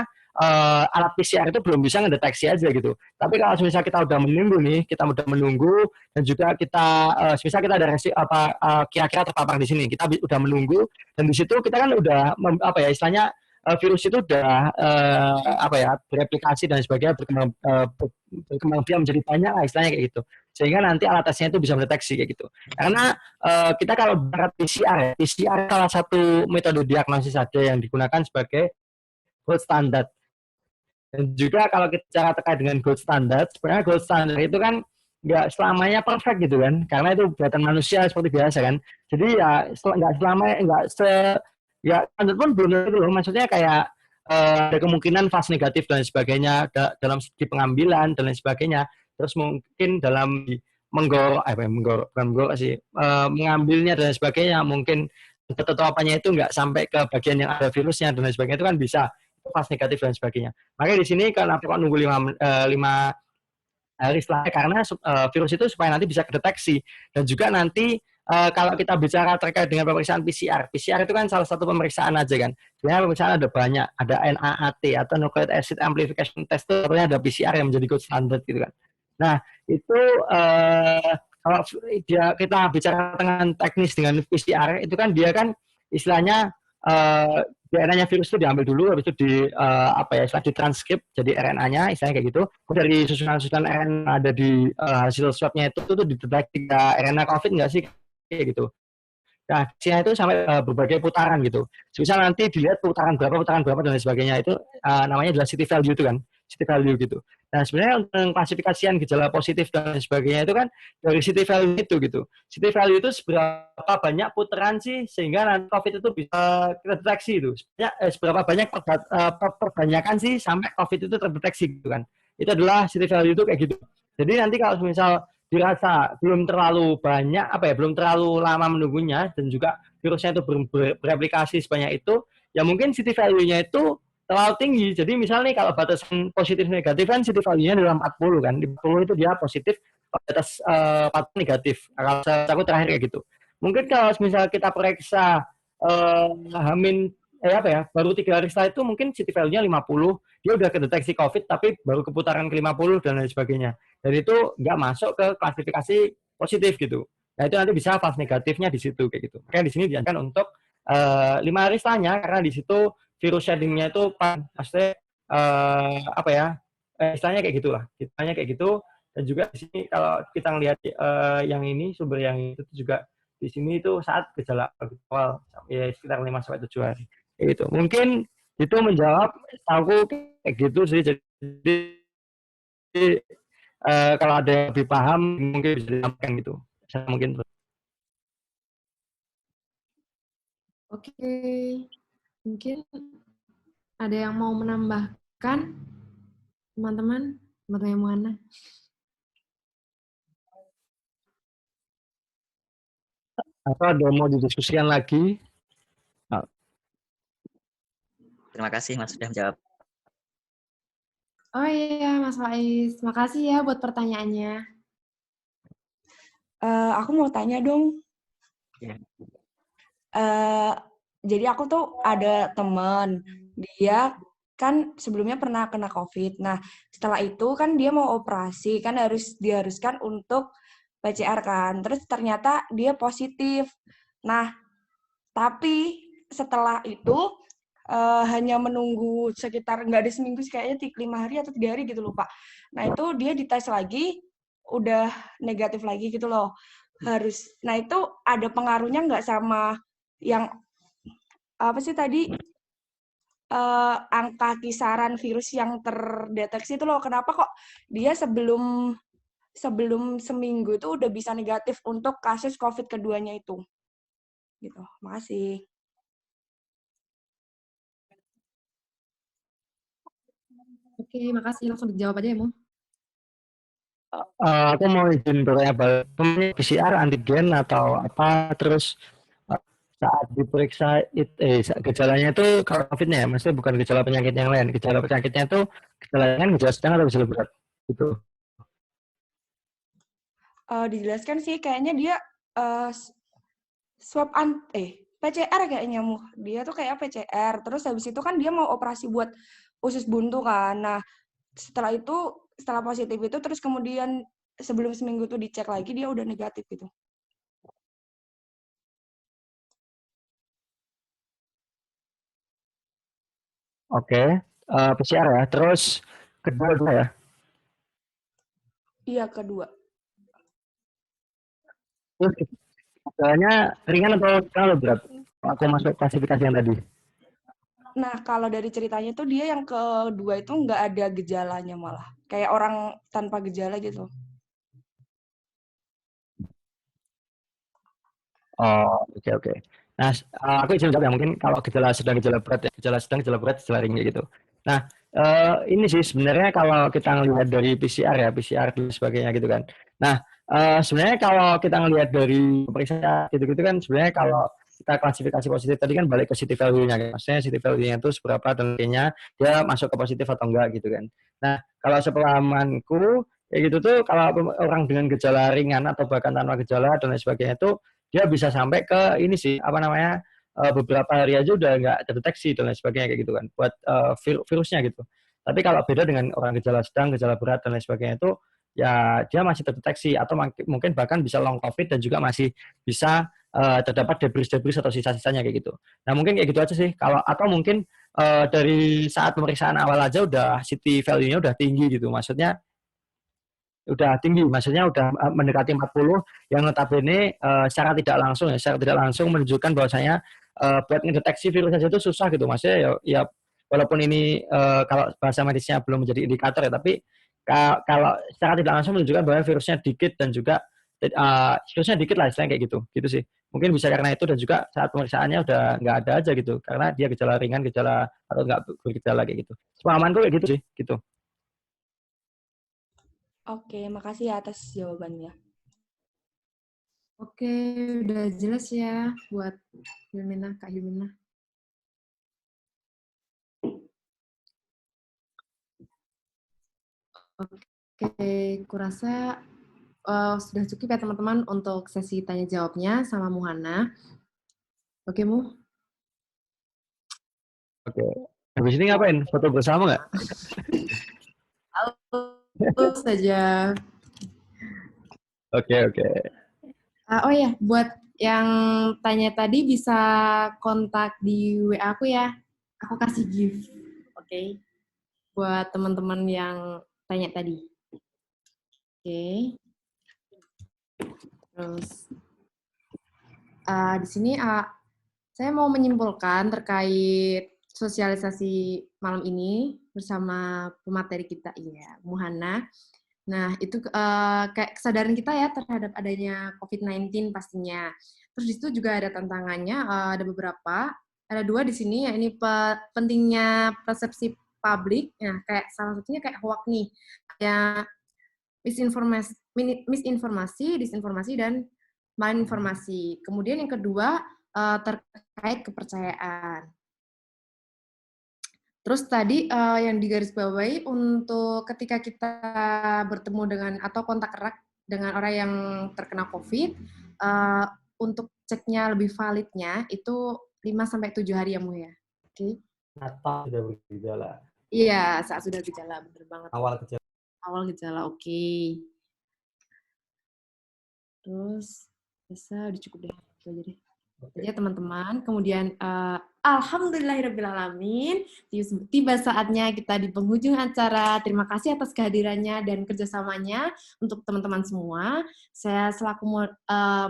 alat PCR itu belum bisa ngedeteksi aja gitu. Tapi kalau misalnya kita udah menunggu nih, kita udah menunggu dan juga kita misalnya kita ada kira-kira terpapar di sini, kita udah menunggu dan di situ kita kan udah apa ya istilahnya virus itu udah apa ya bereplikasi dan sebagainya berkembang biak menjadi banyak lah istilahnya kayak gitu sehingga nanti alat tesnya itu bisa mendeteksi kayak gitu karena kita kalau bicara PCR salah satu metode diagnosis saja yang digunakan sebagai gold standard dan juga kalau kita bicara terkait dengan gold standard sebenarnya gold standard itu kan nggak selamanya perfect gitu kan karena itu buatan manusia seperti biasa kan jadi ya nggak selamanya nggak ya standar pun belum tentu loh maksudnya kayak ada kemungkinan fase negatif dan sebagainya dalam segi pengambilan dan lain sebagainya terus mungkin dalam menggorok sih mengambilnya dan sebagainya mungkin tetapannya itu nggak sampai ke bagian yang ada virusnya dan lain sebagainya itu kan bisa fase negatif dan sebagainya makanya di sini kenapa kok nunggu 5 hari setelahnya karena virus itu supaya nanti bisa kedeteksi dan juga nanti kalau kita bicara terkait dengan pemeriksaan PCR itu kan salah satu pemeriksaan aja kan. Sebenarnya pemeriksaan ada banyak, ada NAAT atau Nucleic Acid Amplification Test, ternyata ada PCR yang menjadi gold standard gitu kan. Nah itu kalau kita bicara dengan teknis dengan PCR itu kan dia kan istilahnya DNA-nya virus itu diambil dulu, habis itu apa ya, istilah ditranskrip jadi RNA-nya, istilahnya kayak gitu. Kemudian dari susunan-susunan RNA ada di hasil swab-nya itu tuh dideteksi RNA COVID nggak sih, kayak gitu. Nah, hasilnya itu sampai berbagai putaran gitu. Misal nanti dilihat putaran berapa dan lain sebagainya itu namanya adalah city value itu kan. city value gitu. Nah, sebenarnya untuk klasifikasian gejala positif dan sebagainya itu kan dari city value itu gitu. City value itu seberapa banyak putaran sih sehingga nanti COVID itu bisa kita deteksi itu. Seberapa banyak perbanyakan sih sampai COVID itu terdeteksi gitu kan. Itu adalah city value itu kayak gitu. Jadi nanti kalau misal dirasa belum terlalu banyak belum terlalu lama menunggunya dan juga virusnya itu bereplikasi sebanyak itu, ya mungkin city value-nya itu terlalu tinggi. Jadi misalnya kalau batasan positif negatif kan city value-nya adalah 40 kan. Di 40 itu dia positif, batas 40 negatif. Kalau aku terakhir kayak gitu. Mungkin kalau misal kita periksa baru 3 hari setelah itu mungkin city value-nya 50, dia udah kedeteksi COVID tapi baru keputaran ke 50 dan lain sebagainya. Dan itu nggak masuk ke klasifikasi positif gitu. Nah itu nanti bisa false negatifnya di situ kayak gitu. Makanya di sini dianjurkan untuk 5 hari setelahnya karena di situ virus shedding-nya itu maksudnya istilahnya kayak gitulah. Istilahnya kayak gitu. Dan juga di sini kalau kita ngelihat yang ini sumber yang itu juga di sini itu saat gejala awal ya sekitar 5 sampai 7 hari. Kayak gitu. Mungkin itu menjawab aku kayak gitu sih. Jadi kalau ada yang lebih paham mungkin bisa disampaikan gitu. Saya mungkin Oke, mungkin ada yang mau menambahkan, teman-teman? Teman-teman mana? atau ada yang mau didiskusikan lagi? Terima kasih Mas sudah menjawab. Oh iya, Mas Faiz. Makasih ya buat pertanyaannya. Aku mau tanya dong. Ya. Jadi aku tuh ada teman, dia kan sebelumnya pernah kena COVID. Nah, setelah itu kan dia mau operasi, kan diharuskan untuk PCR kan. Terus ternyata dia positif. Nah, tapi setelah itu hanya menunggu sekitar nggak ada seminggu sih, kayaknya 5 hari atau 3 hari gitu lupa. Nah, itu dia dites lagi, udah negatif lagi gitu loh. Nah itu ada pengaruhnya nggak sama yang apa sih tadi angka kisaran virus yang terdeteksi itu loh, kenapa kok dia sebelum seminggu itu udah bisa negatif untuk kasus COVID keduanya itu gitu. Makasih. Oke, makasih. Langsung dijawab aja ya, Mo. Aku mau izin bertanya balik. PCR antigen atau apa? Terus saat diperiksa gejalanya itu kalau COVID-nya ya, maksudnya bukan gejala penyakit yang lain. Gejala penyakitnya itu gejala sedang atau gejala berat? Gitu. Dijelaskan sih kayaknya dia swab PCR kayaknya dia tuh kayak PCR. Terus habis itu kan dia mau operasi buat usus buntu kan. Nah, setelah positif itu terus kemudian sebelum seminggu tuh dicek lagi dia udah negatif gitu. Oke, PCR ya. Terus kedua ya. Iya, kedua. Terus gejalanya ringan atau berat? Aku masuk klasifikasi yang tadi. Nah, kalau dari ceritanya tuh dia yang kedua itu nggak ada gejalanya malah. Kayak orang tanpa gejala gitu. Oh, oke. Nah, aku izin jawab ya, mungkin kalau gejala sedang, gejala berat, ya. Gejala sedang, gejala berat, gejala ringan gitu. Nah, ini sih sebenarnya kalau kita ngelihat dari PCR dan sebagainya gitu kan. Nah, sebenarnya kalau kita ngelihat dari pemeriksaan gitu-gitu kan sebenarnya kalau kita klasifikasi positif tadi kan balik ke city value-nya kan. Maksudnya city value-nya itu seberapa dan kayaknya dia masuk ke positif atau enggak gitu kan. Nah, kalau sepengalamanku kayak gitu tuh kalau orang dengan gejala ringan atau bahkan tanpa gejala dan lain sebagainya itu dia bisa sampai ke ini sih beberapa hari aja udah nggak terdeteksi dan lain sebagainya kayak gitu kan buat virusnya gitu. Tapi kalau beda dengan orang gejala sedang, gejala berat dan lain sebagainya itu ya dia masih terdeteksi atau mungkin bahkan bisa long COVID dan juga masih bisa terdapat debris atau sisa-sisanya kayak gitu. Nah mungkin kayak gitu aja sih. Atau mungkin dari saat pemeriksaan awal aja udah city value-nya udah tinggi gitu. Maksudnya udah tinggi, maksudnya udah mendekati 40 yang notabene secara tidak langsung menunjukkan bahwasanya buat mendeteksi virus saja itu susah gitu, maksudnya ya walaupun ini kalau bahasa medisnya belum menjadi indikator ya, tapi kalau secara tidak langsung menunjukkan bahwa virusnya dikit dan juga virusnya dikit lah istilahnya kayak gitu, gitu sih. Mungkin bisa karena itu dan juga saat pemeriksaannya udah nggak ada aja gitu, karena dia gejala ringan, gejala atau nggak bergejala kayak gitu. Pengalamanku kayak gitu sih, gitu. Oke, makasih ya atas jawabannya. Oke, udah jelas ya buat Kak Hilmina. Oke, kurasa sudah cukup ya teman-teman untuk sesi tanya jawabnya sama Muhana. Oke, Mu? Oke. Habis ini ngapain? Foto bersama nggak? Terus saja. Oke, oke. Oh ya, buat yang tanya tadi bisa kontak di WA aku ya. Aku kasih gift. Oke. Buat teman-teman yang tanya tadi. Oke. Terus di sini saya mau menyimpulkan terkait sosialisasi malam ini bersama pemateri kita, ya, Muhana. Nah, itu kayak kesadaran kita ya terhadap adanya COVID-19 pastinya. Terus di situ juga ada tantangannya, ada beberapa, ada 2 di sini, ya ini pentingnya persepsi publik, ya kayak salah satunya kayak hoax nih, ya misinformasi, disinformasi, dan malinformasi. Kemudian yang kedua, terkait kepercayaan. Terus tadi yang digarisbawahi untuk ketika kita bertemu dengan atau kontak erat dengan orang yang terkena COVID, untuk ceknya lebih validnya itu 5-7 hari ya, Mu ya. Oke. Natal sudah bergejala. Iya, saat sudah gejala, bener banget. Awal gejala. Awal gejala, oke. Terus bisa udah cukup deh, itu aja deh. Ya teman-teman, kemudian alhamdulillahirrahmanirrahim, tiba saatnya kita di penghujung acara. Terima kasih atas kehadirannya dan kerjasamanya untuk teman-teman semua. Saya selaku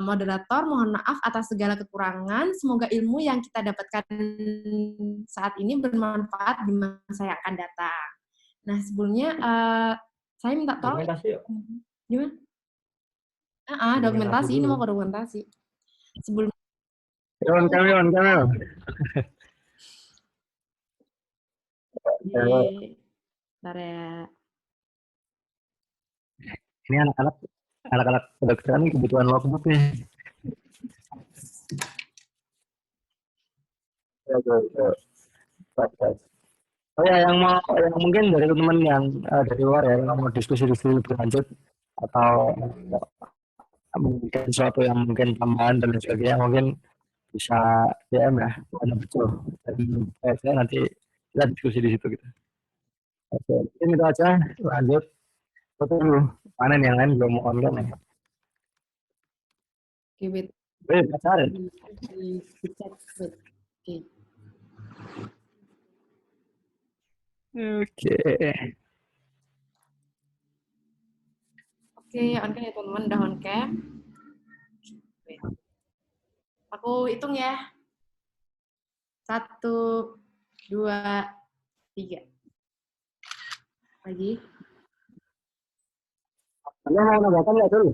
moderator mohon maaf atas segala kekurangan. Semoga ilmu yang kita dapatkan saat ini bermanfaat di masa yang akan datang. Nah sebelumnya saya minta tolong. Dokumentasi yuk. Gimana? Dokumentasi, ini mau ke dokumentasi. Sebelum Kamil. Bentar ya. Ini anak-anak kedokteran kebutuhan logbook nih. Oh ya, yang mungkin dari teman-teman yang dari luar ya, yang mau diskusi-diskusi lebih lanjut atau mungkin sesuatu yang mungkin tambahan dan lain sebagainya, mungkin bisa DM ya, ada betul. Dan saya nanti kita diskusi di situ gitu. Oke, mungkin itu aja. Lanjut. Foto dulu. Panen yang lain belum mau online ya. Oke, wait. Pacaran. Oke. Oke, on cam ya teman-teman, udah on cam. Aku hitung ya. 1, 2, 3. Lagi. Anda mau nambahkan nggak dulu?